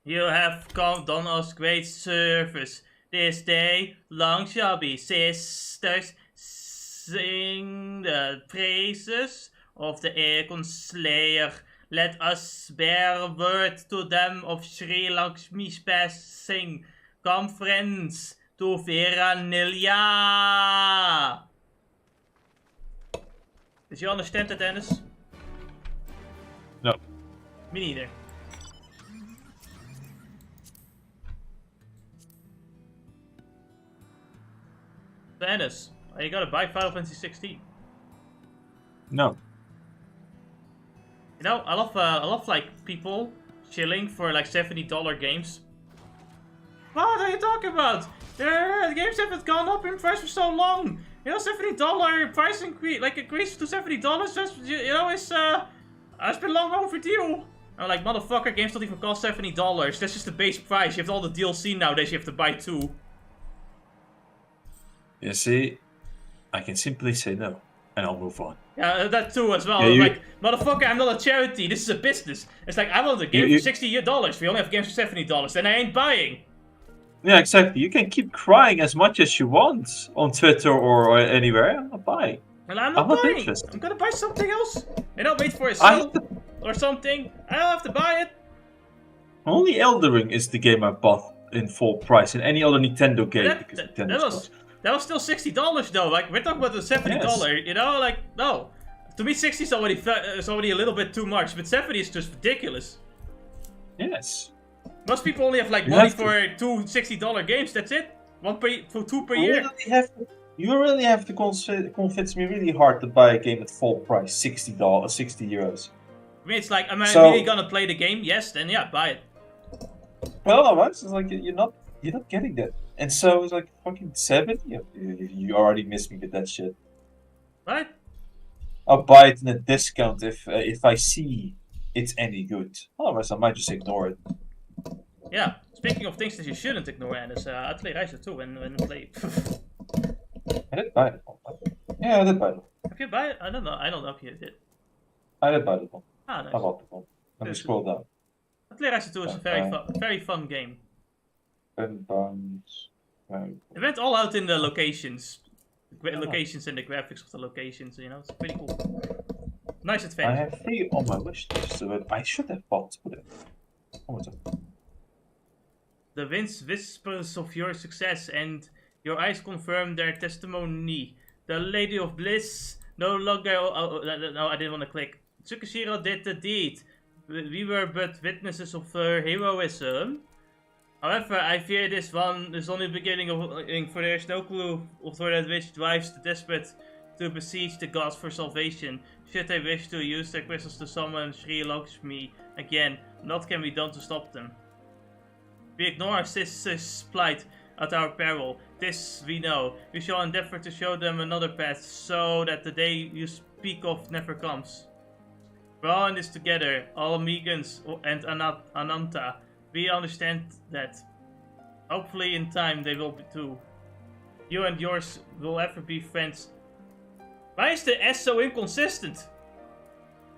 You have done us great service. This day long shall be sisters sing the praises of the Aegon Slayer. Let us bear word to them of Sri Lakshmi's passing. Come, friends, to Veranilya. Did you understand that, Dennis? No. Me neither. Dennis, are you gonna buy Final Fantasy 16? No. You know, I love like people chilling for like $70 games. What are you talking about? The games haven't gone up in price for so long. You know, $70 price increase, like increase to $70. That's, you know, it's been long overdue. I'm like, motherfucker, games don't even cost $70. That's just the base price. You have all the DLC nowadays. You have to buy 2. You see, I can simply say no, and I'll move on. Yeah, that too as well. Yeah, Like, motherfucker, I'm not a charity. This is a business. It's like, I want a game for $60. We only have games for $70. Then I ain't buying. Yeah, exactly. You can keep crying as much as you want on Twitter or anywhere. I'm not buying. And I'm not buying. I'm gonna buy something else. You know, wait for a sale or something. I don't have to buy it. Only Elden Ring is the game I bought in full price, and any other Nintendo game because Nintendo's that was still $60 though. Like, we're talking about the $70. You know, like, no. To me, 60 is already a little bit too much, but 70 is just ridiculous. Yes. Most people only have like money for 2 $60 games. That's it. 2 per year. You really have to convince me really hard to buy a game at full price, $60, €60. I mean, it's like, am I really gonna play the game? Yes, then yeah, buy it. Well, otherwise, it's like you're not getting that, and so it's like fucking 70. You already missed me with that shit. Right. I'll buy it in a discount if I see it's any good. Otherwise, I might just ignore it. Yeah. Speaking of things that you shouldn't ignore, Anders, I play Rise too when I play. I did buy it. Yeah, I did buy it. Have you buy it? I don't know. I don't know if you did. I did buy it. Ah, nice. I bought it. Let me scroll down. Play Rise 2 is a very fun game. It went all out in the locations. Locations and the graphics of the locations, you know, it's pretty cool. Nice adventure. I have 3 on my wish list, so I should have bought it. Oh, what's up? The winds whispers of your success, and your eyes confirm their testimony. The Lady of Bliss no longer. No, I didn't want to click. Tsukishiro did the deed. We were but witnesses of her heroism. However, I fear this one is only the beginning of, for there is no clue of where that which drives the desperate to beseech the gods for salvation. Should they wish to use their crystals to summon Sri Lakshmi again, naught can be done to stop them. We ignore our sister's plight at our peril. This we know. We shall endeavor to show them another path, so that the day you speak of never comes. We're all in this together, all Megans and Ananta. We understand that. Hopefully in time they will be too. You and yours will ever be friends. Why is the S so inconsistent?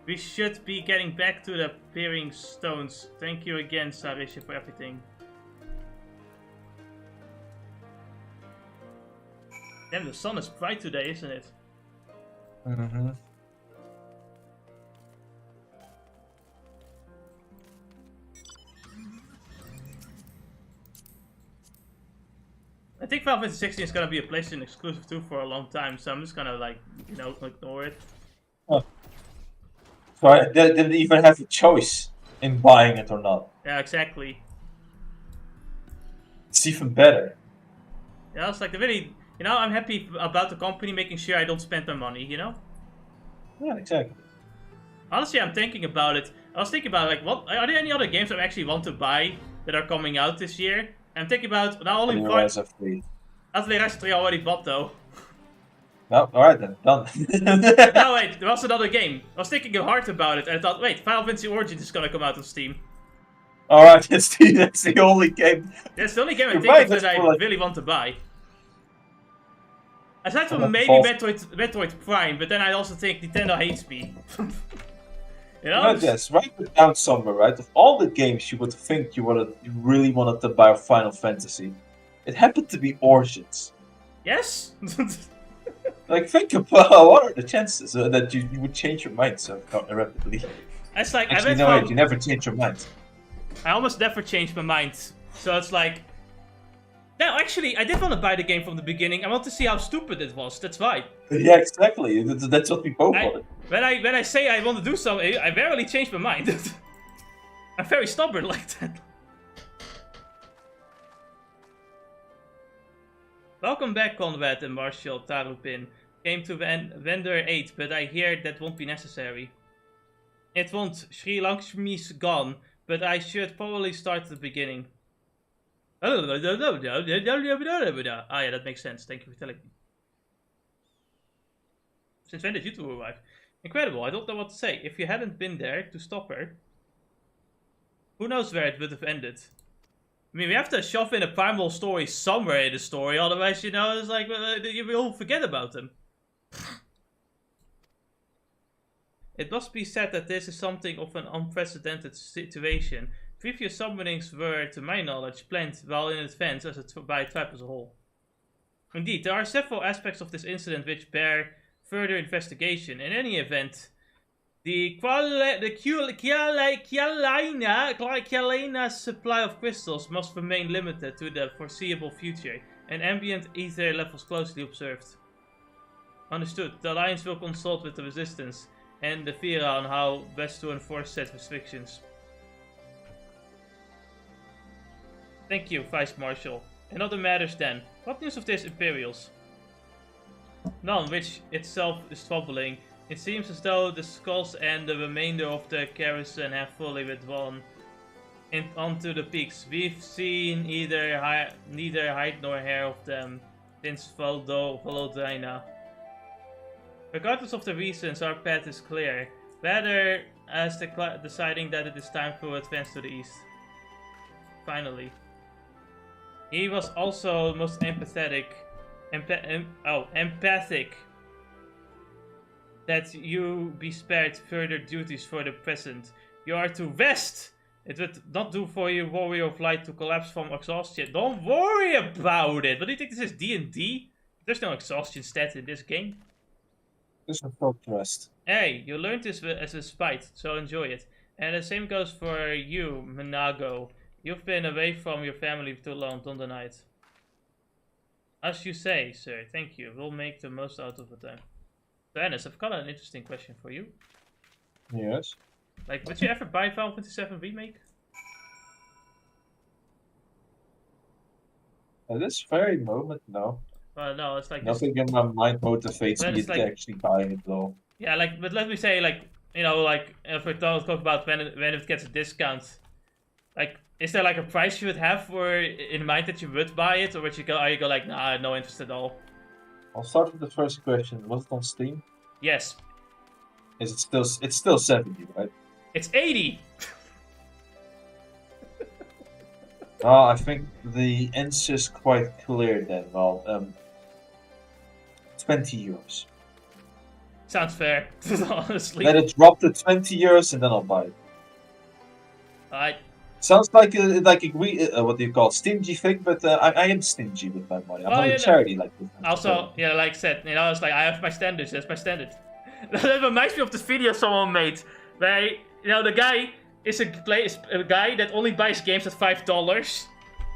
We should be getting back to the peering stones. Thank you again, Sarisha, for everything. Damn, the sun is bright today, isn't it? Mm-hmm. I think Final Fantasy 16 is gonna be a PlayStation exclusive too for a long time, so I'm just gonna like, you know, ignore it. Oh. So I didn't even have a choice in buying it or not. Yeah, exactly. It's even better. Yeah, it's like really, you know, I'm happy about the company making sure I don't spend my money, you know? Yeah, exactly. Honestly, I'm thinking about it. I was thinking about like, what are there any other games I actually want to buy that are coming out this year? I'm thinking about not only Atlas 3 I already bought though. No, alright then, done. No, wait, there was another game. I was thinking hard about it and I thought, wait, Final Fantasy Origins is gonna come out on Steam. Alright, that's the only game. That's the only game I think of that I really want to buy. Aside from maybe Metroid Prime, but then I also think Nintendo hates me. You know? Yes, write it down somewhere, right? Of all the games you would think you really wanted to buy Final Fantasy, it happened to be Origins. Yes? Like, think about what are the chances that you would change your mind so rapidly. It's like, actually, no, you never change your mind. I almost never changed my mind. So it's like... No, actually, I did want to buy the game from the beginning. I want to see how stupid it was. That's why. Yeah, exactly. That's what we both wanted. When I say I want to do something, I rarely change my mind. I'm very stubborn like that. Welcome back, Conrad and Marshall Tarupin. Came to vendor 8, but I hear that won't be necessary. It won't. Sri Lakshmi's gone, but I should probably start at the beginning. Ah, yeah, that makes sense. Thank you for telling me. Since when did Vtuber arrive? Incredible, I don't know what to say. If you hadn't been there to stop her, who knows where it would have ended. I mean, we have to shove in a primal story somewhere in the story, otherwise, you know, it's like, you will forget about them. It must be said that this is something of an unprecedented situation. Previous summonings were, to my knowledge, planned well in advance by a tribe as a whole. Indeed, there are several aspects of this incident which bear further investigation. In any event, the Kialina's supply of crystals must remain limited to the foreseeable future, and ambient ether levels closely observed. Understood. The Alliance will consult with the Resistance and the Vira on how best to enforce said restrictions. Thank you, Vice Marshal. In other matters then, what news of these Imperials? None, which itself is troubling. It seems as though the skulls and the remainder of the garrison have fully withdrawn onto the peaks. We've seen neither hide nor hair of them since Volodina. Regardless of the reasons, our path is clear. Rather as deciding that it is time to advance to the east. Finally. He was also most empathic that you be spared further duties for the present. You are to rest! It would not do for your warrior of light to collapse from exhaustion. Don't worry about it! What do you think this is, D&D? There's no exhaustion stat in this game. There's no short rest. Hey, you learned this as a spite, so enjoy it. And the same goes for you, Minago. You've been away from your family too long, don't deny it. As you say, sir, thank you. We'll make the most out of the time. So, Ennis, I've got an interesting question for you. Yes? Like, would you ever buy Final Fantasy VII Remake? At this very moment, no. Well, no, it's like... Nothing in my mind motivates me to actually buy it, though. Yeah, like, but let me say, like, you know, like, if we talk about when it gets a discount, like, is there like a price you would have for in mind that you would buy it, or would you go? Are you go like, nah, no interest at all? I'll start with the first question. Was it on Steam? Yes. Is it still? It's still 70, right? It's 80. I think the answer is quite clear then. Well, 20 euros. Sounds fair, honestly. Let it drop to 20 euros and then I'll buy it. Alright. Sounds like a what do you call it, stingy thing, but I am stingy with my money. I'm not a charity like this. Also, yeah, like I said, you know, it's like I have my standards. That's my standard. That reminds me of this video someone made, where you know the guy is a guy that only buys games at $5.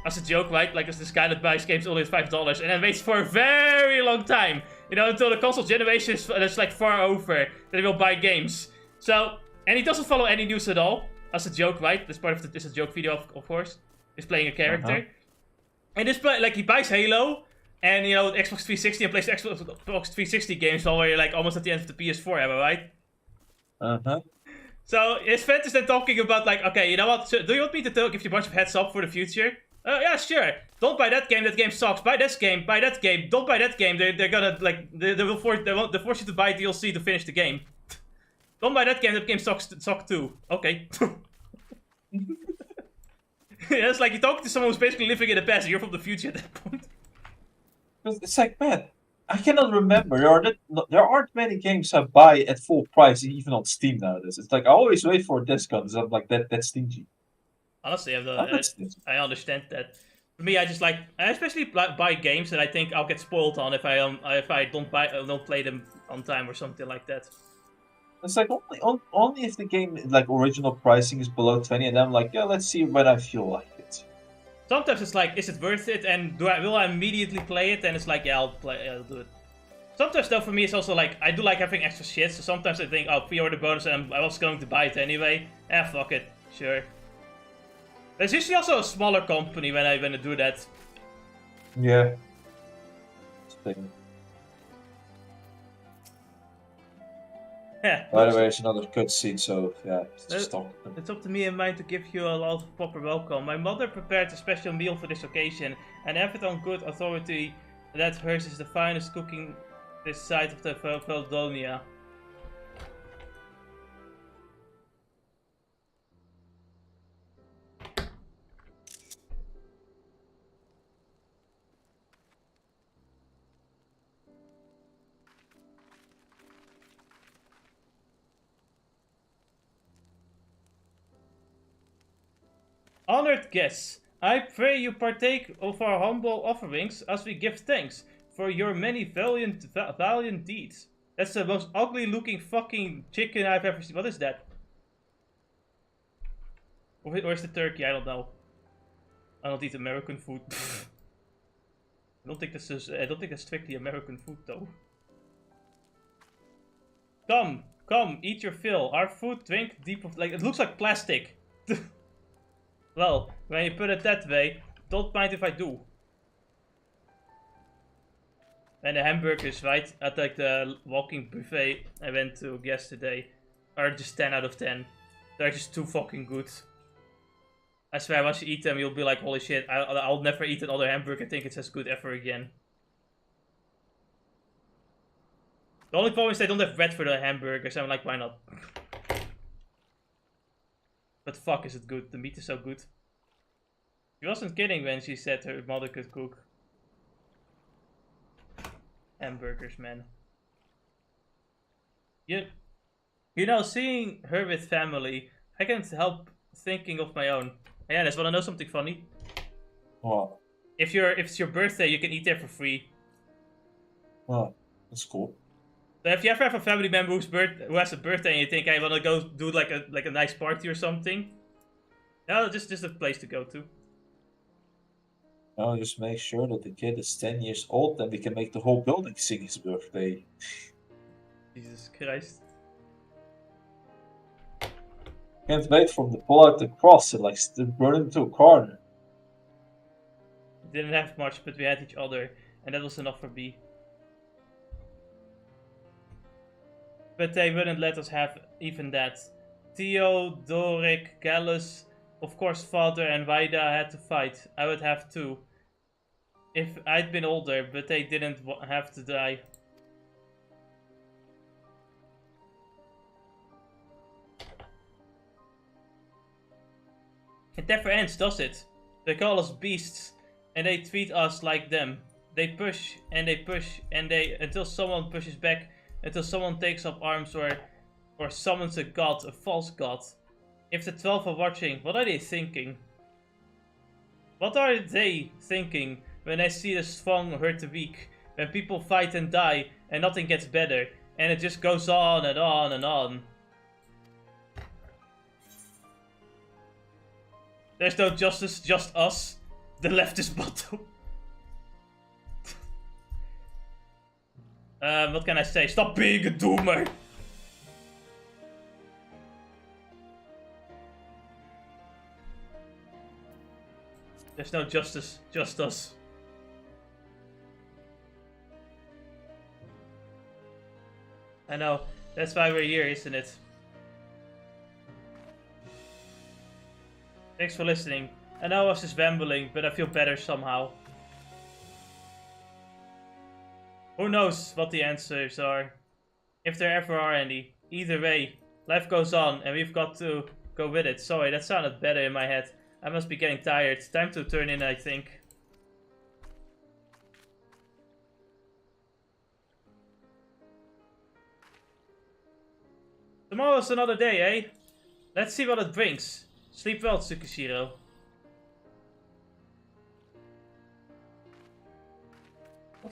as a joke, right? Like, it's this guy that buys games only at $5 and then waits for a very long time, you know, until the console generation is like far over, that he will buy games. So, and he doesn't follow any news at all, as a joke, right? This part of this is a joke video, of course. He's playing a character. And this play, like, he buys Halo, and, you know, Xbox 360 and PlayStation Xbox 360 games while we're, like, almost at the end of the PS4 era, right? So, his friend is then talking about, like, okay, you know what, so, do you want me to give you a bunch of heads up for the future? Yeah, sure. Don't buy that game sucks. Buy this game, buy that game. Don't buy that game, they're gonna, like, they'll force you to buy DLC to finish the game. Don't buy that game sucks too. Okay. Yeah, it's like you're talking to someone who's basically living in the past and you're from the future at that point. It's like, man, I cannot remember. There aren't many games I buy at full price, even on Steam nowadays. It's like I always wait for a discount because I'm like that's stingy. Honestly, I understand that. For me, I especially buy games that I think I'll get spoiled on if I don't play them on time or something like that. It's like only if the game like original pricing is below 20, and I'm like, yeah, let's see when I feel like it. Sometimes it's like, is it worth it? And will I immediately play it? And it's like, yeah, I'll do it. Sometimes though, for me, it's also like I do like having extra shit. So sometimes I think, oh, pre-order bonus, and I was going to buy it anyway. Fuck it, sure. There's usually also a smaller company when I do that. Yeah. Yeah. By the way, it's another cutscene, so yeah, just talk. It's up to me and mine to give you a lot of proper welcome. My mother prepared a special meal for this occasion, and I have it on good authority that hers is the finest cooking this side of the Valdonia. Honored guests, I pray you partake of our humble offerings as we give thanks for your many valiant deeds. That's the most ugly looking fucking chicken I've ever seen. What is that? Or is it turkey? I don't know. I don't eat American food. I don't think that's strictly American food though. Come, eat your fill. Our food, drink deep of, like, it looks like plastic. Well, when you put it that way, don't mind if I do. And the hamburgers, right, at like the walking buffet I went to yesterday, are just 10 out of 10. They're just too fucking good. I swear, once you eat them, you'll be like, holy shit, I'll never eat another hamburger. I think it's as good ever again. The only problem is they don't have bread for the hamburgers. I'm like, why not? But fuck, is it good. The meat is so good. She wasn't kidding when she said her mother could cook. Hamburgers, man. You know, seeing her with family, I can't help thinking of my own. Yeah, just wanna know something funny? What? If it's your birthday, you can eat there for free. Oh, that's cool. So if you ever have a family member who has a birthday and you think, hey, I wanna go do like a nice party or something, no, just a place to go to. No, just make sure that the kid is 10 years old, then we can make the whole building sing his birthday. Jesus Christ. Can't wait for him to pull out the cross and like run into a corner. We didn't have much, but we had each other, and that was enough for me. But they wouldn't let us have even that. Theodoric, Gallus, of course Father and Vaida had to fight. I would have too. If I'd been older, but they didn't have to die. It never ends, does it? They call us beasts, and they treat us like them. They push, and they push, and they, until someone pushes back, until someone takes up arms or summons a god, a false god. If the 12 are watching, what are they thinking? What are they thinking when they see the strong hurt the weak? When people fight and die and nothing gets better, and it just goes on and on and on. There's no justice, just us. The leftist bottom. What can I say? Stop being a doomer. There's no justice, just us. I know, that's why we're here, isn't it? Thanks for listening. I know I was just rambling, but I feel better somehow. Who knows what the answers are? If there ever are any. Either way, life goes on and we've got to go with it. Sorry, that sounded better in my head. I must be getting tired. Time to turn in, I think. Tomorrow's another day, eh? Let's see what it brings. Sleep well, Tsukishiro.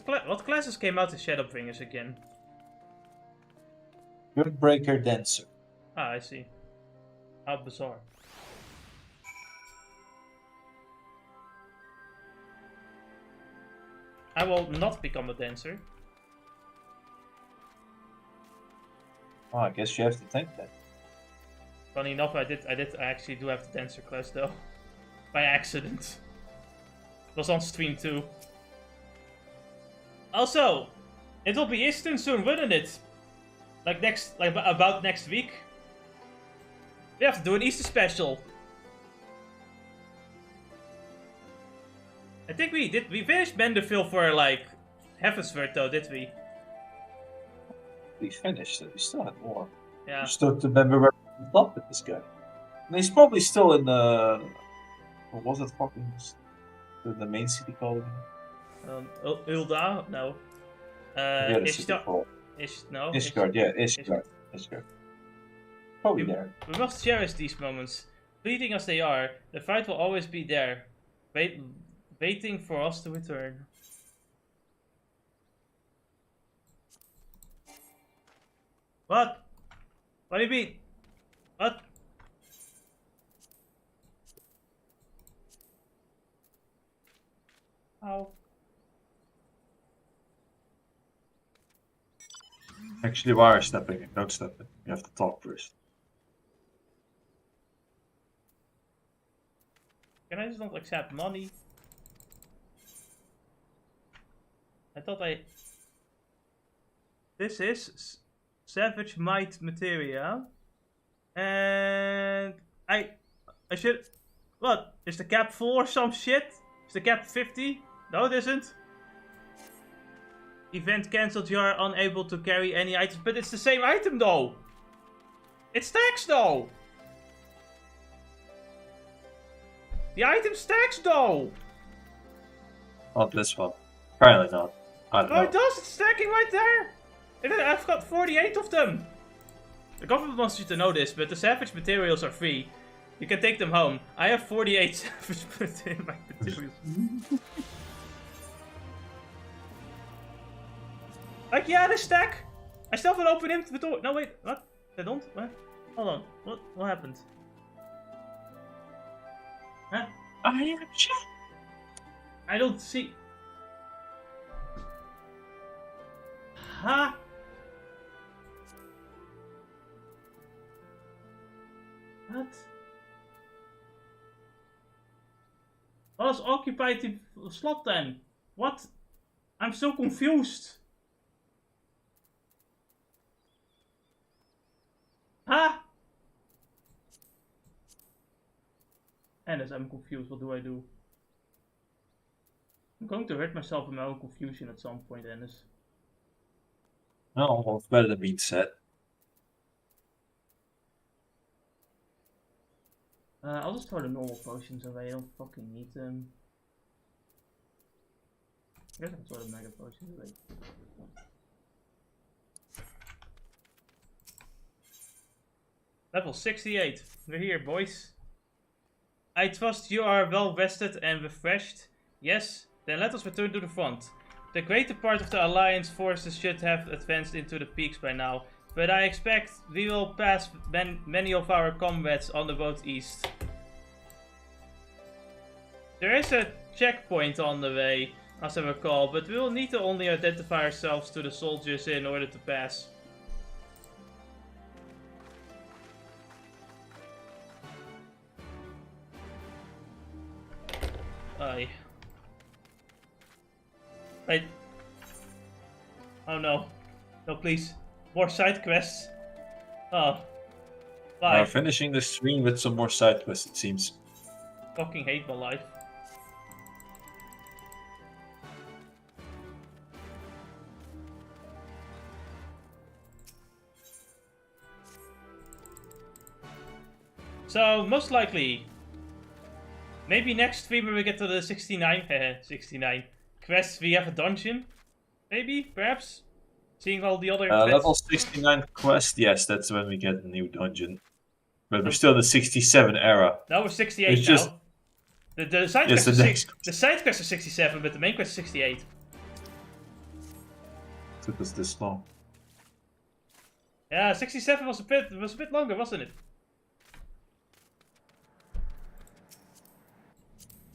What classes came out in Shadowbringers again? Gunbreaker Dancer. Ah, I see. How bizarre. I will not become a dancer. Oh, I guess you have to think that. Funny enough, I actually do have the dancer class though. By accident. It was on stream too. Also, it will be Eastern soon, wouldn't it? About next week. We have to do an Easter special. I think we did. We finished Benderville for like FFXIV though, did we? We finished it. We still had more. Yeah. We still remember where we left with this guy. And he's probably still in the. What was it fucking? The main city called? Ulda? No. Yeah, Ishgard, yeah, Ishgard. Probably there. We must cherish these moments. Fleeting as they are, the fight will always be there. Waiting for us to return. What? What do you mean? What? How? Actually, wire stepping, not stepping. You have to talk first. Can I just not accept money? I thought I... This is Savage Might Materia. And... I should... What? Is the cap full or some shit? Is the cap 50? No, it isn't. Event cancelled, you are unable to carry any items. But it's the same item though! It stacks though! The item stacks though! Not this one. Apparently not. I don't know. Oh, it does! It's stacking right there! I've got 48 of them! The government wants you to know this, but the savage materials are free. You can take them home. I have 48 savage materials. Like, yeah, they stack! I still have an open inventory. No, wait, what? They don't? What? Hold on. What happened? Huh? I don't see. Huh? What? What is occupied the slot then? What? I'm so confused. Huh? Ennis, I'm confused. What do I do? I'm going to hurt myself in my own confusion at some point, Ennis. No, well, it's better than being sad. I'll just throw the normal potions away. I don't fucking need them. I guess I can throw the mega potions away. Level 68. We're here, boys. I trust you are well rested and refreshed. Yes? Then let us return to the front. The greater part of the Alliance forces should have advanced into the peaks by now, but I expect we will pass many of our comrades on the road east. There is a checkpoint on the way, as I recall, but we will need to only identify ourselves to the soldiers in order to pass. Aye. Wait. Oh no. No, please. More side quests. Oh. Bye. Finishing the stream with some more side quests, it seems. Fucking hate my life. So, most likely, maybe next stream when we get to the 69 quests, we have a dungeon? Maybe? Perhaps? Seeing all the other level 69 quest, yes, that's when we get a new dungeon. But we're still in the 67 era. No, we're 68 it's now. Just... The side quest the side quest is 67, but the main quest is 68. Took us this long. Yeah, 67 was a bit longer, wasn't it?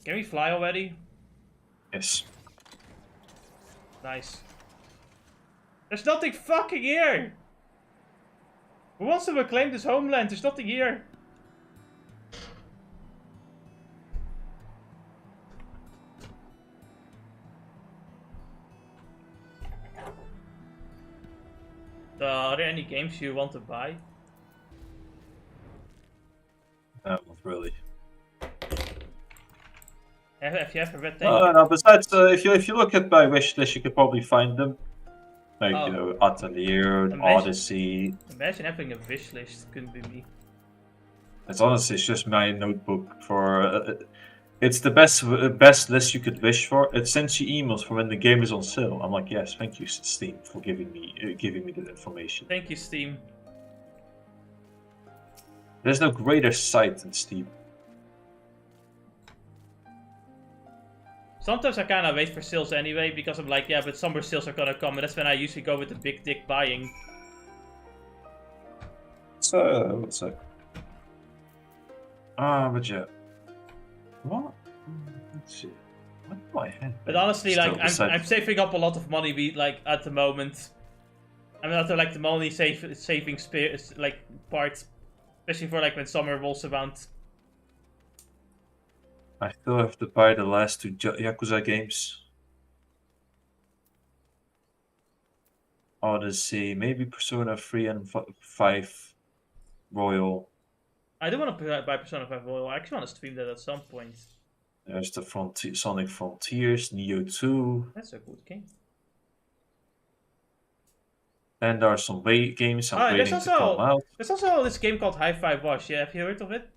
Can we fly already? Yes. Nice. There's nothing fucking here! Who wants to reclaim this homeland? There's nothing here. Are there any games you want to buy? Not really. Have you ever read that? No, besides, if you look at my wish list, you could probably find them. Like, you know, Atelier, Odyssey. Imagine having a wish list, couldn't be me. It's honestly, it's just my notebook for... it's the best list you could wish for. It sends you emails for when the game is on sale. I'm like, yes, thank you, Steam, for giving me that information. Thank you, Steam. There's no greater site than Steam. Sometimes I kind of wait for sales anyway, because I'm like, yeah, but summer sales are gonna come, and that's when I usually go with the big dick buying. So, what's that? But yeah. What? Let's see. What do I have? But honestly, like, I'm saving up a lot of money, like, at the moment. I'm not like the money saving like part, especially for like when summer rolls around. I still have to buy the last two Yakuza games. Odyssey, maybe Persona 3 and 5 Royal. I do want to buy Persona 5 Royal. I actually want to stream that at some point. There's the Sonic Frontiers, Neo 2. That's a good game. And there are some games I'm waiting to come out. There's also this game called Hi-Fi Wash. Yeah, have you heard of it?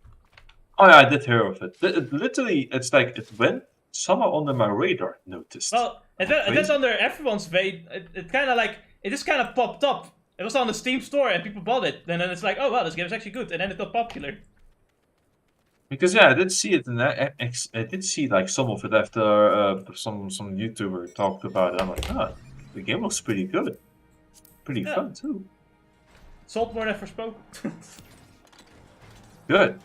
Oh yeah, I did hear of it. Literally, it's like it went somewhere under my radar. Noticed. Well, and that's under everyone's vein. It kind of like it just kind of popped up. It was on the Steam store and people bought it. And then it's like, oh wow, this game is actually good. And then it got popular. Because yeah, I did see it in I did see like some of it after some YouTuber talked about it. I'm like, ah, the game looks pretty good, pretty fun too. Sold more than Forspoken. Good.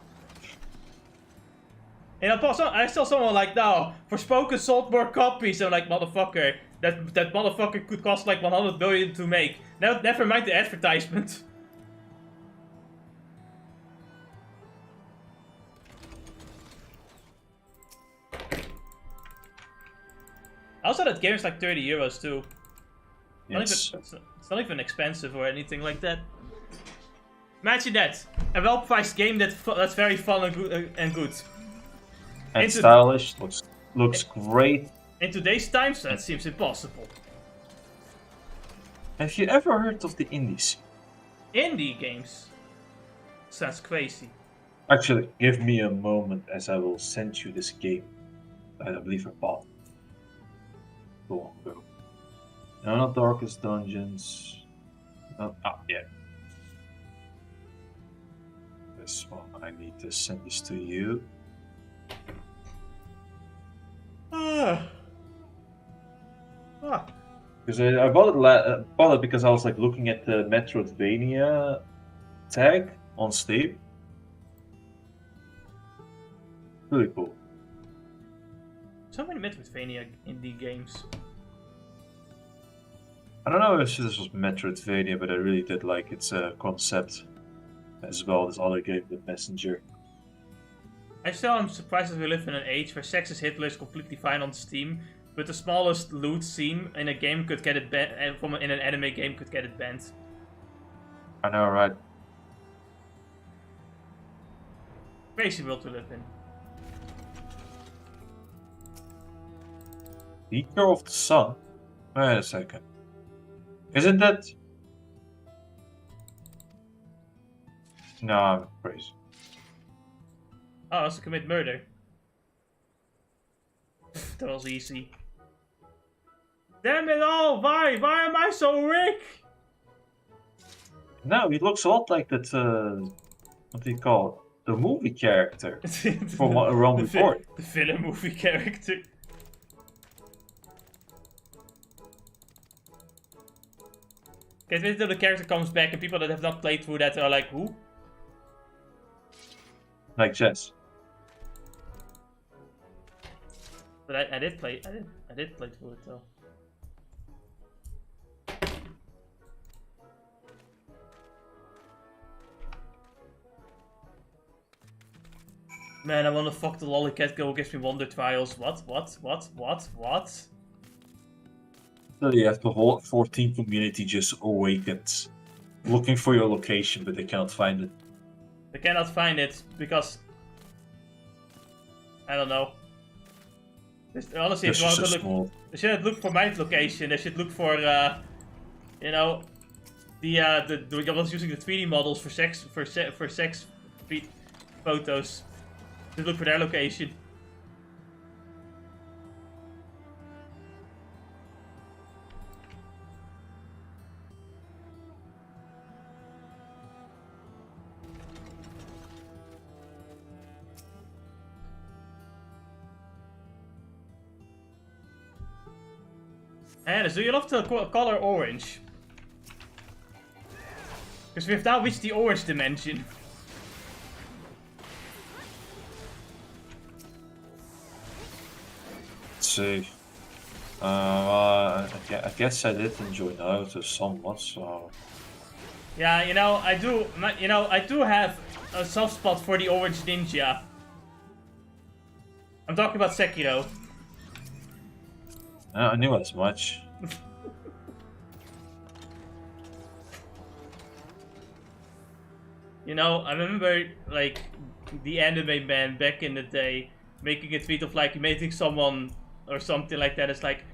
And I saw someone like, no, Forspoken sold more copies. I'm like, motherfucker, that motherfucker could cost like 100 billion to make. Now, never mind the advertisement. Also, that game is like 30 euros too. Yes. It's not even expensive or anything like that. Imagine that, a well-priced game that's very fun and good. And stylish, looks great. In today's times, that seems impossible. Have you ever heard of the indies? Indie games? Sounds crazy. Actually, give me a moment as I will send you this game that I believe I bought long ago. No, not Darkest Dungeons. No, yeah. This one, I need to send this to you. Because I bought it because I was like looking at the Metroidvania tag on Steam. Really cool. So many Metroidvania indie games. I don't know if this was Metroidvania, but I really did like its concept as well as other game, The Messenger. I still am surprised that we live in an age where Sex's Hitler is completely fine on Steam, but the smallest loot scene in a game could get it banned, in an anime game could get it banned. I know, right? Crazy world to live in. Beaker of the Sun? Wait a second. Isn't that... No, I'm crazy. Oh, I also commit murder. That was easy. Damn it all! Why? Why am I so weak? No, he looks a lot like that, what do you call it? The movie character from Realm Report. The villain movie character. Can't wait until the character comes back and people that have not played through that are like, who? Like Jess. But I did play through it though. Man, I wanna fuck the lollycat girl who gives me wonder trials. What? So you have the whole 14 community just awakened, looking for your location, but they cannot find it. They cannot find it because I don't know. Honestly, if you want to look, they shouldn't look for my location. They should look for, you know, the ones using the 3D models for sex photos. Just look for their location. And so you love the color orange. Because we have now reached the orange dimension. Let's see. I guess I did enjoy Naruto somewhat, so... Yeah, you know, I do have a soft spot for the orange ninja. I'm talking about Sekiro. I knew as much. You know, I remember, like, the anime man back in the day making a tweet of, like, meeting someone or something like that. It's like,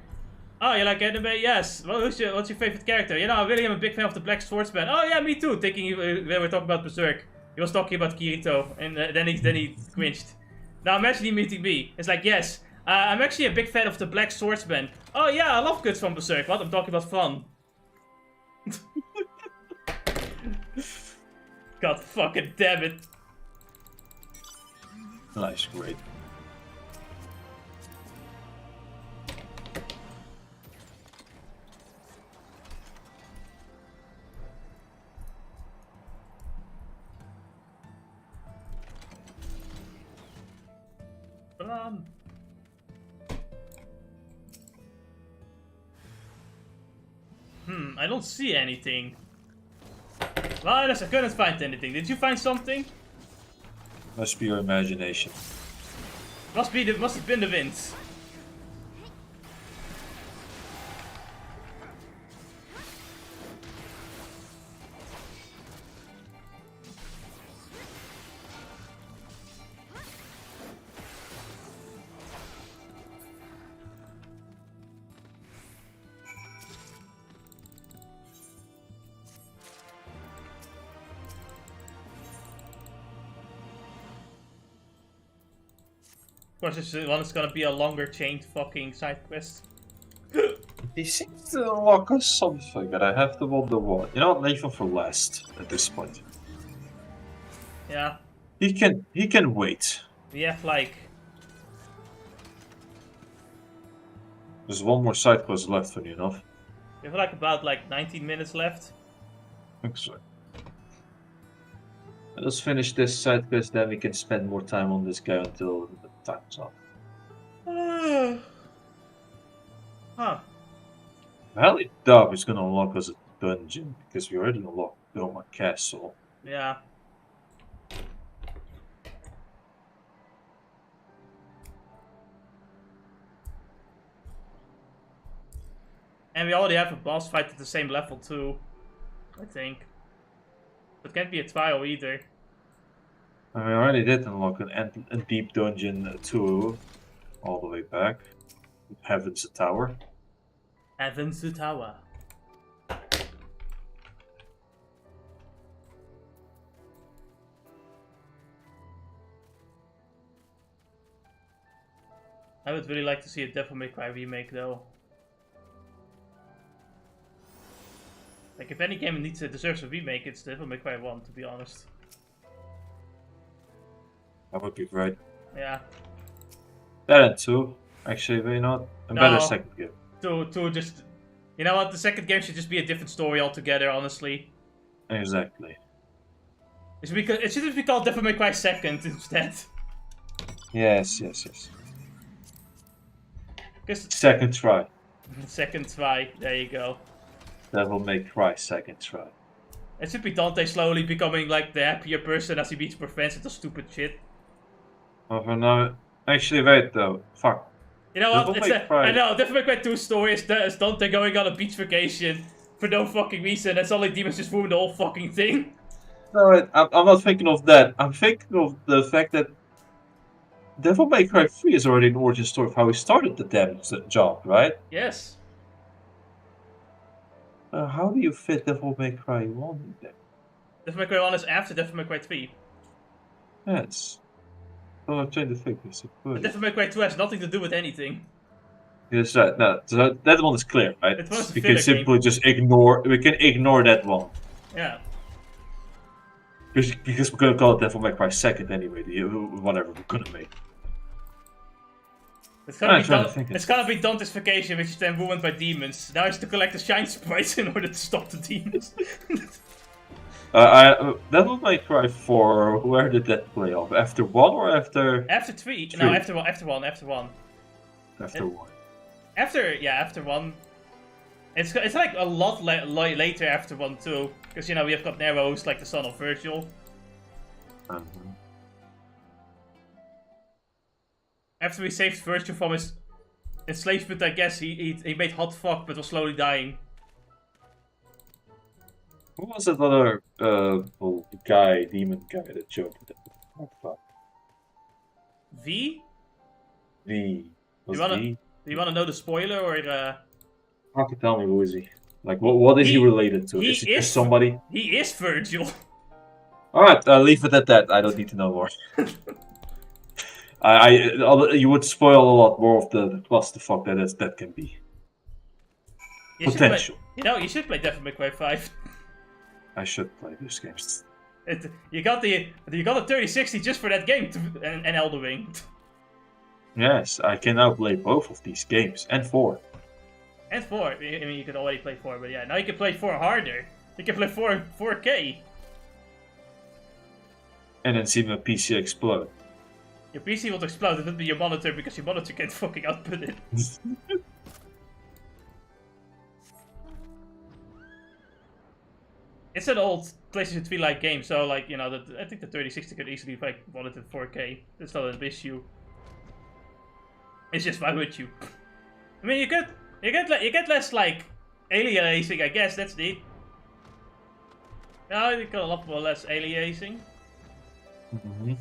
oh, you like anime? Yes. Well, what's your favorite character? You know, I really am a big fan of the Black Swordsman. Oh, yeah, me too. Thinking they were talking about Berserk. He was talking about Kirito, and then he cringed. Now imagine him meeting me. It's like, yes, I'm actually a big fan of the Black Swordsman. Oh, yeah, I love Guts from Berserk. What? I'm talking about fun. God fucking damn it. Nice, great. I don't see anything. Well, I couldn't find anything. Did you find something? Must be your imagination. Must have been the wind. Of course, this one is gonna be a longer chained fucking side quest. He seems to unlock us something, but I have to wonder what. You know what, leave him for last at this point. Yeah. He can wait. We have like... There's one more side quest left, funny enough. We have like about 19 minutes left. I think so. Let's finish this side quest, then we can spend more time on this guy until the time's up. Huh. I highly doubt it's gonna unlock as a dungeon, because we already unlocked Doma Castle. Yeah. And we already have a boss fight at the same level too, I think. It can't be a trial either. I mean, I already did unlock a deep dungeon 2 all the way back. Heaven's Tower. Heaven's Tower. I would really like to see a Devil May Cry remake though. Like, if any game deserves a remake, it's Devil May Cry 1, to be honest. That would be great. Yeah. That and 2, actually, but you know what? A better second game. 2 just... You know what? The second game should just be a different story altogether, honestly. Exactly. It should just be called Devil May Cry 2nd instead. Yes. Second try. Second try, there you go. Devil May Cry second try. It should be Dante slowly becoming like the happier person as he beats more friends and does stupid shit. Oh, for now, actually, wait though. Fuck. You know what? I know, Devil May Cry 2 story is Dante going on a beach vacation for no fucking reason, and suddenly demons just ruined the whole fucking thing. No, I'm not thinking of that. I'm thinking of the fact that Devil May Cry 3 is already an origin story of how he started the damn job, right? Yes. How do you fit Devil May Cry 1 in there? Devil May Cry 1 is after Devil May Cry 3. Yes. Well, I'm trying to think. But Devil May Cry 2 has nothing to do with anything. Yes, right. No, so that one is clear, right? It was a we can filler simply game. just ignore. We can ignore that one. Yeah. Because we're gonna call it Devil May Cry 2nd anyway. Whatever we're gonna make. It's gonna be Dante's Vacation, which is then ruined by demons. Now it's to collect the shine sprites in order to stop the demons. Devil May Cry 4, where did that play off? After 1 or after... After 3? No, after 1. After 1. After 1. After 1. It's like a lot later after 1 too. Because, you know, we have got Nero's like the son of Virgil. After we saved Virgil from his enslavement, I guess he made hot fuck but was slowly dying. Who was that other demon guy that jumped? Oh, fuck. V? V. Do you wanna know the spoiler or How can you tell me who is he? Like what is he related to? Is he just somebody? He is Virgil. Alright, leave it at that. I don't need to know more. You would spoil a lot more of the clusterfuck that can be. Potential. You should play Devil May Cry 5. I should play these games. You got the 3060 just for that game and Elden Ring. Yes, I can now play both of these games and 4. And 4. I mean, you could already play 4, but yeah, now you can play 4 harder. You can play 4K. And then see my PC explode. Your PC will explode. It will be your monitor because your monitor can't fucking output it. It's an old PlayStation 3-like game, so like, you know, I think the 3060 could easily like monitor 4K. It's not an issue. It's just why would you? I mean, you get less like aliasing, I guess. That's neat. No, you got a lot more less aliasing. Mm-hmm.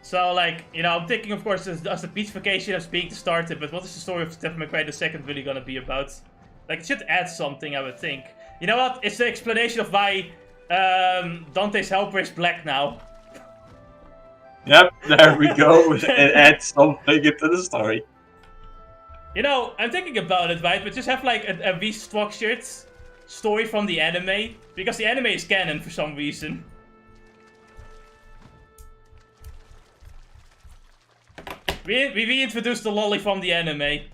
So, like, you know, I'm thinking, of course, as the beach vacation as being the starter, but what is the story of Devil May Cry II really gonna be about? Like, it should add something, I would think. You know what? It's the explanation of why Dante's helper is black now. Yep, there we go. It adds something into the story. You know, I'm thinking about it, right? But just have, like, a restructured story from the anime. Because the anime is canon for some reason. We reintroduced the lolly from the anime.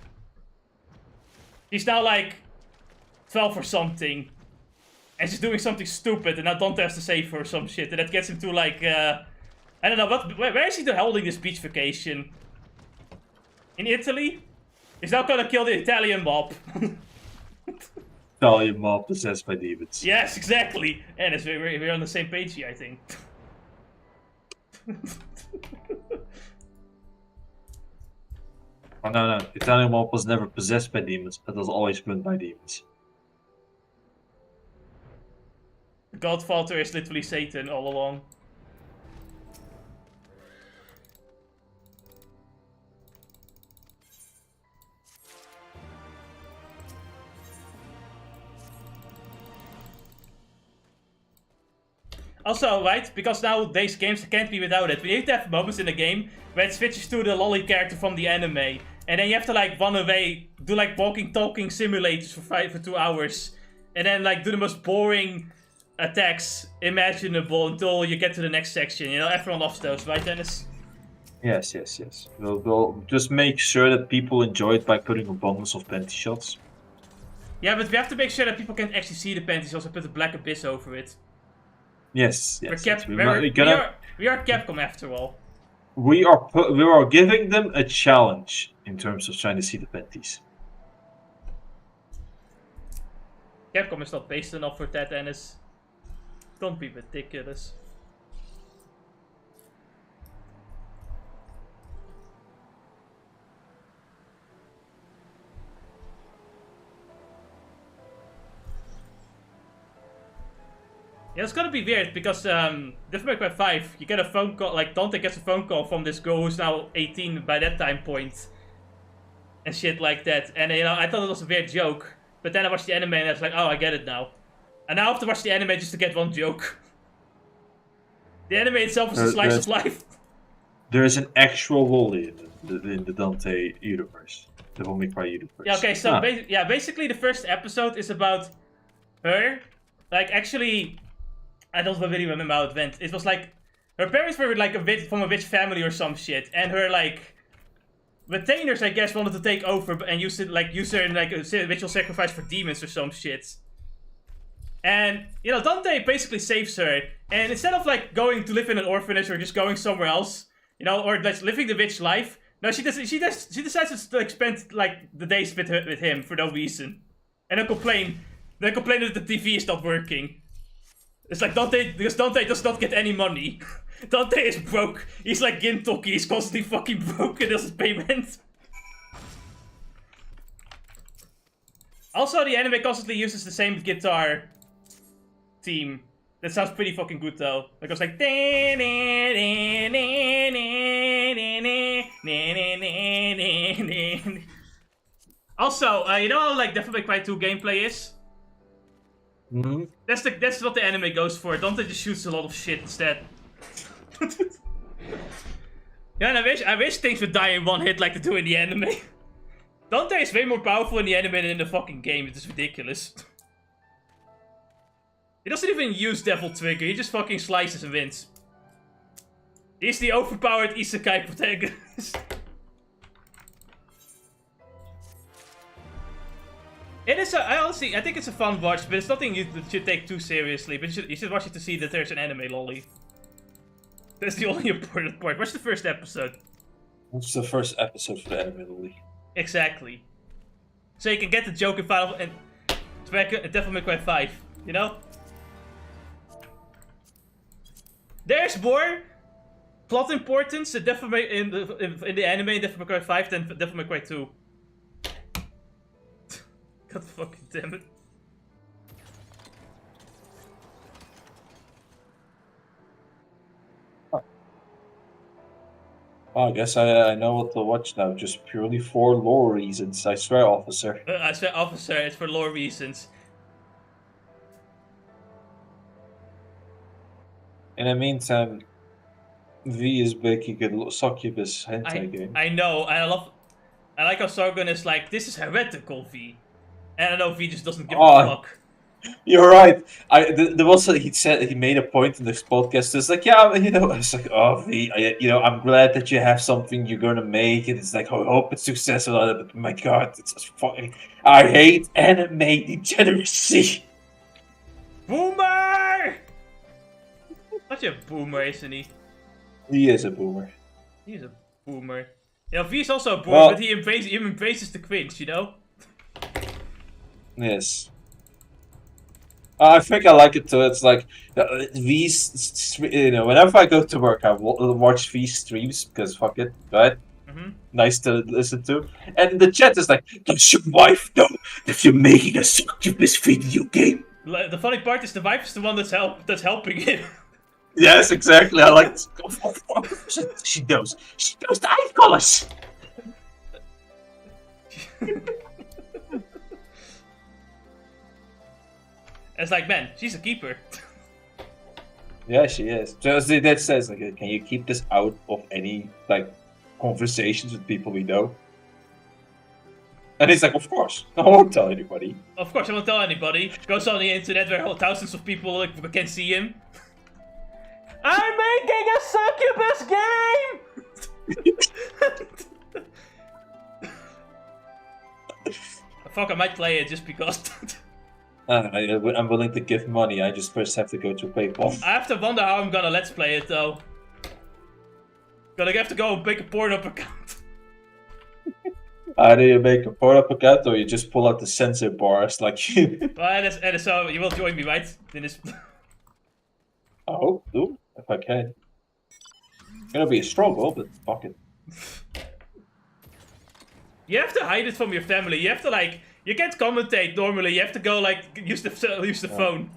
She's now like 12 or something. And she's doing something stupid, and now Dante has to save her or some shit. And that gets him to like, I don't know, where is he holding this beach vacation? In Italy? He's now gonna kill the Italian mob. Italian mob possessed by demons. Yes, exactly. And we're on the same page here, I think. Oh, no. Italian mob was never possessed by demons, but was always run by demons. The Godfather is literally Satan all along. Also, right, because nowadays games can't be without it, we need to have moments in the game where it switches to the lolly character from the anime. And then you have to like run away, do like walking, talking simulators for 2 hours. And then like do the most boring attacks imaginable until you get to the next section. You know, everyone loves those, right, Dennis? Yes. We'll just make sure that people enjoy it by putting a bonus of panty shots. Yeah, but we have to make sure that people can actually see the panties, also put a black abyss over it. Yes. We are Capcom after all. We are giving them a challenge in terms of trying to see the panties. Capcom is not based enough for that, Dennis. Don't be ridiculous. Yeah, it's gonna be weird because Devil May Cry 5, you get a phone call, like Dante gets a phone call from this girl who's now 18 by that time point. And shit like that. And you know, I thought it was a weird joke. But then I watched the anime and I was like, oh, I get it now. And now I have to watch the anime just to get one joke. The anime itself is a slice of life. There is an actual lolly in the Dante universe. The Devil May Cry universe. Yeah, okay, so basically the first episode is about her. Like, actually, I don't really remember how it went. It was like, her parents were like from a rich family or some shit. And her, like, retainers, I guess, wanted to take over and use her in like a ritual sacrifice for demons or some shit. And, you know, Dante basically saves her. And instead of like going to live in an orphanage or just going somewhere else, you know, or like living the rich life, no, she decides to like spend like the days with him for no reason. And then complain that the TV is not working. It's like because Dante does not get any money. Dante is broke. He's like Gintoki. He's constantly fucking broke and doesn't pay rent. Also, the anime constantly uses the same guitar theme. That sounds pretty fucking good though. It goes like. Also, you know how like Devil May Cry 2 gameplay is? Mm-hmm. That's what the anime goes for. Dante just shoots a lot of shit instead. Yeah, and I wish things would die in one hit like they do in the anime. Dante is way more powerful in the anime than in the fucking game. It is ridiculous. He doesn't even use Devil Trigger. He just fucking slices and wins. He's the overpowered isekai protagonist. It is I think it's a fun watch, but it's nothing you should take too seriously. But you should watch it to see that there's an anime lolly. That's the only important part. Watch the first episode. What's the first episode for the anime lolly? Exactly. So you can get the joke in Devil May Cry 5, you know? There's more plot importance in the anime in Devil May Cry 5 than Devil May Cry 2. God fucking damn it. Oh, I guess I know what to watch now, just purely for lore reasons. I swear, officer. I swear, officer, it's for lore reasons. In the meantime, V is making a succubus hentai game. I know, and I like how Sargon is like, this is heretical, V. And I know V just doesn't give a fuck. You're right. There was he made a point in this podcast. It's like, yeah, you know, it's like, oh, you know, I'm glad that you have something you're gonna make, and it's like, I hope it's successful. But my God, it's just fucking. I hate anime degeneracy. Boomer! Such a boomer, isn't he? He is a boomer. He's a boomer. Yeah, V's also a boomer, Well, but he embraces the cringe, you know? Yes. I think I like it too. It's like V's, you know, whenever I go to work, I watch V's streams because fuck it, right? Nice to listen to. And the chat is like, does your wife know that you're making a succubus video game? The funny part is the wife is the one that's helping him. Yes, exactly. I like. She knows. She knows the eye colors. It's like, man, she's a keeper. Yeah, she is. Just that says like, can you keep this out of any like conversations with people we know? And he's like, of course. I won't tell anybody. Of course, I won't tell anybody. Goes on the internet where thousands of people can see him. I'm making a succubus game! Fuck, I might play it just because. I'm willing to give money. I just first have to go to PayPal. I have to wonder how I'm gonna let's play it though. Gonna have to go and make a Pornhub account. Either you make a Pornhub account or you just pull out the censor bars like you. Well, and so you will join me, right? In this. I hope so, if I can. It's gonna be a struggle, but fuck it. You have to hide it from your family. You have to like. You can't commentate normally. You have to go like use the phone.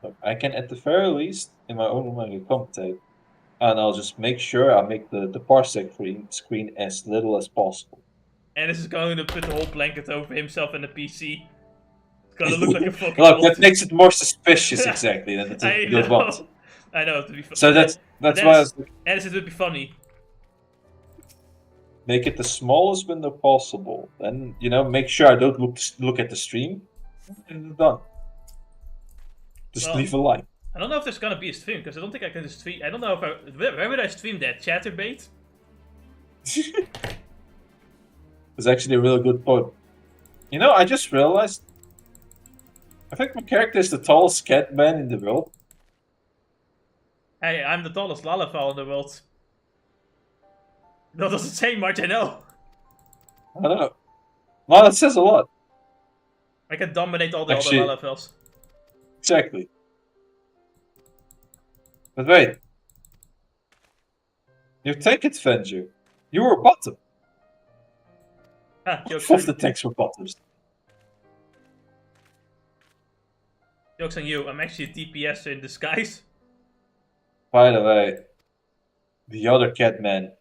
Look, I can at the very least in my own room commentate, and I'll just make sure I make the parsec screen as little as possible. And this is going to put the whole blanket over himself and the PC. It's gonna look like a fucking. Look, that makes it more suspicious, exactly. Than it's a good one. I know, to be funny. So that's why I was like, and it would be funny. Make it the smallest window possible. Then, you know, make sure I don't look at the stream. And it's done. Just leave a like. I don't know if there's gonna be a stream, because I don't think I can stream. I don't know if I. Where would I stream that? Chatterbait? It's actually a really good point. You know, I just realized. I think my character is the tallest cat man in the world. Hey, I'm the tallest Lalafell in the world. No, doesn't say much, I know. I don't know. Well, that says a lot. I can dominate all the other Lalafells. Exactly. But wait. You take it, Venju. You were bottom. Jokes Half the tanks were bottoms. Joke's on you, I'm actually a DPS in disguise. By the way, the other Catman.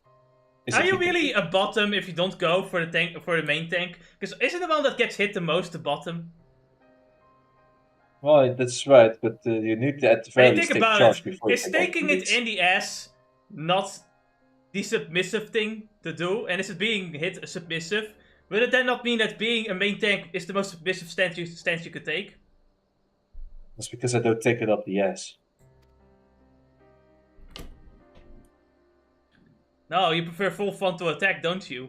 Are you really a bottom if you don't go for the tank, for the main tank? Because isn't the one that gets hit the most the bottom? Well, that's right, but you need to at the very least take charge before you is taking it in the ass not the submissive thing to do? And is it being hit submissive? Will it then not mean that being a main tank is the most submissive stance you could take? That's because I don't take it up the ass. No, you prefer full frontal attack, don't you?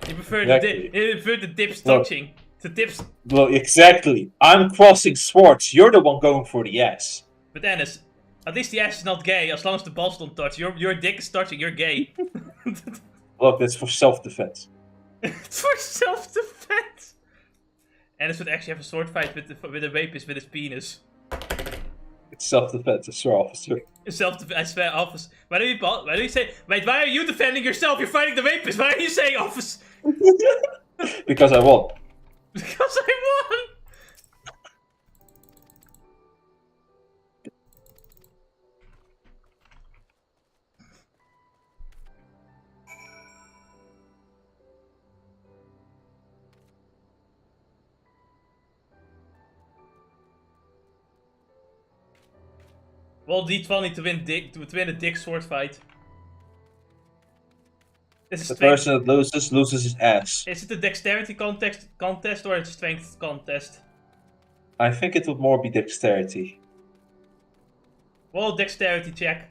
You prefer Exactly. the dips touching. The dips. Well, exactly. I'm crossing swords. You're the one going for the ass. But Dennis, at least the ass is not gay as long as the balls don't touch. Your dick is touching, you're gay. Look, that's for self-defense. It's for self-defense. Dennis would actually have a sword fight with a rapist with his penis. It's self-defense, I swear, officer. Self-defense, I swear, officer. Why do you say... Wait, why are you defending yourself? You're fighting the rapist. Why are you saying officer? Because I won. Because I won! Well, D20 to win a dick sword fight. The person that loses his ass. Is it a dexterity contest or a strength contest? I think it would more be dexterity. Roll dexterity check.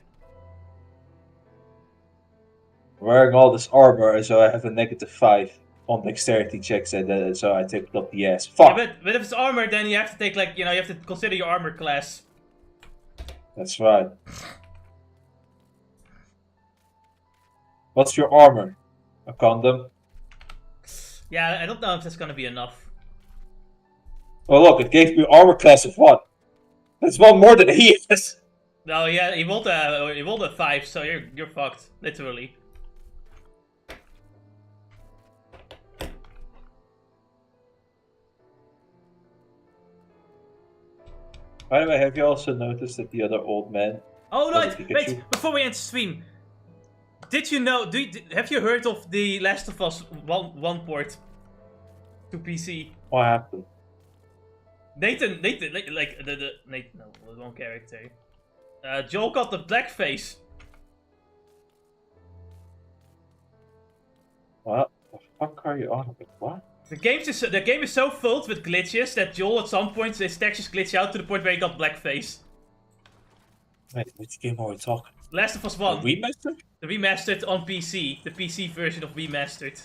Wearing all this armor, so I have a -5 on dexterity checks, and so I take up the ass. Fuck! Yeah, but if it's armor, then you have to take, like, you have to consider your armor class. That's right. What's your armor? A condom? Yeah, I don't know if that's gonna be enough. Oh look, it gave me armor class of 1. That's 1 more than he is. No, yeah, he rolled a 5, so you're fucked, literally. By the way, have you also noticed that the other old man... Oh no! Wait! Before we end stream, did you know? Have you heard of the Last of Us 1 port to PC? What happened? Nathan, like Nathan, no, one character. Joel got the blackface. What the fuck are you on about? What? The game is so filled with glitches that Joel at some point his textures glitch out to the point where he got blackface. Wait, which game are we talking? Last of Us 1. The remastered? The remastered on PC. The PC version of remastered.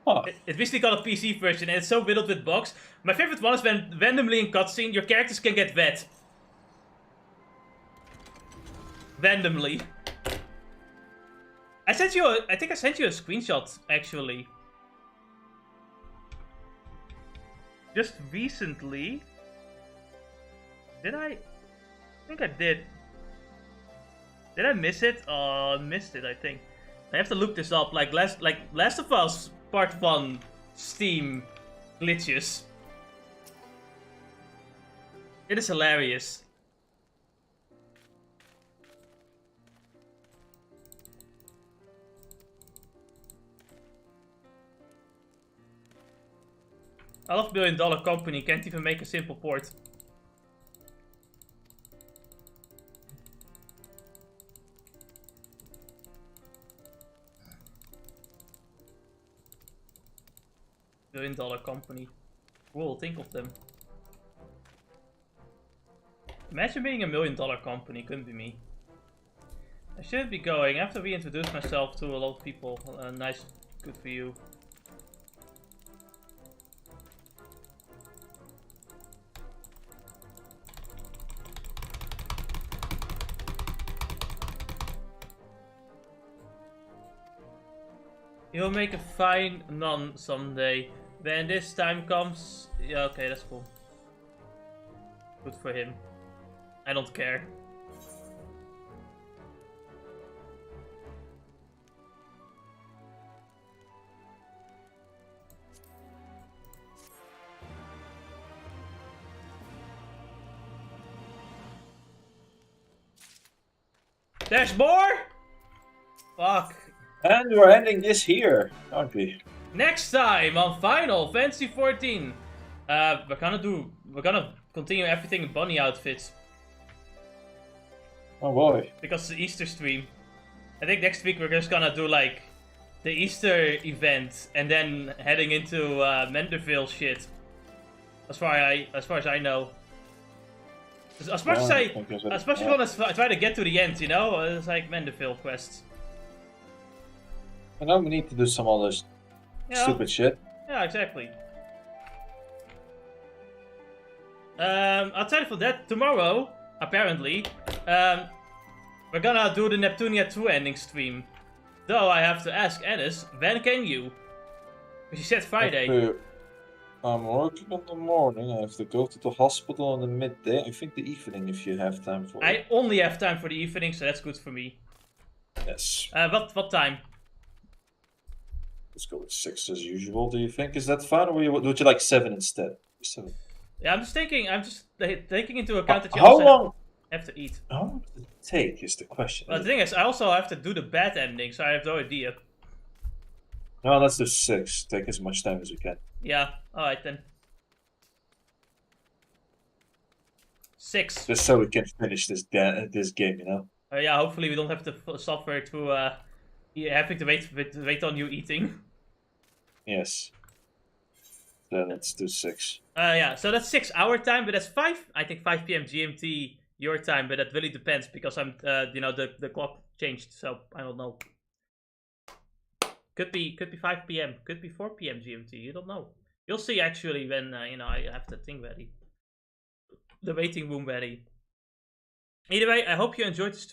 Huh. It recently got a PC version and it's so riddled with bugs. My favorite one is when randomly in cutscene your characters can get wet. Randomly. I think I sent you a screenshot, actually. Just recently. Did I? I think I did. Did I miss it? Oh, I missed it, I think. I have to look this up. Like Last of Us Part 1 Steam glitches. It is hilarious. I love $1 billion company, can't even make a simple port. $1 billion company. Cool, think of them. Imagine being $1 million company, couldn't be me. I shouldn't be going. I have to reintroduce myself to a lot of people. Nice, good for you. He'll make a fine nun someday. When this time comes... Yeah, okay, that's cool. Good for him. I don't care. There's more? Fuck. And we're ending this here, aren't we? Next time on Final Fantasy 14, we're gonna continue everything in bunny outfits. Oh boy! Because it's the Easter stream. I think next week we're just gonna do like the Easter event and then heading into Manderville shit. As far as I know. As much as I want to try to get to the end, you know, it's like Manderville quests. I know we need to do some other stupid shit. Yeah, exactly. I'll tell you for that, tomorrow, apparently, we're gonna do the Neptunia 2 ending stream. Though I have to ask Ennis, when can you? She said Friday. I'm working in the morning, I have to go to the hospital in the midday. I think the evening if you have time for it. I only have time for the evening, so that's good for me. Yes. What time? Let's go with 6 as usual, do you think? Is that fine, or would you like 7 instead? 7. Yeah, I'm just taking into account that you how also long have to eat. How long does it take is the question. Well, the thing is, I also have to do the bad ending, so I have no idea. No, let's do 6. Take as much time as we can. Yeah, alright then. 6. Just so we can finish this game, you know? Yeah, hopefully we don't have to suffer through having to wait on you eating. Yes. then it's to 6. Yeah, so that's 6 our time, but that's 5. I think 5 p.m. GMT your time, but that really depends because I'm, you know, the clock changed, so I don't know. Could be 5 p.m. Could be 4 p.m. GMT. You don't know. You'll see actually when you know, I have the thing ready, the waiting room ready. Either way, I hope you enjoyed the stream.